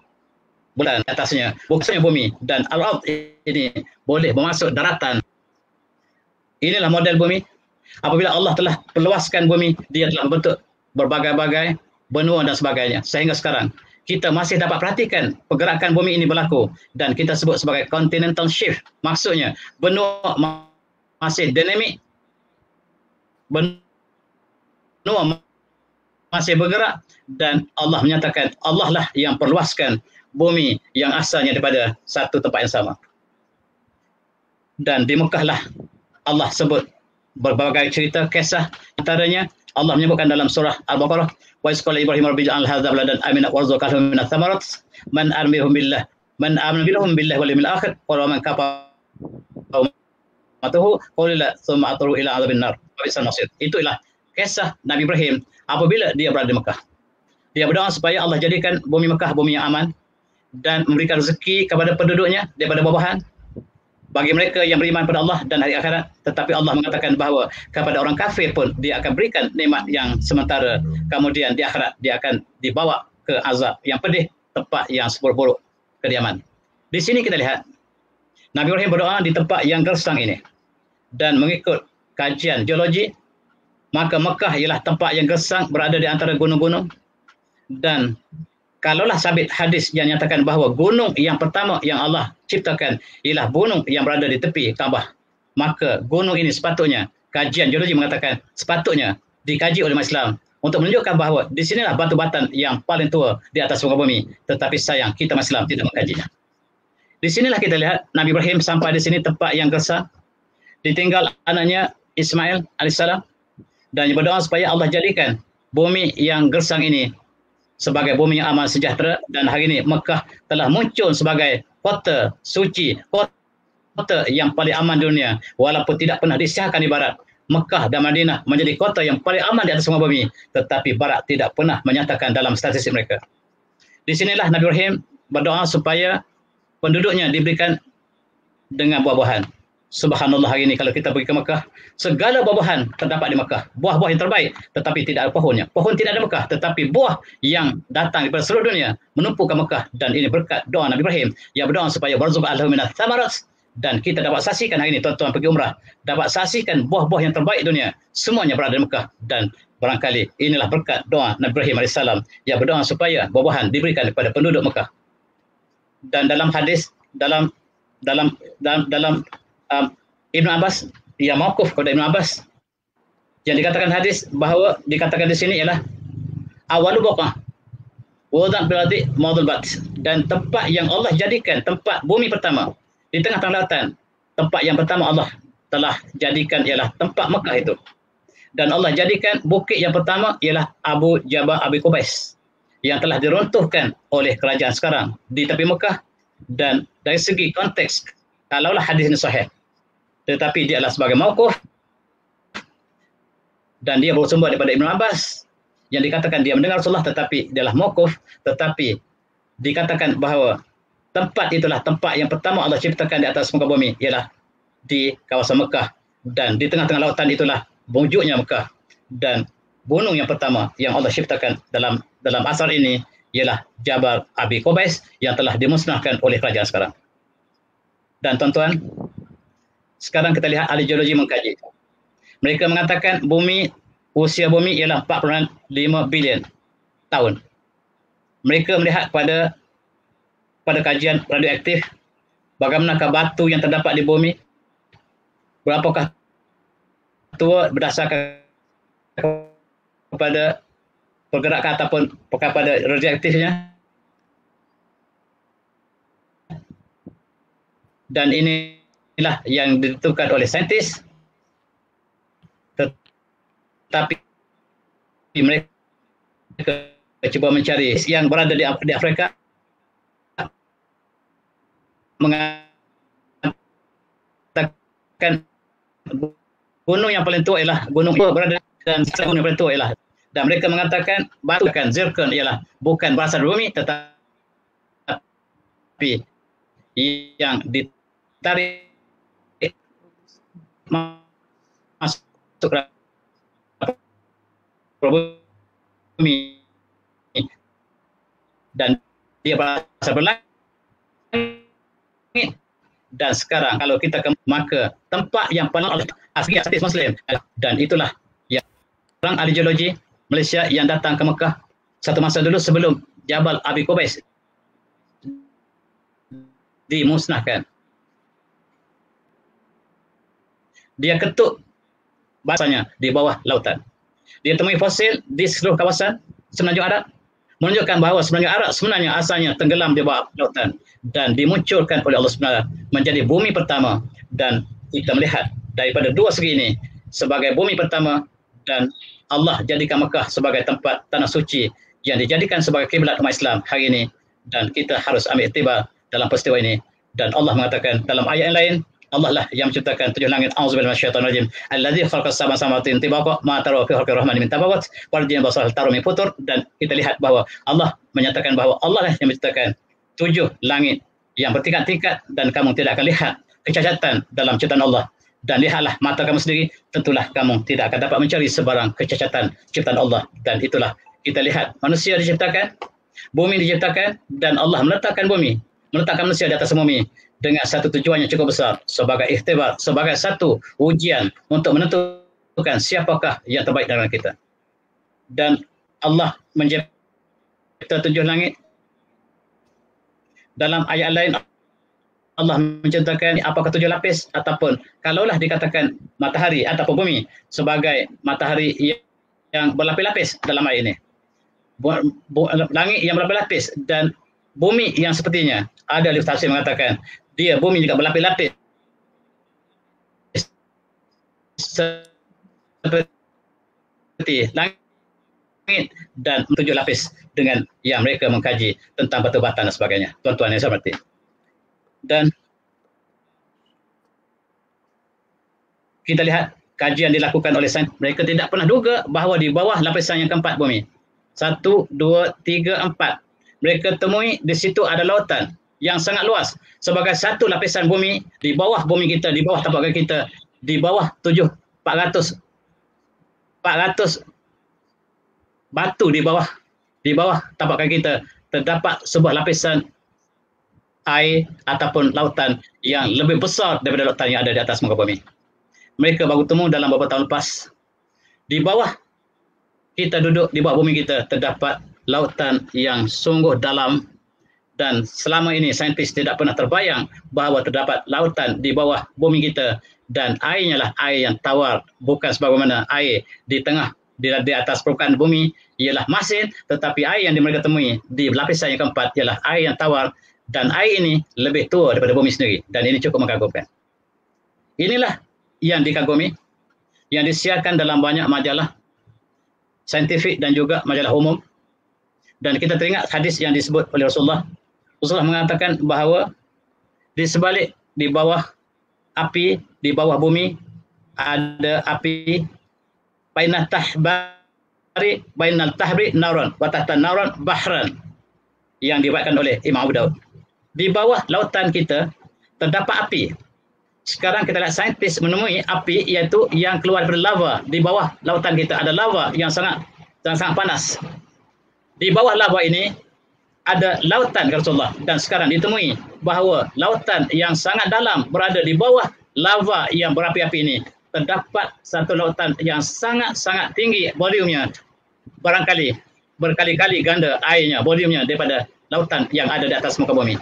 bulan atasnya, bukannya bumi, dan al-ard ini boleh bermasuk daratan. Inilah model bumi. Apabila Allah telah perluaskan bumi, dia telah membentuk berbagai-bagai benua dan sebagainya, sehingga sekarang kita masih dapat perhatikan pergerakan bumi ini berlaku, dan kita sebut sebagai continental shift. Maksudnya benua masih dinamik, benua masih bergerak, dan Allah menyatakan Allah lah yang perluaskan bumi yang asalnya daripada satu tempat yang sama. Dan di Mekah lah Allah sebut berbagai cerita kisah, antaranya Allah menyebutkan dalam surah Al-Baqarah, wa isqala Ibrahim rabbi ja'al hadza baladan amina warzuqhum minats thamarat man amana billah wal yawmil akhir wa man kafara matuhu qulila thumma atru ila adzabin nar wa bisal masir. Itulah kisah Nabi Ibrahim apabila dia berada di Mekah. Dia berdoa supaya Allah jadikan bumi Mekah bumi yang aman, dan memberikan rezeki kepada penduduknya daripada babahan bagi mereka yang beriman pada Allah dan hari akhirat. Tetapi Allah mengatakan bahawa kepada orang kafir pun dia akan berikan nikmat yang sementara, kemudian di akhirat dia akan dibawa ke azab yang pedih, tempat yang seburuk-buruk kediaman. Di sini kita lihat Nabi Ibrahim berdoa di tempat yang gersang ini, dan mengikut kajian geologi, maka Mekah ialah tempat yang gersang berada di antara gunung-gunung. Dan kalaulah sabit hadis yang nyatakan bahawa gunung yang pertama yang Allah ciptakan ialah gunung yang berada di tepi Kaabah, maka gunung ini sepatutnya, kajian geologi mengatakan sepatutnya dikaji oleh umat Islam untuk menunjukkan bahawa di sinilah batu batan yang paling tua di atas muka bumi. Tetapi sayang kita umat Islam tidak mengkajinya. Di sinilah kita lihat Nabi Ibrahim sampai di sini tempat yang gersang, ditinggal anaknya Ismail alaihissalam, dan berdoa supaya Allah jadikan bumi yang gersang ini sebagai bumi yang aman sejahtera. Dan hari ini Mekah telah muncul sebagai kota suci, kota yang paling aman di dunia, walaupun tidak pernah disiarkan di barat. Mekah dan Madinah menjadi kota yang paling aman di atas muka bumi, tetapi Barat tidak pernah menyatakan dalam statistik mereka. Di sinilah Nabi Ibrahim berdoa supaya penduduknya diberikan dengan buah-buahan. Subhanallah, hari ini kalau kita pergi ke Mekah, segala buah-buahan terdapat di Mekah. Buah-buah yang terbaik, tetapi tidak ada pohonnya. Pohon tidak ada Mekah, tetapi buah yang datang daripada seluruh dunia menumpuk ke Mekah. Dan ini berkat doa Nabi Ibrahim yang berdoa supaya warzuq allahu minats tsamarat. Dan kita dapat saksikan hari ini, tuan-tuan pergi umrah, dapat saksikan buah-buah yang terbaik dunia, semuanya berada di Mekah. Dan barangkali inilah berkat doa Nabi Ibrahim AS yang berdoa supaya buah-buahan diberikan kepada penduduk Mekah. Dan dalam hadis, dalam Ibn Abbas, yang mauquf kepada Ibn Abbas, yang dikatakan hadis bahawa dikatakan di sini ialah awalu baqah wadan berarti maudul bat, dan tempat yang Allah jadikan tempat bumi pertama di tengah-tengah lautan, tempat yang pertama Allah telah jadikan ialah tempat Mekah itu. Dan Allah jadikan bukit yang pertama ialah Abu Jabal Abi Qubais yang telah diruntuhkan oleh kerajaan sekarang di tepi Mekah. Dan dari segi konteks, kalaulah hadis ini sahih, tetapi dia adalah sebagai mauquf dan dia bersumber daripada Ibn Abbas yang dikatakan dia mendengar Rasulullah, tetapi dia adalah mauquf, tetapi dikatakan bahawa tempat itulah tempat yang pertama Allah ciptakan di atas muka bumi, ialah di kawasan Mekah, dan di tengah-tengah lautan itulah wujudnya Mekah. Dan gunung yang pertama yang Allah ciptakan dalam asar ini ialah Jabal Abi Qubais yang telah dimusnahkan oleh kerajaan sekarang. Dan tuan-tuan, sekarang kita lihat ahli geologi mengkaji. Mereka mengatakan usia bumi ialah 4.5 bilion tahun. Mereka melihat pada kajian radioaktif, bagaimanakah batu yang terdapat di bumi, berapakah tua berdasarkan kepada pergerakan ataupun kepada radioaktifnya. Dan inilah yang ditentukan oleh saintis, tetapi mereka cuba mencari yang berada di Afrika, mengatakan gunung yang paling tua ialah gunung berada, dan gunung yang paling tua ialah, dan mereka mengatakan batu zircon ialah bukan berasal dari bumi, tetapi yang ditarik masuk ke bumi dan dia berasal dari langit. Dan sekarang kalau kita maka tempat yang paling asli Muslim, dan itulah yang orang ahli geologi Malaysia yang datang ke Mekah satu masa dulu sebelum Jabal Abi Qubais dimusnahkan. Dia ketuk bahasanya di bawah lautan. Dia temui fosil di seluruh kawasan Semenanjung Arab, menunjukkan bahawa Semenanjung Arab sebenarnya asalnya tenggelam di bawah lautan dan dimunculkan oleh Allah SWT menjadi bumi pertama. Dan kita melihat daripada dua segi ini sebagai bumi pertama, dan Allah jadikan Mekah sebagai tempat tanah suci yang dijadikan sebagai kiblat umat Islam hari ini, dan kita harus ambil iktibar dalam peristiwa ini. Dan Allah mengatakan dalam ayat yang lain, Allah lah yang menciptakan 7 langit. Auzubillahi minasyaitonir rajim. Allazi khalaqas sab'a samawati tibaqa ma tara fi khalqir rahmani min tafawut warjin basal taru min futur. Dan kita lihat bahawa Allah menyatakan bahawa Allah lah yang menciptakan 7 langit yang bertingkat-tingkat, dan kamu tidak akan lihat kecacatan dalam ciptaan Allah. Dan lihatlah mata kamu sendiri, tentulah kamu tidak akan dapat mencari sebarang kecacatan ciptaan Allah. Dan itulah kita lihat manusia diciptakan, bumi diciptakan, dan Allah meletakkan manusia di atas bumi dengan satu tujuan yang cukup besar, sebagai ikhtibar, sebagai satu ujian untuk menentukan siapakah yang terbaik dalam kita. Dan Allah mencipta 7 langit. Dalam ayat lain Allah menciptakan apakah 7 lapis, ataupun kalaulah dikatakan matahari ataupun bumi sebagai matahari yang berlapis-lapis dalam ayat ini. Langit yang berlapis-lapis dan bumi yang sepertinya, ada ahli tafsir mengatakan dia bumi juga berlapis-lapis seperti langit, dan 7 lapis dengan yang mereka mengkaji tentang batu bata dan sebagainya. Tuan-tuan yang saya hormati. Dan kita lihat kajian dilakukan oleh sains, mereka tidak pernah duga bahawa di bawah lapisan yang keempat bumi, 1, 2, 3, 4, mereka temui di situ ada lautan yang sangat luas. Sebagai satu lapisan bumi, di bawah bumi kita, di bawah tapak kaki kita, di bawah 400 batu di bawah tapak kaki kita, terdapat sebuah lapisan air ataupun lautan yang lebih besar daripada lautan yang ada di atas muka bumi. Mereka baru temu dalam beberapa tahun lepas. Di bawah kita duduk, di bawah bumi kita, terdapat lautan yang sungguh dalam, dan selama ini saintis tidak pernah terbayang bahawa terdapat lautan di bawah bumi kita, dan airnya lah air yang tawar, bukan sebagaimana air di tengah, di atas permukaan bumi ialah masin, tetapi air yang mereka temui di lapisan yang keempat ialah air yang tawar, dan air ini lebih tua daripada bumi sendiri, dan ini cukup mengagumkan. Inilah yang dikagumi, yang disiarkan dalam banyak majalah saintifik dan juga majalah umum. Dan kita teringat hadis yang disebut oleh Rasulullah. Rasulullah mengatakan bahawa di sebalik, di bawah api, di bawah bumi ada api, bainal tahri nauran wa tahta nauran bahran, yang diriwayatkan oleh Imam Abu Daud. Di bawah lautan kita terdapat api. Sekarang kita lihat saintis menemui api, iaitu yang keluar daripada lava. Di bawah lautan kita ada lava yang sangat panas. Di bawah lava ini ada lautan, kata Rasulullah, dan sekarang ditemui bahawa lautan yang sangat dalam berada di bawah lava yang berapi-api ini. Terdapat satu lautan yang sangat tinggi volumenya, barangkali berkali-kali ganda airnya, volumenya daripada lautan yang ada di atas muka bumi.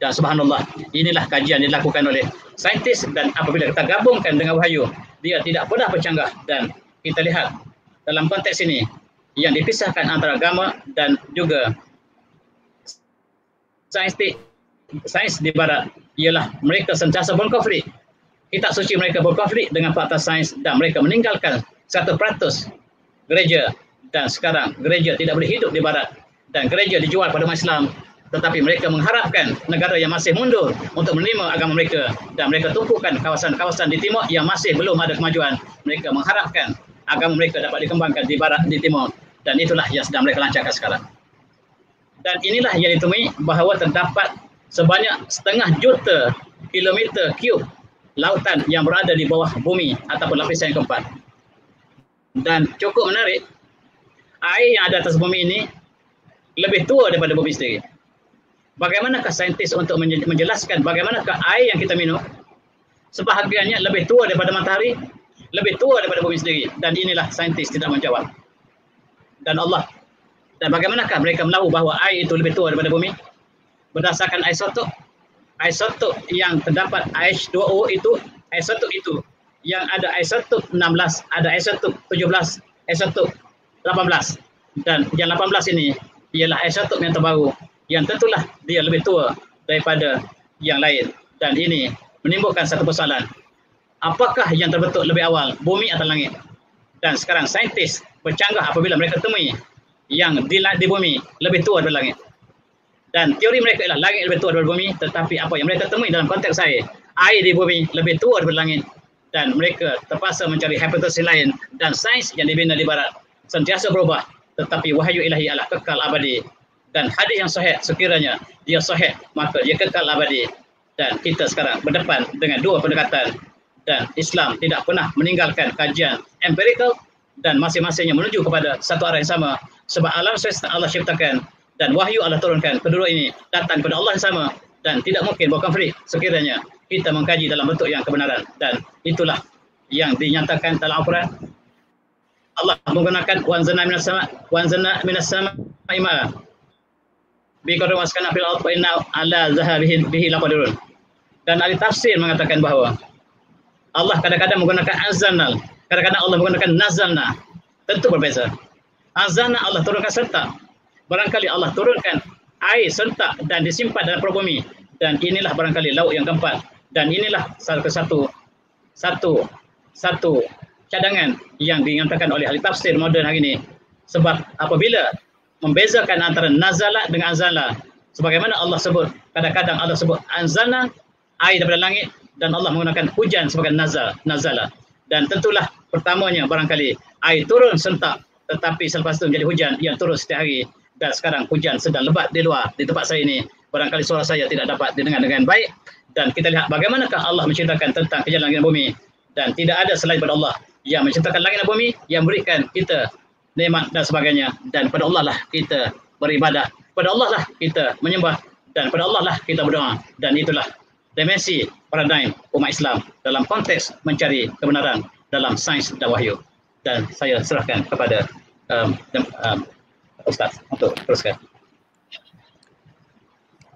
Dan subhanallah, inilah kajian yang dilakukan oleh saintis, dan apabila kita gabungkan dengan wahyu, dia tidak pernah bercanggah. Dan kita lihat dalam konteks ini yang dipisahkan antara agama dan juga sains di barat ialah mereka sentiasa berkonflik. Kitab suci mereka berkonflik dengan fakta sains, dan mereka meninggalkan 100% gereja. Dan sekarang gereja tidak boleh hidup di barat, dan gereja dijual pada umat Islam. Tetapi mereka mengharapkan negara yang masih mundur untuk menerima agama mereka, dan mereka tumpukan kawasan-kawasan di timur yang masih belum ada kemajuan. Mereka mengharapkan agama mereka dapat dikembangkan di barat, di timur, dan itulah yang sedang mereka lancarkan sekarang. Dan inilah yang ditemui bahawa terdapat sebanyak 0,5 juta kilometer cube lautan yang berada di bawah bumi ataupun lapisan yang keempat. Dan cukup menarik, air yang ada atas bumi ini lebih tua daripada bumi sendiri. Bagaimanakah saintis untuk menjelaskan bagaimanakah air yang kita minum sebahagiannya lebih tua daripada matahari, lebih tua daripada bumi sendiri, dan inilah saintis tidak menjawab. Dan bagaimanakah mereka menahu bahawa air itu lebih tua daripada bumi? Berdasarkan isotop yang terdapat H2O itu, isotop itu yang ada isotop 16, ada isotop 17, isotop 18, dan yang 18 ini ialah isotop yang terbaru, yang tentulah dia lebih tua daripada yang lain. Dan ini menimbulkan satu persoalan, apakah yang terbentuk lebih awal, bumi atau langit? Dan sekarang saintis bercanggah apabila mereka temui yang di bumi lebih tua daripada langit. Dan teori mereka ialah langit lebih tua daripada bumi, tetapi apa yang mereka temui dalam konteks air di bumi lebih tua daripada langit. Dan mereka terpaksa mencari hipotesis lain, dan sains yang dibina di barat sentiasa berubah, tetapi wahyu ilahi adalah kekal abadi. Dan hadis yang sahih, sekiranya dia sahih, maka dia kekal abadi. Dan kita sekarang berdepan dengan dua pendekatan, dan Islam tidak pernah meninggalkan kajian empirikal, dan masing-masingnya menuju kepada satu arah yang sama. Sebab alam semesta Allah ciptakan, dan wahyu Allah turunkan, kedua ini datang kepada Allah yang sama, dan tidak mungkin berkonflik sekiranya kita mengkaji dalam bentuk yang kebenaran. Dan itulah yang dinyatakan dalam Al-Quran. Allah menggunakan wanzana minas sama'i ma'a biqadri waskana fil ardh wa inna ala zahabihi bihi laqadirun. Dan ahli tafsir mengatakan bahawa Allah kadang-kadang menggunakan anzalna, kadang-kadang Allah menggunakan nazalna. Tentu berbeza. Anzalna Allah turunkan serta. Barangkali Allah turunkan air serta dan disimpan dalam perut bumi. Dan inilah barangkali lauk yang keempat. Dan inilah satu cadangan yang dinyatakan oleh ahli tafsir moden hari ini. Sebab apabila membezakan antara nazala dengan anzala, sebagaimana Allah sebut, kadang-kadang Allah sebut anzalna, air daripada langit, dan Allah menggunakan hujan sebagai nazala. Dan tentulah pertamanya barangkali air turun sentak, tetapi selepas itu menjadi hujan yang turun setiap hari, dan sekarang hujan sedang lebat di luar, di tempat saya ini. Barangkali suara saya tidak dapat didengar dengan baik, dan kita lihat bagaimanakah Allah menciptakan tentang kejadian langit dan bumi, dan tidak ada selain pada Allah yang menciptakan langit dan bumi, yang berikan kita nikmat dan sebagainya, dan pada Allah lah kita beribadah, pada Allah lah kita menyembah, dan pada Allah lah kita berdoa. Dan itulah dimensi paradigm umat Islam dalam konteks mencari kebenaran dalam sains dan wahyu. Dan saya serahkan kepada Ustaz untuk teruskan.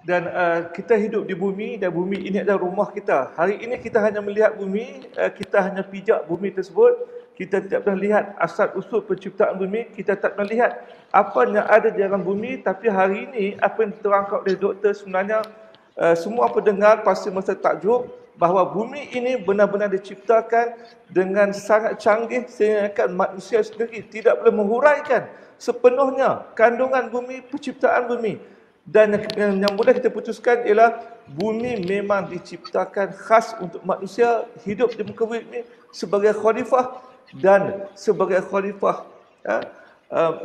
Dan kita hidup di bumi, dan bumi ini adalah rumah kita. Hari ini kita hanya melihat bumi, kita hanya pijak bumi tersebut. Kita tidak pernah lihat asal-usul penciptaan bumi. Kita tak pernah lihat apa yang ada di dalam bumi. Tapi hari ini, apa yang diterangkan oleh doktor sebenarnya, semua pendengar pasti mesti takjub bahawa bumi ini benar-benar diciptakan dengan sangat canggih, sehingga manusia sendiri tidak boleh menghuraikan sepenuhnya kandungan bumi, penciptaan bumi. Dan yang boleh kita putuskan ialah bumi memang diciptakan khas untuk manusia hidup di muka bumi ini sebagai khalifah, dan sebagai khalifah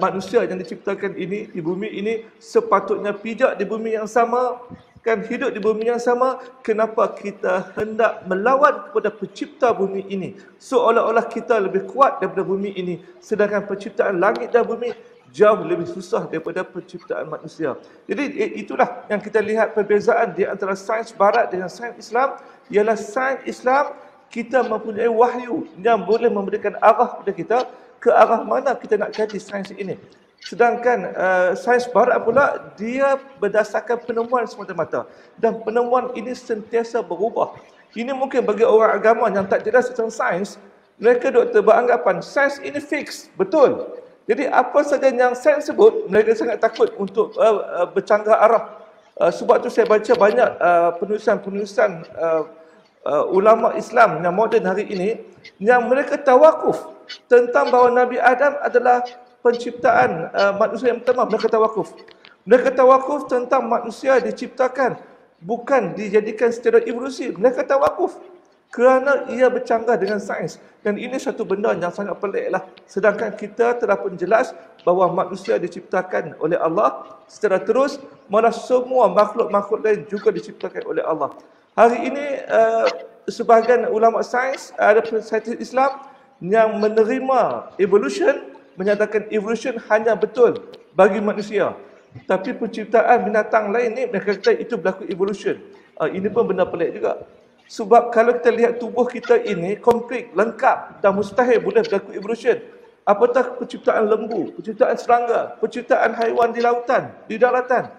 manusia yang diciptakan ini di bumi ini sepatutnya pijak di bumi yang sama, kan, hidup di bumi yang sama. Kenapa kita hendak melawan kepada pencipta bumi ini, seolah-olah kita lebih kuat daripada bumi ini, sedangkan penciptaan langit dan bumi jauh lebih susah daripada penciptaan manusia. Jadi itulah yang kita lihat perbezaan di antara sains barat dengan sains Islam, ialah sains Islam kita mempunyai wahyu yang boleh memberikan arah kepada kita ke arah mana kita nak kaji sains ini. Sedangkan sains barat pula dia berdasarkan penemuan semata-mata, dan penemuan ini sentiasa berubah. Ini mungkin bagi orang agama yang tak jelas tentang sains, mereka doktor beranggapan sains ini fix, betul. Jadi apa saja yang sains sebut, mereka sangat takut untuk bercanggah arah. Sebab tu saya baca banyak penulisan-penulisan ulama Islam yang moden hari ini, yang mereka tawakuf tentang bahawa Nabi Adam adalah penciptaan manusia yang pertama. Mereka tawakuf. Mereka tawakuf tentang manusia diciptakan, bukan dijadikan secara evolusi. Mereka tawakuf kerana ia bercanggah dengan sains. Dan ini satu benda yang sangat pelik lah. Sedangkan kita telah pun jelas bahawa manusia diciptakan oleh Allah secara terus, malah semua makhluk-makhluk lain juga diciptakan oleh Allah. Hari ini sebahagian ulama sains, ada saintis Islam yang menerima evolution, menyatakan evolution hanya betul bagi manusia. Tapi penciptaan binatang lain ni mereka kata itu berlaku evolution. Ini pun benda pelik juga. Sebab kalau kita lihat tubuh kita ini komplit, lengkap, dan mustahil boleh berlaku evolution. Apatah penciptaan lembu, penciptaan serangga, penciptaan haiwan di lautan, di daratan.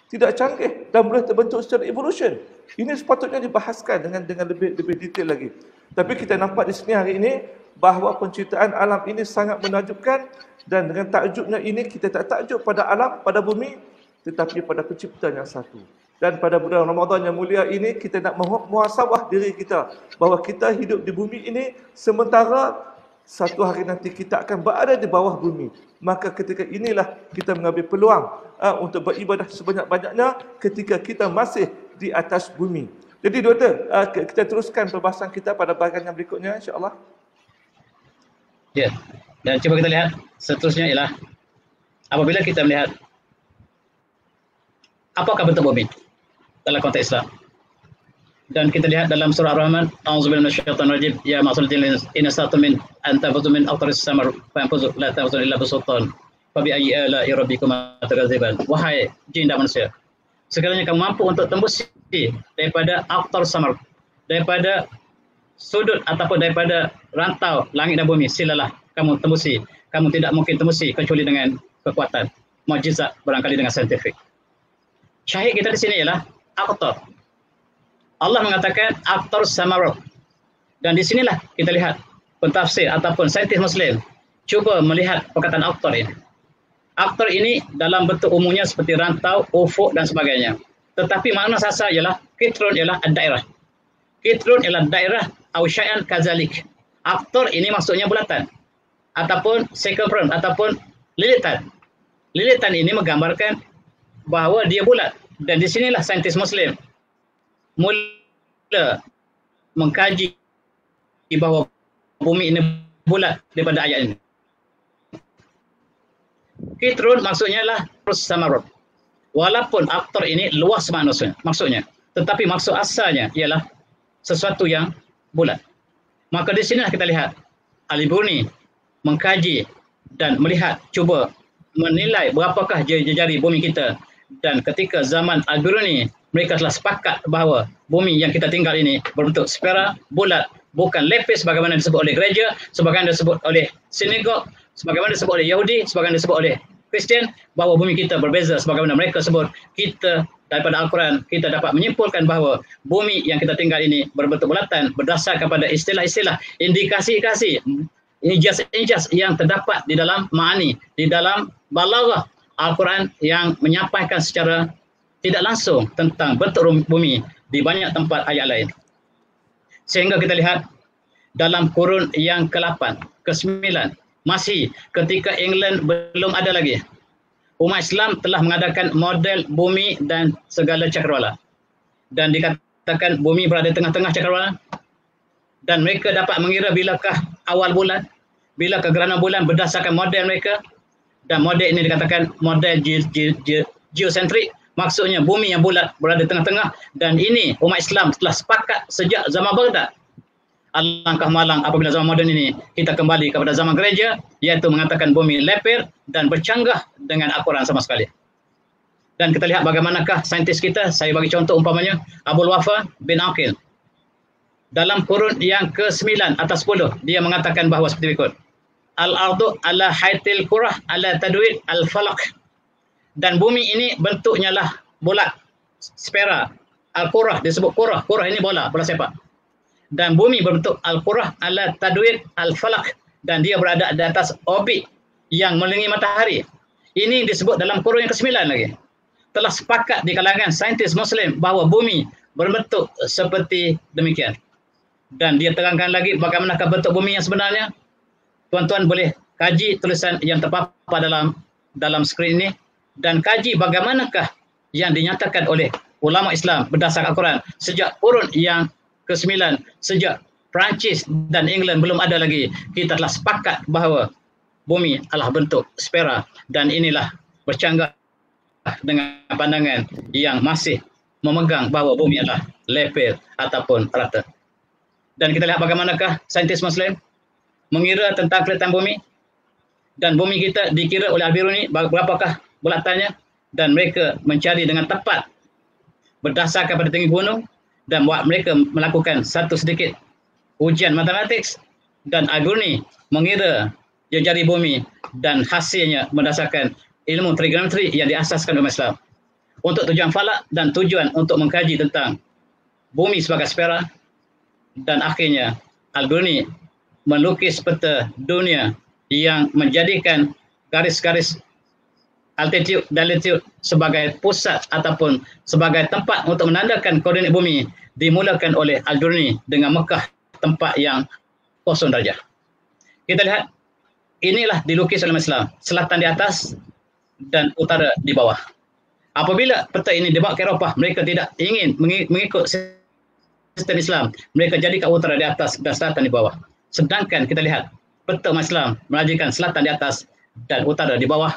Tidak canggih dan boleh terbentuk secara evolution. Ini sepatutnya dibahaskan dengan lebih detail lagi. Tapi kita nampak di sini hari ini bahawa penciptaan alam ini sangat menakjubkan, dan dengan takjubnya ini kita tak takjub pada alam, pada bumi, tetapi pada pencipta yang satu. Dan pada bulan Ramadan yang mulia ini kita nak muhasabah diri kita bahawa kita hidup di bumi ini sementara satu hari nanti kita akan berada di bawah bumi. Maka ketika inilah kita mengambil peluang untuk beribadah sebanyak-banyaknya ketika kita masih di atas bumi. Jadi doktor, kita teruskan perbahasan kita pada bahagian yang berikutnya, insya-Allah. Ya, dan cuba kita lihat seterusnya ialah apabila kita melihat apakah bentuk bumi dalam konteks Islam. Dan kita lihat dalam surah Ar-Rahman, a'udzubillahi minasyaitonir rajim, ya ma'syarul jinni in istata'tum min an tanfudhu min aqtaris samar fanfudhu la tanfudhuna illa bisultan fa bi ayyi ala'i rabbikuma tukadziban. Wahai jin dan manusia, sekiranya kamu mampu untuk tembus daripada aqtar samar, daripada sudut ataupun daripada rantau langit dan bumi, silalah kamu tembusi. Kamu tidak mungkin tembusi kecuali dengan kekuatan, mukjizat, barangkali dengan saintifik. Syahid kita di sini ialah aqtar. Allah mengatakan aqtar samarah. Dan di sinilah kita lihat pentafsir ataupun saintis Muslim cuba melihat perkataan aqtar ini. Aqtar ini dalam bentuk umumnya seperti rantau, ufuk dan sebagainya. Tetapi makna sasar ialah qitrun ialah daerah. Qitrun ialah daerah au syai'an kazalik. Aqtar ini maksudnya bulatan ataupun circumference ataupun lilitan. Lilitan ini menggambarkan bahawa dia bulat. Dan di sinilah saintis Muslim mula mengkaji bahawa bumi ini bulat daripada ayat ini. Kitrun maksudnya lah Samarud. Walaupun aktor ini luas maksudnya, tetapi maksud asalnya ialah sesuatu yang bulat. Maka di sinilah kita lihat Al-Biruni mengkaji dan melihat, cuba menilai berapakah jari bumi kita. Dan ketika zaman Al-Biruni, mereka telah sepakat bahawa bumi yang kita tinggal ini berbentuk sfera, bulat, bukan lepis sebagaimana disebut oleh gereja, sebagaimana disebut oleh sinagog, sebagaimana disebut oleh Yahudi, sebagaimana disebut oleh Kristian, bahawa bumi kita berbeza sebagaimana mereka sebut. Kita daripada Al-Quran, kita dapat menyimpulkan bahawa bumi yang kita tinggal ini berbentuk bulatan berdasar kepada istilah-istilah, indikasi-indikasi, ijaz yang terdapat di dalam ma'ani, di dalam balaghah Al-Quran yang menyampaikan secara tidak langsung tentang bentuk bumi di banyak tempat ayat lain. Sehingga kita lihat dalam kurun yang ke-8, ke-9, masih ketika England belum ada lagi, umat Islam telah mengadakan model bumi dan segala cakrawala. Dan dikatakan bumi berada di tengah-tengah cakrawala. Dan mereka dapat mengira bilakah awal bulan, bilakah gerhana bulan berdasarkan model mereka. Dan model ini dikatakan model geosentrik. Maksudnya bumi yang bulat berada di tengah-tengah. Dan ini umat Islam telah sepakat sejak zaman Baghdad. Alangkah malang apabila zaman moden ini kita kembali kepada zaman gereja, iaitu mengatakan bumi lepir dan bercanggah dengan Al-Quran sama sekali. Dan kita lihat bagaimanakah saintis kita. Saya bagi contoh umpamanya Abul Wafa bin Aqil. Dalam kurun yang ke-9 atas 10, dia mengatakan bahawa seperti berikut. Al-ardu ala haitil kurah ala tadwid al-falak. Dan bumi ini bentuknya lah bulat, sfera. Al-Qurah disebut Qurah. Qurah ini bola sepak. Dan bumi berbentuk Al-Qurah ala tadwid al-falak. Dan dia berada di atas orbit yang mengelilingi matahari. Ini disebut dalam kurun yang ke-9 lagi. Telah sepakat di kalangan saintis Muslim bahawa bumi berbentuk seperti demikian. Dan dia terangkan lagi bagaimanakah bentuk bumi yang sebenarnya. Tuan-tuan boleh kaji tulisan yang terpapar dalam skrin ini. Dan kaji bagaimanakah yang dinyatakan oleh ulama Islam berdasar Al-Quran sejak kurun yang ke-9, sejak Perancis dan England belum ada lagi, kita telah sepakat bahawa bumi adalah bentuk sfera dan inilah bercanggah dengan pandangan yang masih memegang bahawa bumi adalah lepir ataupun rata. Dan kita lihat bagaimanakah saintis Muslim mengira tentang kelihatan bumi. Dan bumi kita dikira oleh Al-Biruni berapakah bulatannya, dan mereka mencari dengan tepat berdasarkan pada tinggi gunung dan buat mereka melakukan satu sedikit ujian matematik. Dan Al-Biruni mengira jari bumi dan hasilnya berdasarkan ilmu trigonometri yang diasaskan oleh Islam untuk tujuan falak dan tujuan untuk mengkaji tentang bumi sebagai sfera. Dan akhirnya Al-Biruni melukis peta dunia yang menjadikan garis-garis altitude dan latitude sebagai pusat ataupun sebagai tempat untuk menandakan koordinat bumi, dimulakan oleh Al-Biruni dengan Mekah, tempat yang kosong darjah. Kita lihat, inilah dilukis oleh Islam, selatan di atas dan utara di bawah. Apabila peta ini dibawa ke Eropah, mereka tidak ingin mengikut sistem Islam. Mereka jadikan utara di atas dan selatan di bawah. Sedangkan kita lihat peta umat Islam merajikan selatan di atas dan utara di bawah.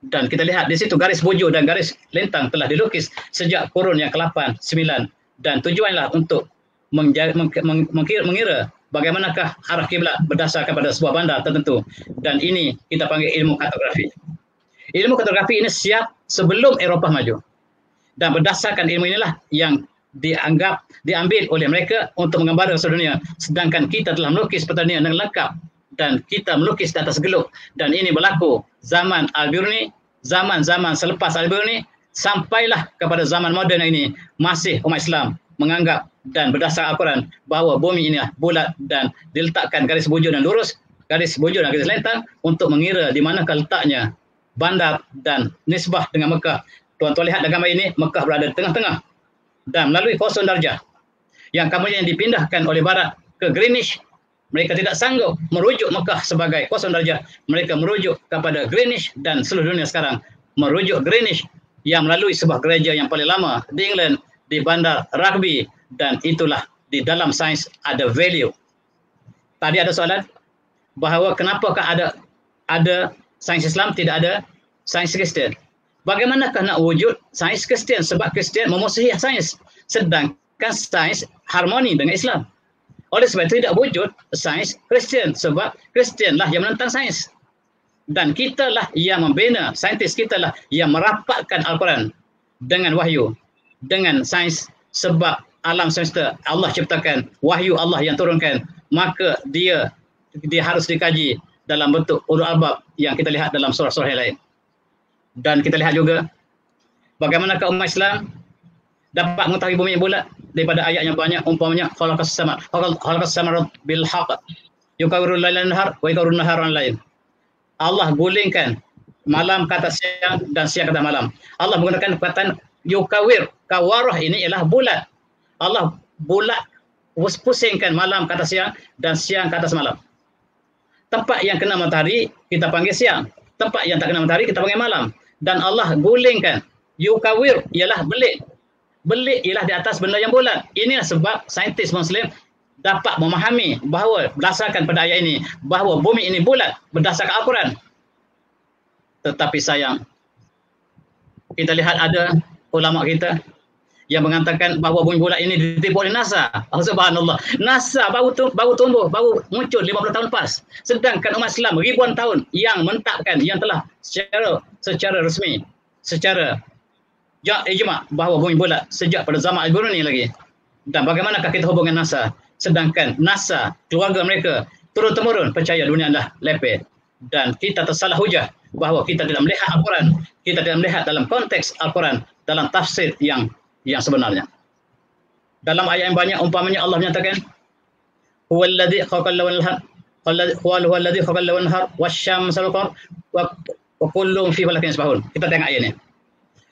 Dan kita lihat di situ garis bujur dan garis lintang telah dilukis sejak kurun yang ke-8, 9. Dan tujuanlah untuk mengira bagaimanakah arah kiblat berdasarkan pada sebuah bandar tertentu. Dan ini kita panggil ilmu kartografi. Ilmu kartografi ini siap sebelum Eropah maju. Dan berdasarkan ilmu inilah yang diambil oleh mereka untuk menggambarkan seluruh dunia. Sedangkan kita telah melukis peta dunia dengan lengkap. Dan kita melukis di atas geluk. Dan ini berlaku zaman Al-Biruni, zaman-zaman selepas Al-Biruni, sampailah kepada zaman moden ini. Masih umat Islam menganggap dan berdasar Al-Quran bahawa bumi ini bulat dan diletakkan garis bujur dan lurus, garis bujur dan garis lintang untuk mengira di manakah letaknya bandar dan nisbah dengan Mekah. Tuan-tuan lihat dalam gambar ini, Mekah berada di tengah-tengah. Dan melalui kosong darjah yang kemudian dipindahkan oleh Barat ke Greenwich, mereka tidak sanggup merujuk Mekah sebagai kosong darjah. Mereka merujuk kepada Greenwich dan seluruh dunia sekarang merujuk Greenwich yang melalui sebuah gereja yang paling lama di England, di bandar Rugby. Dan itulah di dalam sains ada value. Tadi ada soalan, bahawa kenapakah ada sains Islam, tidak ada sains Kristian. Bagaimanakah nak wujud sains Kristian, sebab Kristian memusuhi sains, sedangkan sains harmoni dengan Islam. Oleh sebab itu tidak wujud sains Kristian, sebab Kristianlah yang menentang sains. Dan kitalah yang membina, saintis kitalah yang merapatkan Al-Quran dengan wahyu, dengan sains, sebab alam semesta Allah ciptakan, wahyu Allah yang turunkan, maka dia harus dikaji dalam bentuk ulul albab yang kita lihat dalam surah-surah yang lain. Dan kita lihat juga bagaimanakah umat Islam dapat mengetahui bumi yang bulat daripada ayat yang banyak, umpamanya khalaqas samawati bil haqq yukawwirul laila nahar wa yukawwirun nahara lain. Allah gulingkan malam kata siang dan siang kata malam. Allah menggunakan perkataan yukawir. Kawarah ini ialah bulat. Allah bulat pusingkan malam kata siang dan siang kata semalam. Tempat yang kena matahari kita panggil siang. Tempat yang tak kena matahari kita panggil malam. Dan Allah gulingkan. Yukawir ialah belik. Belik ialah di atas benda yang bulat. Inilah sebab saintis Muslim dapat memahami bahawa berdasarkan pada ayat ini bahawa bumi ini bulat berdasarkan Al-Quran. Tetapi sayang, kita lihat ada ulama kita yang mengatakan bahawa bumi bulat ini ditipu oleh NASA. Subhanallah. NASA baru tumbuh, baru muncul 50 tahun lepas. Sedangkan umat Islam ribuan tahun yang mentapkan, yang telah secara resmi, secara ijma' bahawa bumi bulat sejak pada zaman Al-Biruni lagi. Dan bagaimanakah kita hubungan NASA? Sedangkan NASA, keluarga mereka turun-temurun percaya dunia adalah lepeh. Dan kita tersalah hujah bahawa kita tidak melihat Al-Quran, kita tidak melihat dalam konteks Al-Quran, dalam tafsir yang sebenarnya. Dalam ayat yang banyak, umpamanya Allah menyatakan huwallazi khalaqal laila wan nahar wasyamsa wal qamar wa kullun fi falakin yasbahun. Kita tengok ayat ini.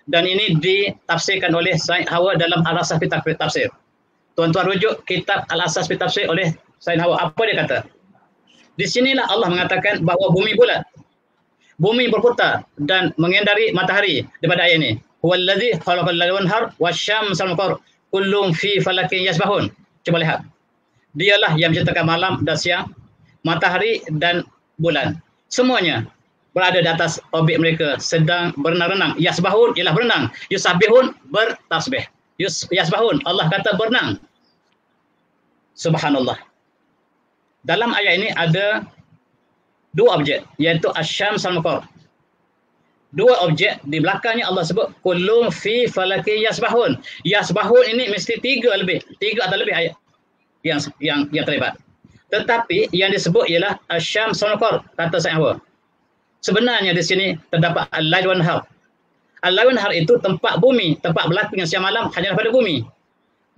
Dan ini ditafsirkan oleh Said Hawa dalam Al-Asas fi Tafsir. Tuan-tuan rujuk kitab Al-Asas fi Tafsir oleh Said Hawa. Apa dia kata? Di sinilah Allah mengatakan bahawa bumi bulat. Bumi berputar dan mengendari matahari daripada ayat ini. Huwallazi khalaqal laila wan nahar wasyamsa wal qamar kullun fi falakin yasbahun. Coba lihat. Dialah yang menciptakan malam dan siang, matahari dan bulan. Semuanya berada di atas orbit mereka, sedang berenang-renang. Yasbahun ialah berenang. Yusabihun bertasbih. Yasbahun Allah kata berenang. Subhanallah. Dalam ayat ini ada dua objek, iaitu asyams wal qamar. Dua objek, di belakangnya Allah sebut kullun fi falakin yasbahun. Yasbahun ini mesti tiga atau lebih ayat yang terlibat. Tetapi yang disebut ialah asyams wal qamar, kata Said Hawa. Sebenarnya di sini terdapat al-lail wan nahar. Al-lail wan nahar itu tempat bumi, tempat berlakunya siang malam hanyalah pada bumi.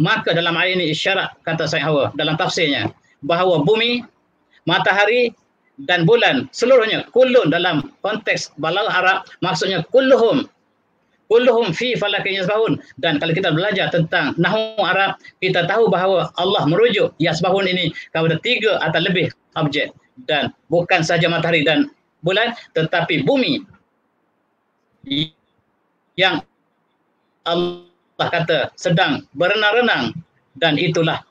Maka dalam ayat ini isyarat, kata Said Hawa dalam tafsirnya, bahawa bumi, matahari dan bulan seluruhnya kullun dalam konteks balaghah Arab maksudnya kulluhum fi falakin yasbahun. Dan kalau kita belajar tentang nahwu Arab, kita tahu bahawa Allah merujuk yasbahun ini kepada tiga atau lebih objek, dan bukan saja matahari dan bulan, tetapi bumi yang Allah kata sedang berenang-renang, dan itulah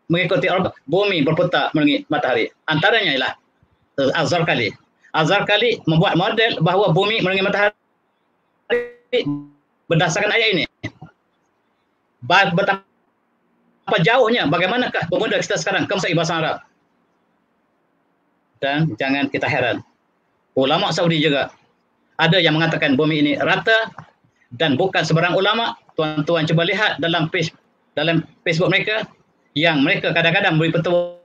mengikuti orbit bumi berputar mengelilingi matahari. Antaranya ialah Az-Zarkali. Az-Zarkali membuat model bahawa bumi mengelilingi matahari berdasarkan ayat ini. Betapa jauhnya, bagaimanakah pemuda kita sekarang menguasai bahasa Arab. Dan jangan kita heran, ulama Saudi juga ada yang mengatakan bumi ini rata, dan bukan sebarang ulama. Tuan-tuan cuba lihat dalam Facebook mereka, yang mereka kadang-kadang beri petua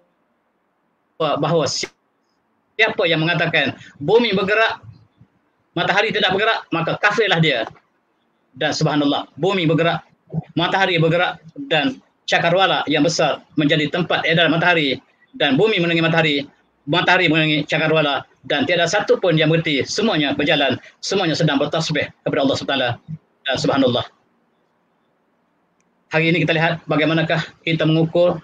bahawa siapa yang mengatakan bumi bergerak, matahari tidak bergerak, maka kafirlah dia. Dan subhanallah, bumi bergerak, matahari bergerak, dan cakrawala yang besar menjadi tempat edar matahari, dan bumi mengelilingi matahari, matahari mengelilingi cakrawala, dan tiada satu pun yang berhenti. Semuanya berjalan, semuanya sedang bertasbih kepada Allah SWT. Dan subhanallah, hari ini kita lihat bagaimanakah kita mengukur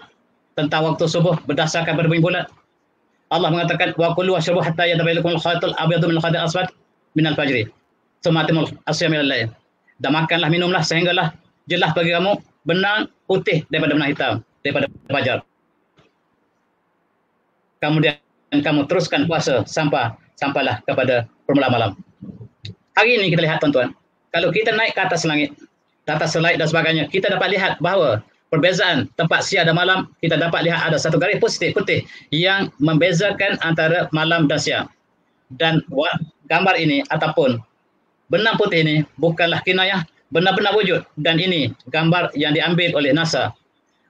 tentang waktu subuh berdasarkan pada bumi bulat. Allah mengatakan wa qulu washrabu hatta yatabayyana lakumul khaytul abyadu minal khaytil aswad minal fajri tsumma atimul asyama ilal lail. Dan makanlah, minumlah sehinggalah jelas bagi kamu benang putih daripada benang hitam daripada fajar. kemudian kamu teruskan puasa sampailah kepada permulaan malam. Hari ini kita lihat tuan-tuan, kalau kita naik ke atas langit dan sebagainya, kita dapat lihat bahawa perbezaan tempat siang dan malam, kita dapat lihat ada satu garis putih yang membezakan antara malam dan siang. Dan gambar ini ataupun benang putih ini bukanlah kinayah, benar-benar wujud. Dan ini gambar yang diambil oleh NASA,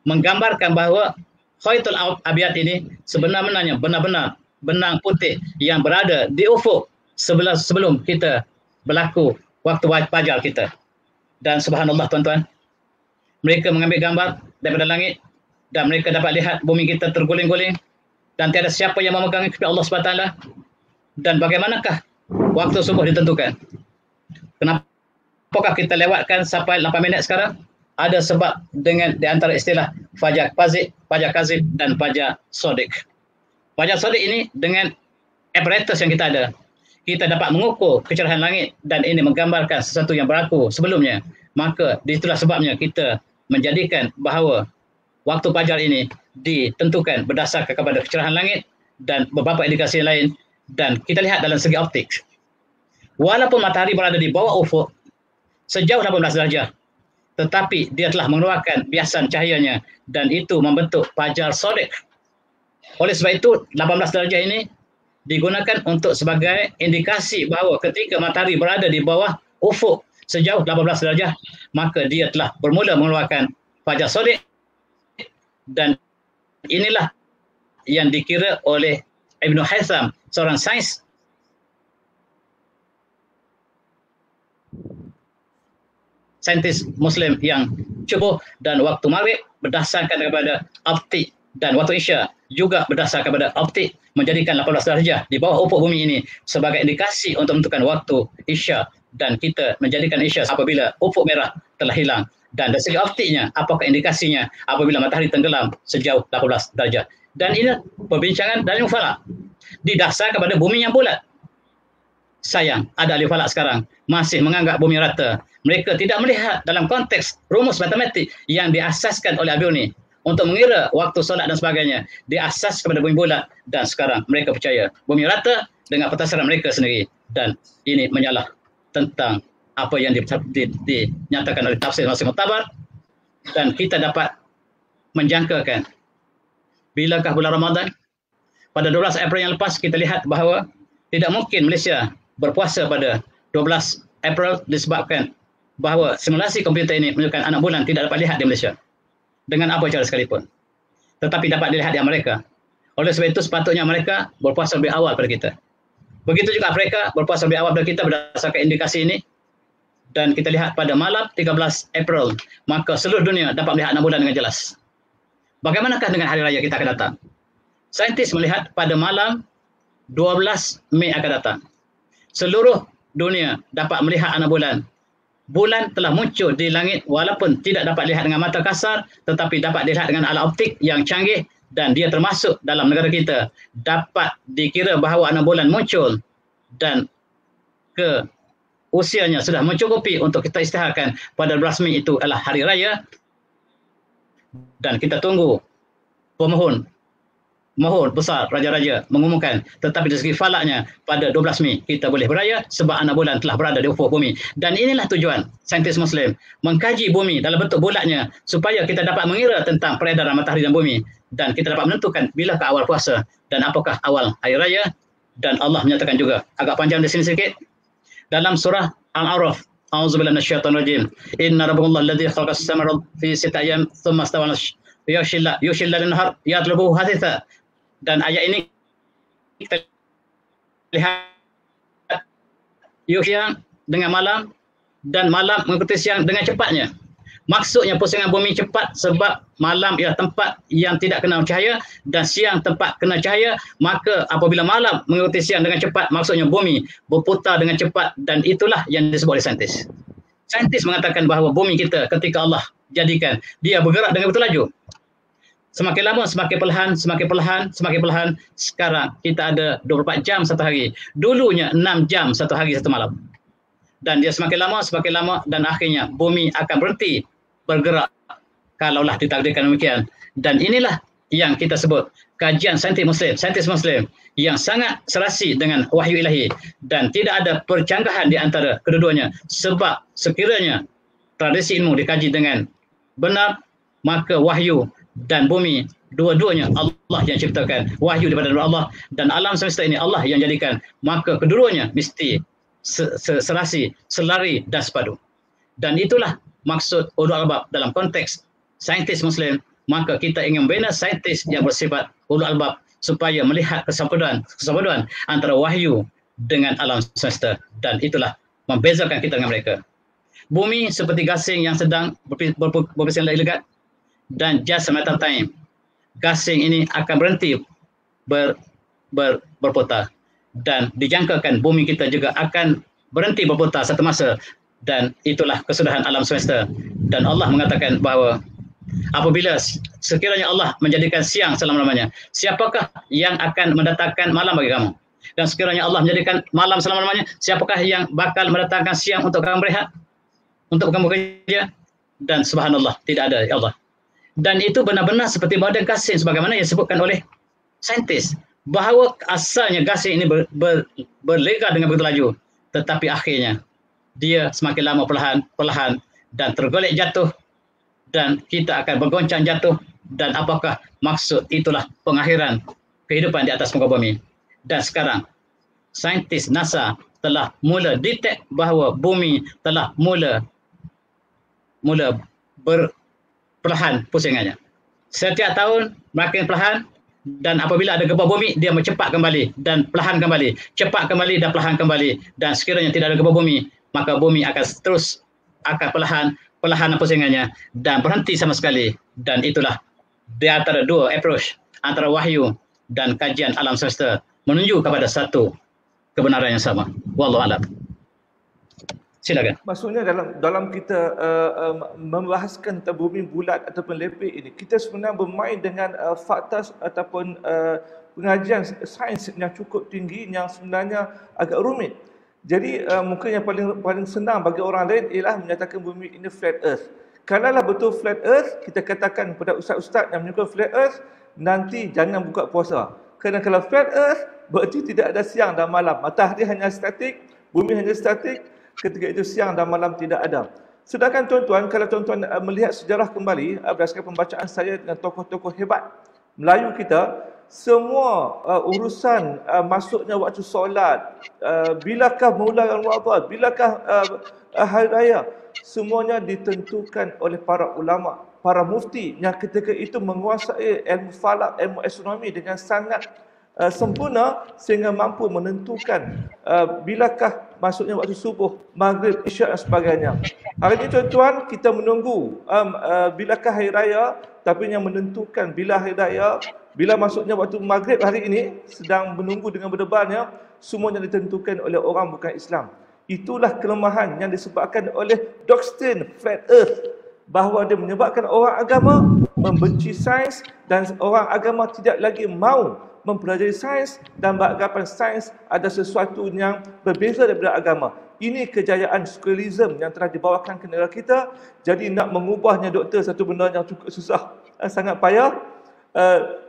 menggambarkan bahawa Khaytul Abyad ini sebenarnya benar-benar benang putih yang berada di ufuk sebelum kita berlaku waktu fajar kita. Dan subhanallah tuan-tuan, mereka mengambil gambar daripada langit dan mereka dapat lihat bumi kita terguling-guling dan tiada siapa yang memegang kepada Allah SWT. Dan bagaimanakah waktu subuh ditentukan? Kenapakah kita lewatkan sampai 8 minit sekarang? Ada sebab dengan di antara istilah fajar kazib dan fajar sodik. Fajar sodik ini dengan apparatus yang kita ada, kita dapat mengukur kecerahan langit dan ini menggambarkan sesuatu yang berlaku sebelumnya. Maka itulah sebabnya kita menjadikan bahawa waktu fajar ini ditentukan berdasarkan kepada kecerahan langit dan beberapa indikasi lain. Dan kita lihat dalam segi optik, walaupun matahari berada di bawah ufuk sejauh 18 darjah, tetapi dia telah mengeluarkan biasan cahayanya dan itu membentuk fajar sodik. Oleh sebab itu 18 darjah ini digunakan untuk sebagai indikasi bahawa ketika matahari berada di bawah ufuk sejauh 18 darjah, maka dia telah bermula mengeluarkan fajar sodik. Dan inilah yang dikira oleh Ibn Haytham, seorang saintis Muslim yang cukup, dan waktu maghrib berdasarkan kepada optik dan waktu isya juga berdasarkan kepada optik menjadikan 18 darjah di bawah ufuk bumi ini sebagai indikasi untuk menentukan waktu isya, dan kita menjadikan isya apabila ufuk merah telah hilang. Dan dari segi optiknya, apakah indikasinya apabila matahari tenggelam sejauh 18 darjah. Dan ini perbincangan dari ahli falak didasar kepada bumi yang bulat. Sayang, ada ahli falak sekarang masih menganggap bumi rata. Mereka tidak melihat dalam konteks rumus matematik yang diasaskan oleh Abiuni untuk mengira waktu solat dan sebagainya. Diasas kepada bumi bulat, dan sekarang mereka percaya bumi rata dengan pentasaran mereka sendiri. Dan ini menyalah tentang apa yang dinyatakan oleh tafsir masih muktabar. Dan kita dapat menjangkakan bilakah bulan Ramadan. Pada 12 April yang lepas kita lihat bahawa tidak mungkin Malaysia berpuasa pada 12 April disebabkan bahawa simulasi komputer ini menunjukkan anak bulan tidak dapat lihat di Malaysia dengan apa cara sekalipun, tetapi dapat dilihat di Amerika. Oleh sebab itu sepatutnya mereka berpuasa lebih awal pada kita. Begitu juga Afrika berpuasa lebih awal pada kita berdasarkan indikasi ini. Dan kita lihat pada malam 13 April, maka seluruh dunia dapat melihat anak bulan dengan jelas. Bagaimanakah dengan hari raya kita akan datang? Saintis melihat pada malam 12 Mei akan datang, seluruh dunia dapat melihat anak bulan. Bulan telah muncul di langit walaupun tidak dapat lihat dengan mata kasar, tetapi dapat dilihat dengan alat optik yang canggih, dan dia termasuk dalam negara kita. Dapat dikira bahawa anak bulan muncul dan usianya sudah mencukupi untuk kita isytiharkan pada 12 Mei itu adalah hari raya. Dan kita tunggu pemohon besar raja-raja mengumumkan, tetapi dari segi falaknya pada 12 Mei kita boleh beraya sebab anak bulan telah berada di ufuk bumi. Dan inilah tujuan saintis Muslim mengkaji bumi dalam bentuk bulatnya supaya kita dapat mengira tentang peredaran matahari dan bumi, dan kita dapat menentukan bila ke awal puasa dan apakah awal hari raya. Dan Allah menyatakan juga, agak panjang di sini sedikit, dalam surah Al-A'raf, a'udzubillahi minasyaitonir rajim, inna rabbakumullahu alladzi khalaqas samawati fi sittati ayyam tsumma istawa 'alas yushilla lin-nahar yatlubuhu hasitha. Dan ayat ini kita lihat siang dengan malam, dan malam mengikuti siang dengan cepatnya. Maksudnya pusingan bumi cepat sebab malam ialah tempat yang tidak kena cahaya dan siang tempat kena cahaya. Maka apabila malam mengikuti siang dengan cepat, maksudnya bumi berputar dengan cepat, dan itulah yang disebut oleh saintis. Saintis mengatakan bahawa bumi kita ketika Allah jadikan, dia bergerak dengan betul laju. Semakin lama semakin perlahan, semakin perlahan, semakin perlahan. Sekarang kita ada 24 jam satu hari. Dulunya 6 jam satu hari satu malam. Dan dia semakin lama, dan akhirnya bumi akan berhenti bergerak kalaulah ditakdirkan demikian. Dan inilah yang kita sebut kajian saintis Muslim yang sangat serasi dengan wahyu ilahi dan tidak ada percanggahan di antara kedua-duanya, sebab sekiranya tradisi ilmu dikaji dengan benar, maka wahyu dan bumi dua-duanya Allah yang ciptakan. Wahyu daripada Allah dan alam semesta ini Allah yang jadikan, maka kedua-duanya mesti serasi, selari dan sepadu. Dan itulah maksud ulul albab dalam konteks saintis Muslim. Maka kita ingin membina saintis yang bersifat ulul albab supaya melihat kesempadan antara wahyu dengan alam semesta, dan itulah membezakan kita dengan mereka. Bumi seperti gasing yang sedang berpindah legat, dan just a matter of time gasing ini akan berhenti berputar, dan dijangkakan bumi kita juga akan berhenti berputar satu masa, dan itulah kesudahan alam semesta. Dan Allah mengatakan bahawa apabila sekiranya Allah menjadikan siang selama-lamanya, siapakah yang akan mendatangkan malam bagi kamu? Dan sekiranya Allah menjadikan malam selama-lamanya, siapakah yang bakal mendatangkan siang untuk kamu berehat, untuk kamu kerja? Dan subhanallah, tidak ada ya Allah. Dan itu benar-benar seperti badan gasing sebagaimana yang disebutkan oleh saintis, bahawa asalnya gasing ini berlega dengan begitu laju, tetapi akhirnya dia semakin lama perlahan dan tergolek jatuh, dan kita akan bergoncang jatuh. Dan apakah maksud? Itulah pengakhiran kehidupan di atas muka bumi. Dan sekarang saintis NASA telah mula detect bahawa bumi telah mula perlahan pusingannya. Setiap tahun makin perlahan, dan apabila ada gempa bumi, dia mencepat kembali dan perlahan kembali, cepat kembali dan perlahan kembali. Dan sekiranya tidak ada gempa bumi, maka bumi akan terus akan perlahan pusingannya dan berhenti sama sekali. Dan itulah di antara dua approach, antara wahyu dan kajian alam semesta, menuju kepada satu kebenaran yang sama. Wallahu a'lam. Silakan. Maksudnya dalam kita membahaskan tentang bumi bulat ataupun lepek ini, kita sebenarnya bermain dengan fakta ataupun pengajian sains yang cukup tinggi yang sebenarnya agak rumit. Jadi mungkin yang paling senang bagi orang lain ialah menyatakan bumi ini flat earth. Kalaulah betul flat earth, kita katakan kepada ustaz-ustaz yang menyokong flat earth, nanti jangan buka puasa. Kerana kalau flat earth, berarti tidak ada siang dan malam. Matahari hanya statik, bumi hanya statik. Ketika itu siang dan malam tidak ada. Sedangkan tuan-tuan, kalau tuan-tuan melihat sejarah kembali, berdasarkan pembacaan saya dengan tokoh-tokoh hebat Melayu kita, semua urusan masuknya waktu solat, bilakah mula Ramadan, bilakah hari raya, semuanya ditentukan oleh para ulama, para mufti yang ketika itu menguasai ilmu falak, ilmu astronomi dengan sangat sempurna sehingga mampu menentukan bilakah masuknya waktu subuh, maghrib, isyak dan sebagainya. Hari ini tuan-tuan, kita menunggu bilakah hari raya, tapi yang menentukan bila hari raya, bila masuknya waktu maghrib hari ini, sedang menunggu dengan berdebarnya, semuanya ditentukan oleh orang bukan Islam. Itulah kelemahan yang disebabkan oleh doktrin flat earth, bahawa dia menyebabkan orang agama membenci sains dan orang agama tidak lagi mau mempelajari sains dan beranggapan sains ada sesuatu yang berbeza daripada agama. Ini kejayaan sekularisme yang telah dibawakan ke negara kita. Jadi nak mengubahnya doktor satu benda yang cukup susah, sangat payah.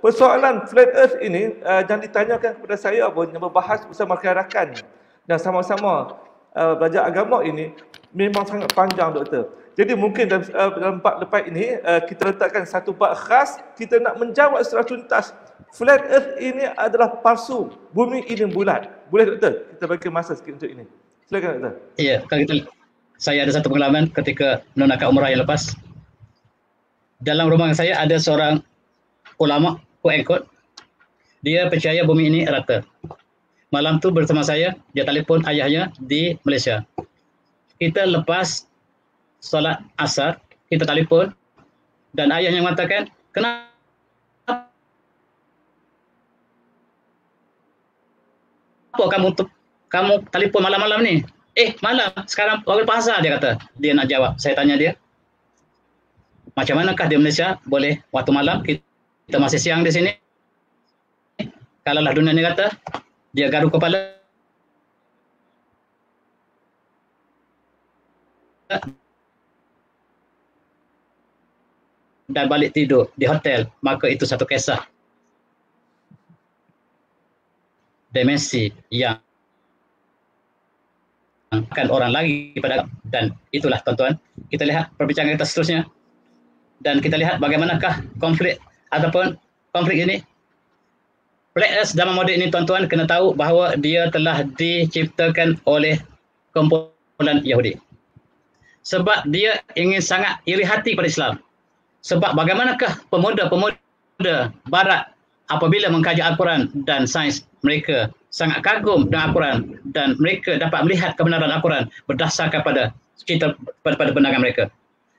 Persoalan flat earth ini yang ditanyakan kepada saya pun, yang berbahas bersama rakan dan sama-sama belajar agama ini memang sangat panjang doktor. Jadi mungkin dalam bab lepas ini kita letakkan satu bab khas, kita nak menjawab secara tuntas. Flat earth ini adalah palsu, bumi ini bulat. Boleh doktor? Kita bagi masa sikit untuk ini. Silakan doktor. Ya, saya ada satu pengalaman ketika menunaikan umrah yang lepas. Dalam rumah saya ada seorang ulama, quote-unquote, dia percaya bumi ini rata. Malam tu bersama saya, dia telefon ayahnya di Malaysia. Kita lepas solat asar, kita telefon, dan ayahnya mengatakan, kenapa kamu telefon malam-malam ni? Malam, sekarang waktu pasar, dia kata. Dia nak jawab. Saya tanya dia, macam manakah di Malaysia boleh waktu malam, kita masih siang di sini? Kalaulah dunia ni kata, dia garuk kepala. dan balik tidur di hotel, maka itu satu kisah demensi yang akan orang lagi pada, dan itulah tuan-tuan, kita lihat perbincangan kita seterusnya dan kita lihat bagaimanakah konflik ataupun konflik ini. Black Earth dalam model ini tuan-tuan kena tahu bahawa dia telah diciptakan oleh kumpulan Yahudi. Sebab dia ingin sangat iri hati pada Islam. Sebab bagaimanakah pemuda-pemuda Barat apabila mengkaji Al-Quran dan sains, mereka sangat kagum dengan Al-Quran dan mereka dapat melihat kebenaran Al-Quran berdasarkan pada pandangan mereka.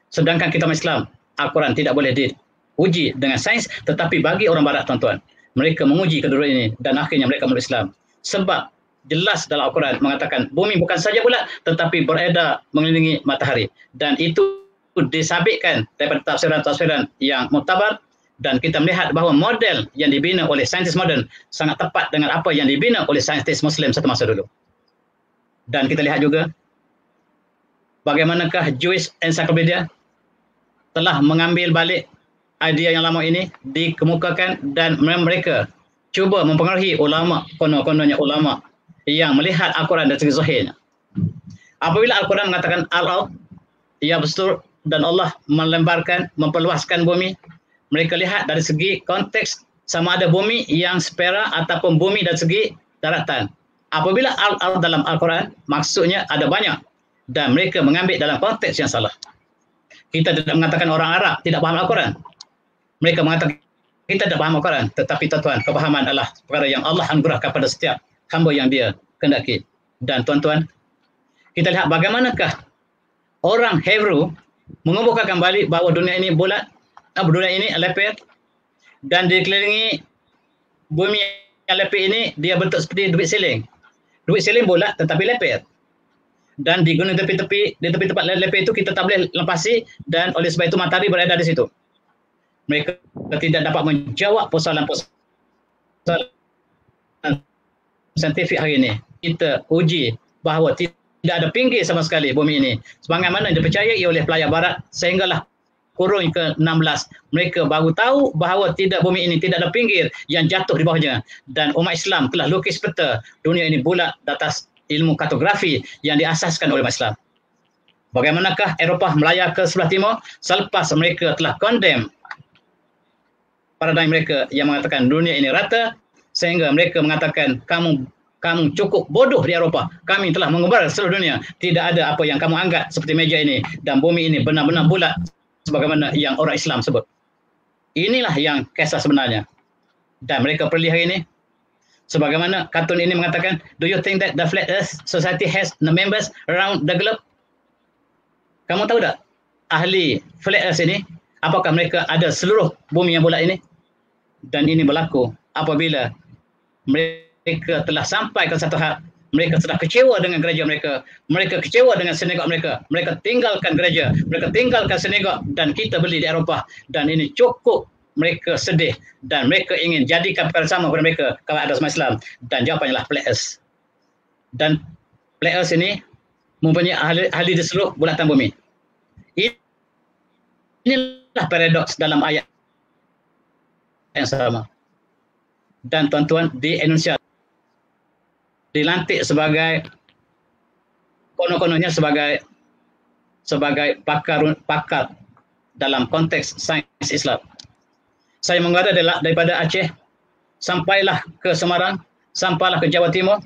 Sedangkan kita Islam, Al-Quran tidak boleh diuji dengan sains, tetapi bagi orang Barat tuan-tuan, mereka menguji kedua ini dan akhirnya mereka meluk Islam. Sebab jelas dalam Al-Quran mengatakan bumi bukan saja bulat tetapi beredar mengelilingi matahari, dan itu disabitkan daripada tafsiran-tafsiran yang muktabar, dan kita melihat bahawa model yang dibina oleh saintis moden sangat tepat dengan apa yang dibina oleh saintis Muslim satu masa dulu. Dan kita lihat juga bagaimanakah Jewish Encyclopedia telah mengambil balik idea yang lama ini, dikemukakan, dan mereka cuba mempengaruhi ulama, kononnya ulama yang melihat Al-Quran dari segi zahirnya. Apabila Al-Quran mengatakan al-ard, ia betul, dan Allah melembarkan, memperluaskan bumi, mereka lihat dari segi konteks sama ada bumi yang separa ataupun bumi dari segi daratan. Apabila al-ard dalam Al-Quran, maksudnya ada banyak, dan mereka mengambil dalam konteks yang salah. Kita tidak mengatakan orang Arab tidak paham Al-Quran. Mereka mengatakan kita tidak paham Al-Quran, tetapi tuan-tuan, kepahaman adalah perkara yang Allah anugerahkan kepada setiap hamba yang dia kehendaki. Dan tuan-tuan, kita lihat bagaimanakah orang Hebrew mengemukakan balik bahawa dunia ini bulat, dunia ini lepir, dan dikelilingi bumi yang lepir ini dia bentuk seperti duit siling. Duit siling bulat tetapi lepir. Dan di gunung tepi-tepi, di tepi tempat lepir itu kita tak boleh lempasi, dan oleh sebab itu matahari beredar di situ. Mereka tidak dapat menjawab persoalan-persoalan saintifik hari ini. Kita uji bahawa tidak ada pinggir sama sekali bumi ini. Sebagaimana dipercayai oleh pelajar Barat sehinggalah kurun ke-16. Mereka baru tahu bahawa bumi ini tidak ada pinggir yang jatuh di bawahnya. Dan umat Islam telah lukis peta dunia ini bulat di atas ilmu kartografi yang diasaskan oleh umat Islam. Bagaimanakah Eropah melayar ke sebelah timur selepas mereka telah condemn paradigma mereka yang mengatakan dunia ini rata, sehingga mereka mengatakan kamu cukup bodoh di Eropah. Kami telah mengubah seluruh dunia. Tidak ada apa yang kamu anggap seperti meja ini, dan bumi ini benar-benar bulat sebagaimana yang orang Islam sebut. Inilah yang kisah sebenarnya. Dan mereka perli hari ini. Sebagaimana kartun ini mengatakan, do you think that the Flat Earth Society has members around the globe? Kamu tahu tak ahli Flat Earth ini, apakah mereka ada seluruh bumi yang bulat ini? Dan ini berlaku apabila mereka telah sampai ke satu hal, mereka sudah kecewa dengan gereja mereka, mereka kecewa dengan sinagog mereka, mereka tinggalkan gereja, mereka tinggalkan sinagog, dan kita beli di Eropah, dan ini cukup mereka sedih, dan mereka ingin jadikan perkara sama kepada mereka kalau ada umat Islam, dan jawapannya adalah Flat Earth. Dan Flat Earth ini mempunyai ahli di seluruh bulatan bumi. Inilah paradoks dalam ayat yang sama. Dan tuan-tuan, di Indonesia dilantik sebagai konon-kononnya sebagai pakar dalam konteks sains Islam. Saya mengada daripada Aceh sampailah ke Semarang, sampailah ke Jawa Timur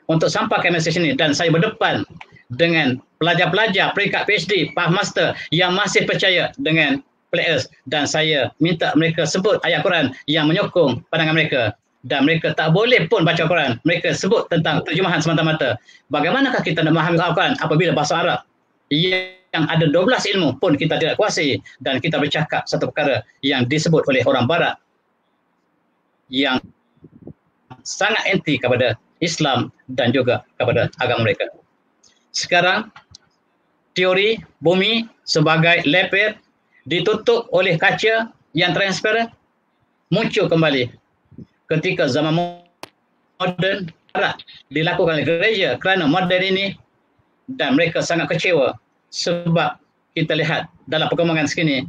untuk sampai ke mesej ini, dan saya berdepan dengan pelajar-pelajar peringkat PhD, Pak Master yang masih percaya dengan Flat Earth, dan saya minta mereka sebut ayat Quran yang menyokong pandangan mereka, dan mereka tak boleh pun baca Quran. Mereka sebut tentang terjemahan semata-mata. Bagaimanakah kita nak memahami Al-Quran apabila bahasa Arab yang ada 12 ilmu pun kita tidak kuasai, dan kita bercakap satu perkara yang disebut oleh orang Barat yang sangat anti kepada Islam dan juga kepada agama mereka. Sekarang teori bumi sebagai lepir ditutup oleh kaca yang transparan muncul kembali ketika zaman moden dilakukan oleh gereja kerana moden ini, dan mereka sangat kecewa sebab kita lihat dalam perkembangan sekini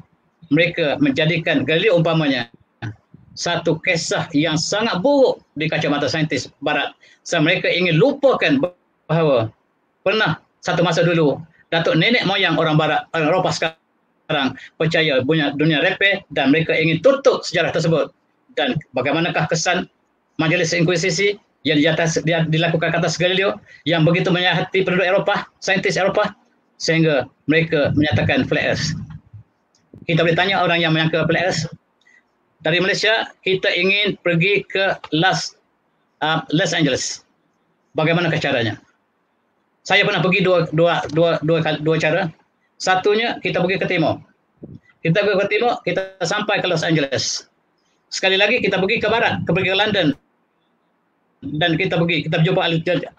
mereka menjadikan Galileo umpamanya satu kisah yang sangat buruk di kacamata saintis barat. Mereka ingin lupakan bahawa pernah satu masa dulu datuk nenek moyang orang barat, orang Eropah sekarang percaya dunia repair, dan mereka ingin tutup sejarah tersebut. Dan bagaimanakah kesan majlis inkuisisi yang dilakukan ke atas Galileo yang begitu menyakiti penduduk Eropah, saintis Eropah, sehingga mereka menyatakan flat earth. Kita boleh tanya orang yang menyangka flat earth. Dari Malaysia, kita ingin pergi ke Los Angeles. Bagaimanakah caranya? Saya pernah pergi dua cara. Satunya, kita pergi ke timur. Kita pergi ke timur, kita sampai ke Los Angeles. Sekali lagi, kita pergi ke barat, pergi ke London. Dan kita jumpa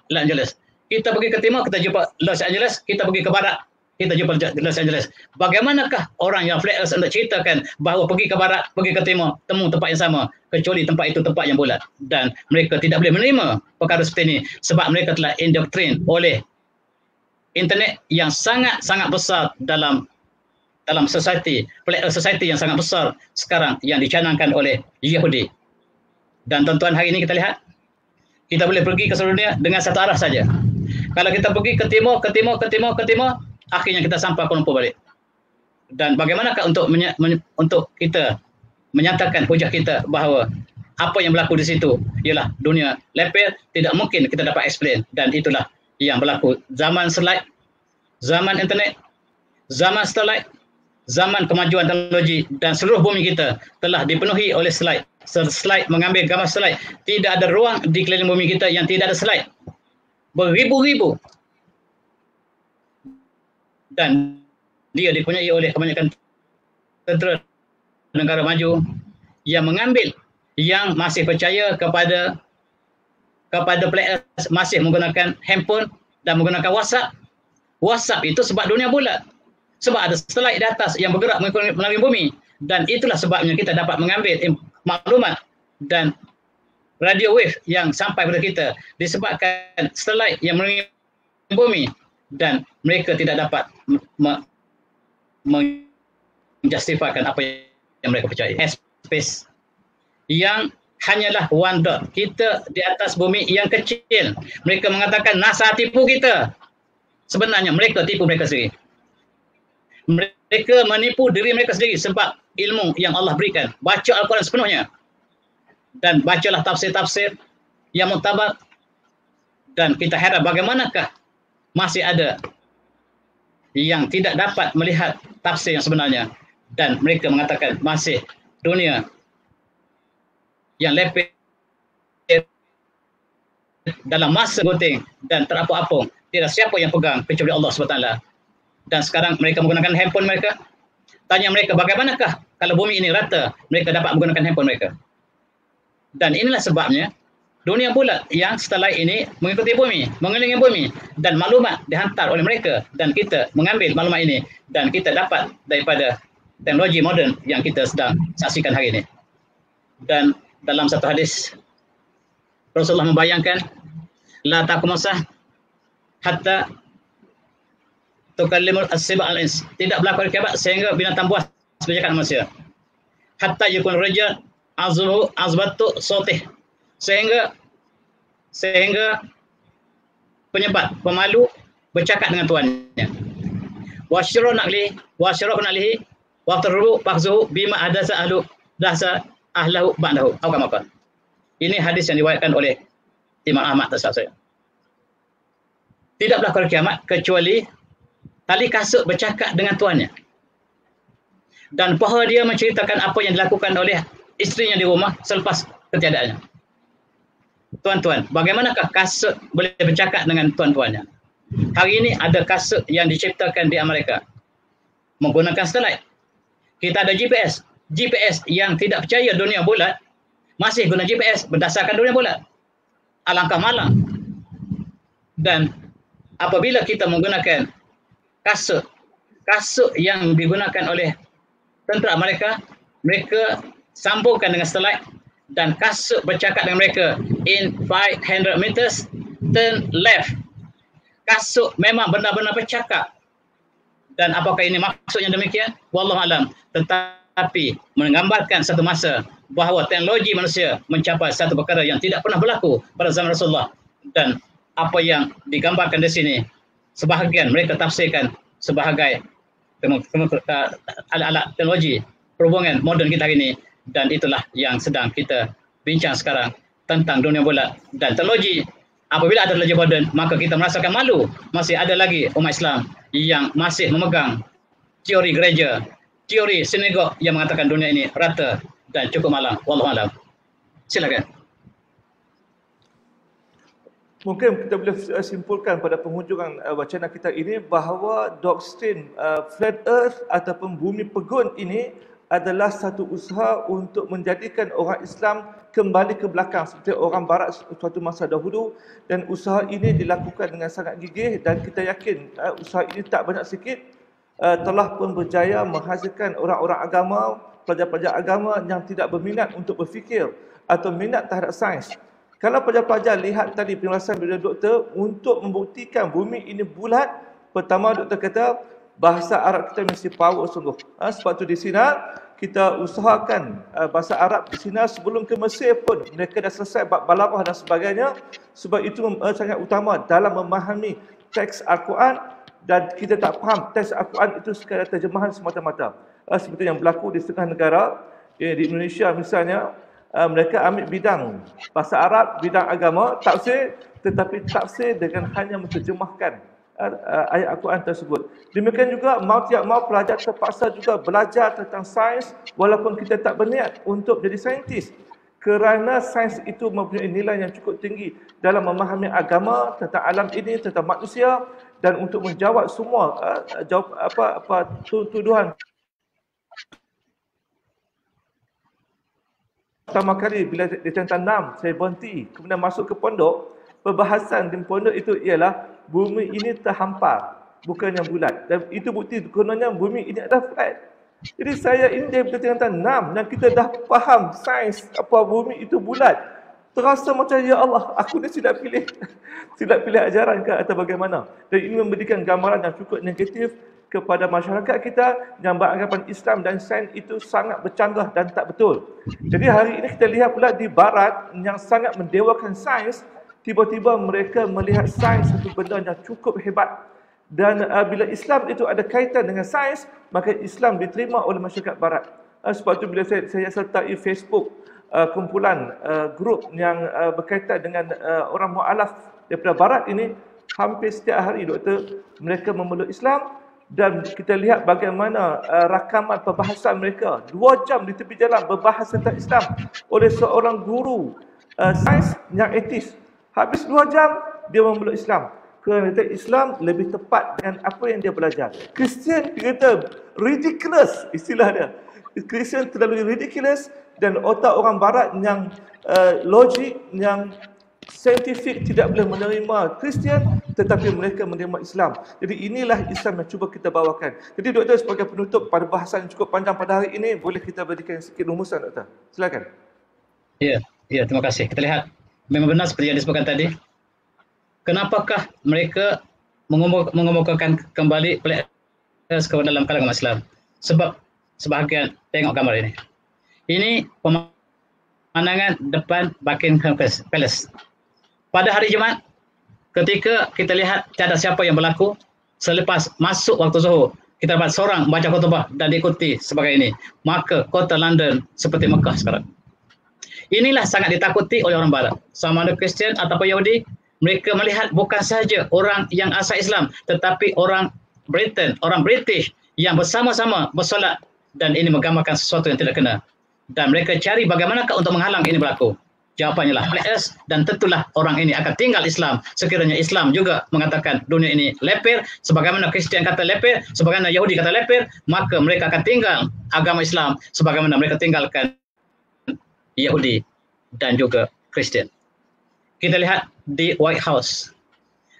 Los Angeles. Kita pergi ke timur, kita jumpa Los Angeles. Kita pergi ke barat, kita jumpa Los Angeles. Bagaimanakah orang yang flat earth hendak ceritakan bahawa pergi ke barat, pergi ke timur, temu tempat yang sama, kecuali tempat itu tempat yang bulat. Dan mereka tidak boleh menerima perkara seperti ini sebab mereka telah indoktrin oleh internet yang sangat-sangat besar dalam society, flat earth society yang sangat besar sekarang yang dicanangkan oleh Yahudi. Dan tuan-tuan, hari ini kita lihat, kita boleh pergi ke seluruh dunia dengan satu arah saja. Kalau kita pergi ke timur, akhirnya kita sampai Kuala Lumpur balik. Dan bagaimanakah untuk kita menyatakan hujah kita bahawa apa yang berlaku di situ ialah dunia lepel, tidak mungkin kita dapat explain. Dan itulah yang berlaku zaman slide, zaman internet, zaman satellite, zaman kemajuan teknologi, dan seluruh bumi kita telah dipenuhi oleh slide. Slide mengambil gambar slide. Tidak ada ruang di keliling bumi kita yang tidak ada slide. Beribu-ribu. Dan dia dipunyai oleh kebanyakan tentera negara maju yang mengambil, yang masih percaya kepada flat earth, masih menggunakan handphone dan menggunakan WhatsApp. WhatsApp itu sebab dunia bulat. Sebab ada satellite di atas yang bergerak melalui bumi. Dan itulah sebabnya kita dapat mengambil maklumat dan radio wave yang sampai kepada kita disebabkan satellite yang melalui bumi. Dan mereka tidak dapat menjustifikan apa yang mereka percaya. Space yang hanyalah one dot. Kita di atas bumi yang kecil. Mereka mengatakan NASA tipu kita. Sebenarnya mereka tipu mereka sendiri. Mereka menipu diri mereka sendiri sebab ilmu yang Allah berikan. Baca Al-Quran sepenuhnya. Dan bacalah tafsir-tafsir yang muktabar. Dan kita harap bagaimanakah masih ada yang tidak dapat melihat tafsir yang sebenarnya. Dan mereka mengatakan masih dunia yang lepel dalam masa gunting dan terapung-apung. Tidak siapa yang pegang kecuali Allah SWT. Dan sekarang mereka menggunakan handphone mereka. Tanya mereka bagaimanakah kalau bumi ini rata, mereka dapat menggunakan handphone mereka. Dan inilah sebabnya dunia bulat yang setelah ini mengikuti bumi, mengelilingi bumi, dan maklumat dihantar oleh mereka, dan kita mengambil maklumat ini, dan kita dapat daripada teknologi moden yang kita sedang saksikan hari ini. Dan dalam satu hadis, Rasulullah membayangkan, la taqumusah hatta tukallimul as-siba al-ins. Tidak berlaku kiamat sehingga binatang buas bercakap dengan manusia. Hatta yakun rajul azbatu sotih. Sehingga penyebat, pemalu bercakap dengan tuannya. Wasyirah naklihi waktu rubu pakzuhu bima adasa ahlahu ba'dahu. Ini hadis yang diriwayatkan oleh Imam Ahmad tersebut. Tidak berlaku kiamat kecuali tali kasut bercakap dengan tuannya. Dan paha dia menceritakan apa yang dilakukan oleh isterinya di rumah selepas ketiadaannya. Tuan-tuan, bagaimanakah kasut boleh bercakap dengan tuan-tuannya? Hari ini ada kasut yang diciptakan di Amerika menggunakan satellite. Kita ada GPS. GPS yang tidak percaya dunia bulat masih guna GPS berdasarkan dunia bulat. Alangkah malang. Dan apabila kita menggunakan kasut yang digunakan oleh tentera mereka sambungkan dengan satellite, dan kasut bercakap dengan mereka in 500 meters turn left. Kasut memang benar-benar bercakap Dan apakah ini maksudnya demikian? Wallahu alam. Tetapi menggambarkan satu masa bahawa teknologi manusia mencapai satu perkara yang tidak pernah berlaku pada zaman Rasulullah, dan apa yang digambarkan di sini sebahagian mereka tafsirkan sebagai alat-alat teknologi perhubungan moden kita hari ini, dan itulah yang sedang kita bincang sekarang tentang dunia bulat dan teknologi. Apabila ada teknologi moden, maka kita merasakan malu masih ada lagi umat Islam yang masih memegang teori gereja, teori sinagog yang mengatakan dunia ini rata dan cukup malang. Wallahu a'lam. Silakan. Mungkin kita boleh simpulkan pada penghujungan wacana kita ini bahawa doktrin flat earth ataupun bumi pegun ini adalah satu usaha untuk menjadikan orang Islam kembali ke belakang seperti orang barat suatu masa dahulu, dan usaha ini dilakukan dengan sangat gigih, dan kita yakin usaha ini tak banyak sikit telah pun berjaya menghasilkan orang-orang agama, pelajar-pelajar agama yang tidak berminat untuk berfikir atau minat terhadap sains. Kalau pelajar-pelajar lihat tadi penjelasan dari doktor untuk membuktikan bumi ini bulat, pertama doktor kata bahasa Arab kita mesti power sungguh. Sebab tu di sini kita usahakan bahasa Arab di sini sebelum ke Mesir pun mereka dah selesai bab balaghah dan sebagainya, sebab itu sangat utama dalam memahami teks Al-Quran, dan kita tak faham teks Al-Quran itu sekadar terjemahan semata-mata. Seperti yang berlaku di setengah negara, di Indonesia misalnya, mereka ambil bidang bahasa Arab, bidang agama, tafsir, tetapi tafsir dengan hanya menterjemahkan ayat Al-Quran tersebut. Demikian juga mau tidak mau pelajar terpaksa juga belajar tentang sains walaupun kita tak berniat untuk jadi saintis, kerana sains itu mempunyai nilai yang cukup tinggi dalam memahami agama, tentang alam ini, tentang manusia, dan untuk menjawab semua tuduhan. Pertama kali bila di tahun 6 saya berhenti, kemudian masuk ke pondok, perbahasan di pondok itu ialah bumi ini terhampar, bukannya bulat. Dan itu bukti kononnya bumi ini adalah flat. Jadi saya ini dari tahun 6 dan kita dah faham sains apa bumi itu bulat. Terasa macam ya Allah, aku ni tidak pilih ajaran ke atau bagaimana. Dan ini memberikan gambaran yang cukup negatif kepada masyarakat kita yang beranggapan Islam dan sains itu sangat bercanggah dan tak betul. Jadi hari ini kita lihat pula di barat yang sangat mendewakan sains, tiba-tiba mereka melihat sains satu benda yang cukup hebat. Dan bila Islam itu ada kaitan dengan sains, maka Islam diterima oleh masyarakat barat. Sebab itu bila saya sertai Facebook kumpulan grup yang berkaitan dengan orang mu'alaf daripada barat ini, hampir setiap hari doktor mereka memeluk Islam. Dan kita lihat bagaimana rakaman perbahasan mereka 2 jam di tepi jalan berbahas tentang Islam oleh seorang guru sains yang etis. Habis 2 jam dia memeluk Islam kerana Islam lebih tepat dengan apa yang dia belajar. Kristian kata ridiculous, istilah dia. Kristian terlalu ridiculous, dan otak orang barat yang logik, yang saintifik tidak boleh menerima Kristian, tetapi mereka menerima Islam. Jadi inilah Islam yang cuba kita bawakan. Jadi doktor, sebagai penutup pada bahasan yang cukup panjang pada hari ini, boleh kita berikan sikit rumusan doktor? Silakan. Ya, terima kasih. Kita lihat memang benar seperti yang disebutkan tadi. Kenapakah mereka mengemukakan kembali PLS ke dalam kalangan Islam? Sebab sebahagian tengok gambar ini. Ini pemandangan depan Buckingham Palace. Pada hari Jumaat, ketika kita lihat cadar siapa yang berlaku, selepas masuk waktu zuhur, kita dapat seorang baca khutbah dan diikuti sebagai ini. Maka kota London seperti Mekah sekarang. Inilah sangat ditakuti oleh orang barat. Sama ada Kristian ataupun Yahudi, mereka melihat bukan sahaja orang yang asal Islam, tetapi orang Britain, orang British yang bersama-sama bersolat, dan ini menggambarkan sesuatu yang tidak kena. Dan mereka cari bagaimanakah untuk menghalang ini berlaku. Jawapannya lah PLS, dan tentulah orang ini akan tinggal Islam. Sekiranya Islam juga mengatakan dunia ini leper, sebagaimana Kristian kata leper, sebagaimana Yahudi kata leper, maka mereka akan tinggal agama Islam sebagaimana mereka tinggalkan Yahudi dan juga Kristian. Kita lihat di White House.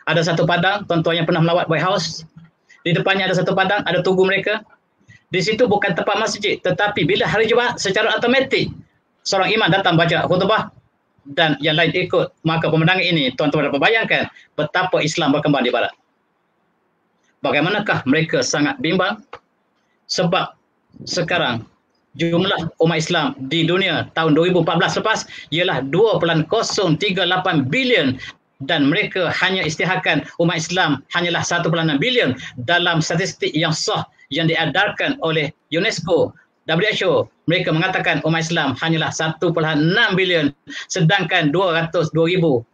Ada satu padang, tuan-tuan yang pernah melawat White House, di depannya ada satu padang, ada tugu mereka. Di situ bukan tempat masjid, tetapi bila hari Jumaat secara automatik seorang imam datang baca khutbah dan yang lain ikut, maka pemandangan ini tuan-tuan dapat bayangkan betapa Islam berkembang di barat. bagaimanakah mereka sangat bimbang? Sebab sekarang jumlah umat Islam di dunia tahun 2014 lepas ialah 2.038 bilion dan mereka hanya isytiharkan umat Islam hanyalah 1.6 bilion dalam statistik yang sah yang diedarkan oleh UNESCO. WHO, mereka mengatakan umat Islam hanyalah 1.6 bilion, sedangkan 2014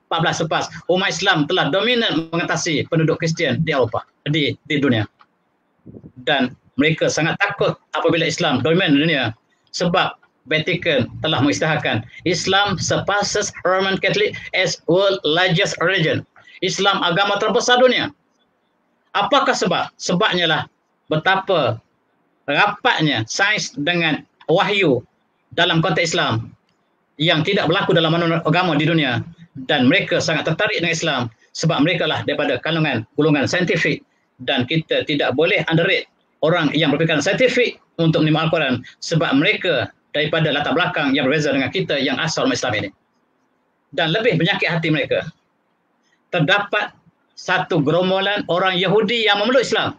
lepas umat Islam telah dominan mengatasi penduduk Kristian di Eropah, di dunia. Dan mereka sangat takut apabila Islam dominan dunia sebab Vatican telah mengisytiharkan Islam surpasses Roman Catholic as world largest religion. Islam agama terbesar dunia. Apakah sebab? Sebabnya lah betapa rapatnya sains dengan wahyu dalam konteks Islam yang tidak berlaku dalam mana agama di dunia, dan mereka sangat tertarik dengan Islam sebab mereka lah daripada kalangan golongan saintifik, dan kita tidak boleh underrate orang yang berfikiran saintifik untuk menerima Al-Quran sebab mereka daripada latar belakang yang berbeza dengan kita yang asal Islam ini. Dan lebih menyakit hati mereka, terdapat satu gerombolan orang Yahudi yang memeluk Islam,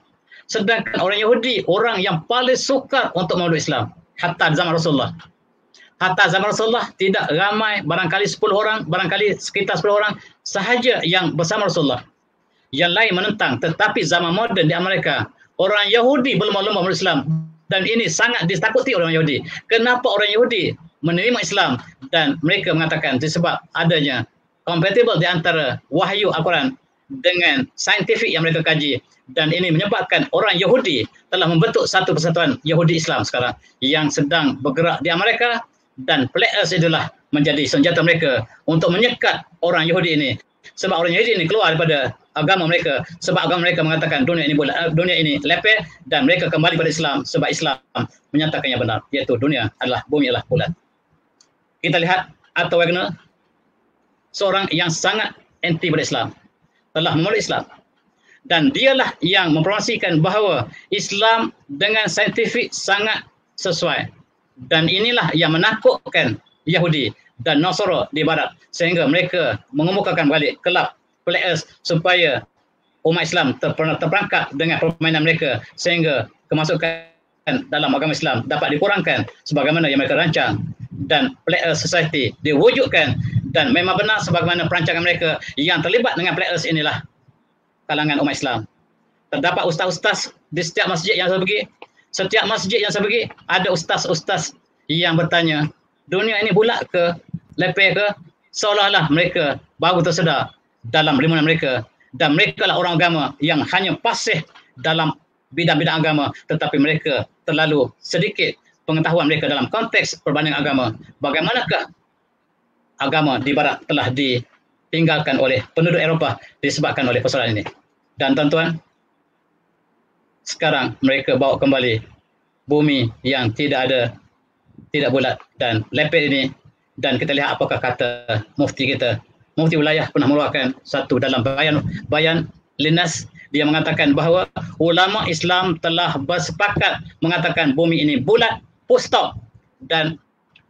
sedangkan orang Yahudi orang yang paling sukar untuk memeluk Islam. Hatta zaman Rasulullah. Hatta zaman Rasulullah tidak ramai, barangkali 10 orang, barangkali sekitar 10 orang sahaja yang bersama Rasulullah. Yang lain menentang. Tetapi zaman moden di Amerika, orang Yahudi berlomba-lomba memeluk Islam. Dan ini sangat ditakuti oleh orang Yahudi. Kenapa orang Yahudi menerima Islam? Dan mereka mengatakan disebab adanya compatible di antara wahyu Al-Quran dengan saintifik yang mereka kaji. Dan ini menyebabkan orang Yahudi telah membentuk satu persatuan Yahudi Islam sekarang yang sedang bergerak di Amerika, dan Flat Earth itulah menjadi senjata mereka untuk menyekat orang Yahudi ini. Sebab orang Yahudi ini keluar daripada agama mereka sebab agama mereka mengatakan dunia ini lepeh, dan mereka kembali pada Islam sebab Islam menyatakan yang benar, iaitu dunia adalah, bumi adalah bulat. Kita lihat Arthur Wagner, seorang yang sangat anti pada Islam, telah memeluk Islam, dan dialah yang mempromosikan bahawa Islam dengan saintifik sangat sesuai, dan inilah yang menakutkan Yahudi dan Nasara di barat sehingga mereka mengemukakan balik kelab Flat Earth supaya umat Islam terperangkap dengan permainan mereka sehingga kemasukan dalam agama Islam dapat dikurangkan sebagaimana yang mereka rancang, dan Flat Earth Society diwujudkan, dan memang benar sebagaimana perancangan mereka yang terlibat dengan Flat Earth inilah kalangan umat Islam. Terdapat ustaz-ustaz di setiap masjid yang saya pergi. Setiap masjid yang saya pergi ada ustaz-ustaz yang bertanya, dunia ini bulat ke, lepeh ke? Seolah-olah mereka baru tersedar dalam limunan mereka, dan mereka lah orang agama yang hanya fasih dalam bidang-bidang agama, tetapi mereka terlalu sedikit pengetahuan mereka dalam konteks perbandingan agama. Bagaimanakah agama di barat telah ditinggalkan oleh penduduk Eropah disebabkan oleh persoalan ini. Dan tuan-tuan, sekarang mereka bawa kembali bumi yang tidak bulat dan lepet ini, dan kita lihat apakah kata mufti kita. Mufti wilayah pernah mengeluarkan satu dalam bayan Linnas, dia mengatakan bahawa ulama Islam telah bersepakat mengatakan bumi ini bulat, full stop, dan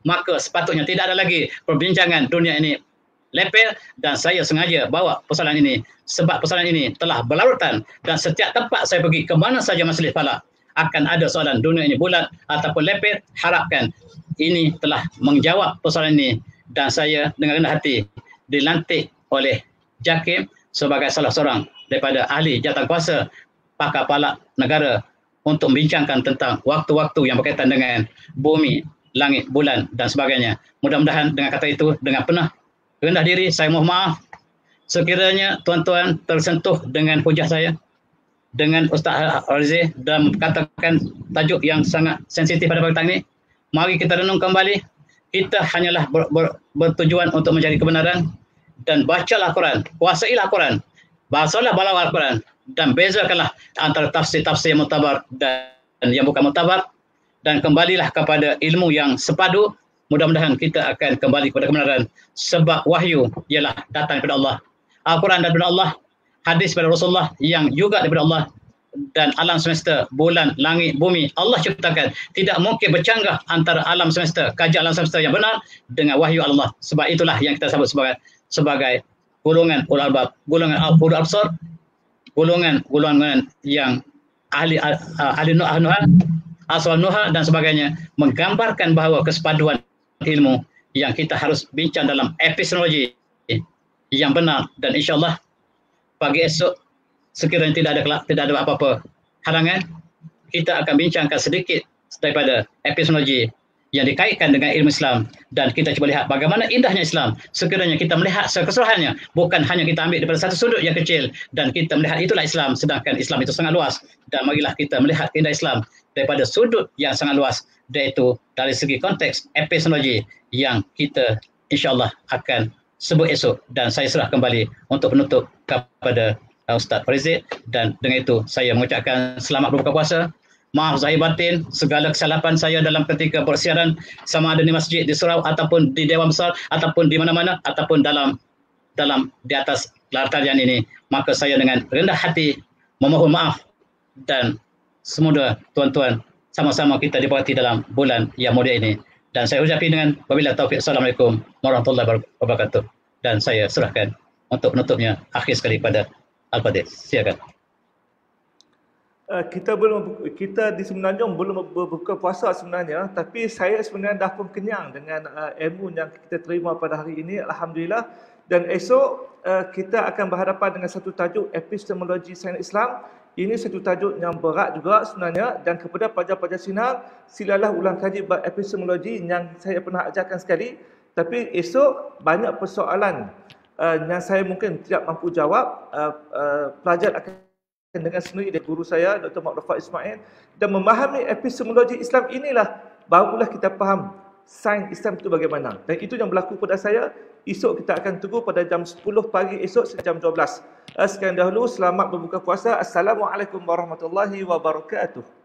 maka sepatutnya tidak ada lagi perbincangan dunia ini lepel. Dan saya sengaja bawa persoalan ini sebab persoalan ini telah berlarutan, dan setiap tempat saya pergi, ke mana saja majlis falak, akan ada soalan dunia ini bulat ataupun lepel. Harapkan ini telah menjawab persoalan ini, dan saya dengan rendah hati dilantik oleh JAKIM sebagai salah seorang daripada ahli jawatankuasa pakar falak negara untuk membincangkan tentang waktu-waktu yang berkaitan dengan bumi, langit, bulan dan sebagainya. Mudah-mudahan dengan kata itu, dengan penuh rendah diri, saya mohon maaf sekiranya tuan-tuan tersentuh dengan hujah saya, dengan Ustaz Razi, dan katakan tajuk yang sangat sensitif pada petang ini. Mari kita renung kembali. Kita hanyalah bertujuan untuk mencari kebenaran, dan bacalah Al-Quran, kuasailah Al-Quran, bahasalah balawal Al-Quran, dan bezakanlah antara tafsir-tafsir yang mutabar dan yang bukan mutabar, dan kembalilah kepada ilmu yang sepadu. Mudah-mudahan kita akan kembali kepada kebenaran sebab wahyu ialah datang daripada Allah. Al-Quran daripada Allah, hadis daripada Rasulullah yang juga daripada Allah, dan alam semesta, bulan, langit, bumi Allah ciptakan. Tidak mungkin bercanggah antara alam semesta, kajian alam semesta yang benar dengan wahyu Allah. Sebab itulah yang kita sebut sebagai golongan ulul albab, golongan ulul absar, golongan yang ahli nuha, asal nuha dan sebagainya, menggambarkan bahawa kesepaduan ilmu yang kita harus bincang dalam epistemologi yang benar, dan insyaAllah pagi esok sekiranya tidak ada apa-apa halangan, kita akan bincangkan sedikit daripada epistemologi yang dikaitkan dengan ilmu Islam, dan kita cuba lihat bagaimana indahnya Islam sekiranya kita melihat keseluruhannya, bukan hanya kita ambil daripada satu sudut yang kecil dan kita melihat itulah Islam, sedangkan Islam itu sangat luas. Dan marilah kita melihat indah Islam daripada sudut yang sangat luas, iaitu dari segi konteks epistemologi yang kita insyaAllah akan sebut esok. Dan saya serah kembali untuk penutup kepada Ustaz Farizid, dan dengan itu saya mengucapkan selamat berbuka puasa. Maaf zahir batin segala kesalahan saya dalam ketika persiaran, sama ada di masjid, di surau, ataupun di Dewan Besar, ataupun di mana-mana, ataupun dalam di atas gelar talian ini. Maka saya dengan rendah hati memohon maaf, dan semoga tuan-tuan sama-sama kita diberkati dalam bulan yang mulia ini. Dan saya ucapkan dengan wabillahi taufik. Assalamualaikum warahmatullahi wabarakatuh. Dan saya serahkan untuk penutupnya akhir sekali pada Al-Fadhil. Silakan. Kita di Semenanjung belum berbuka puasa sebenarnya, tapi saya sebenarnya dah pun kenyang dengan ilmu yang kita terima pada hari ini, alhamdulillah. Dan esok kita akan berhadapan dengan satu tajuk epistemologi sains Islam. Ini satu tajuk yang berat juga sebenarnya, dan kepada pelajar-pelajar sinar, silalah ulang kaji bab epistemologi yang saya pernah ajarkan sekali. Tapi esok banyak persoalan yang saya mungkin tidak mampu jawab. Pelajar akan dengan sendiri dari guru saya, Dr. Muhammad Ismail, dan memahami epistemologi Islam inilah barulah kita faham sains Islam itu bagaimana. Dan itu yang berlaku pada saya. Esok kita akan tunggu pada jam 10 pagi esok sejak jam 12. Sekian dahulu, selamat berbuka puasa. Assalamualaikum warahmatullahi wabarakatuh.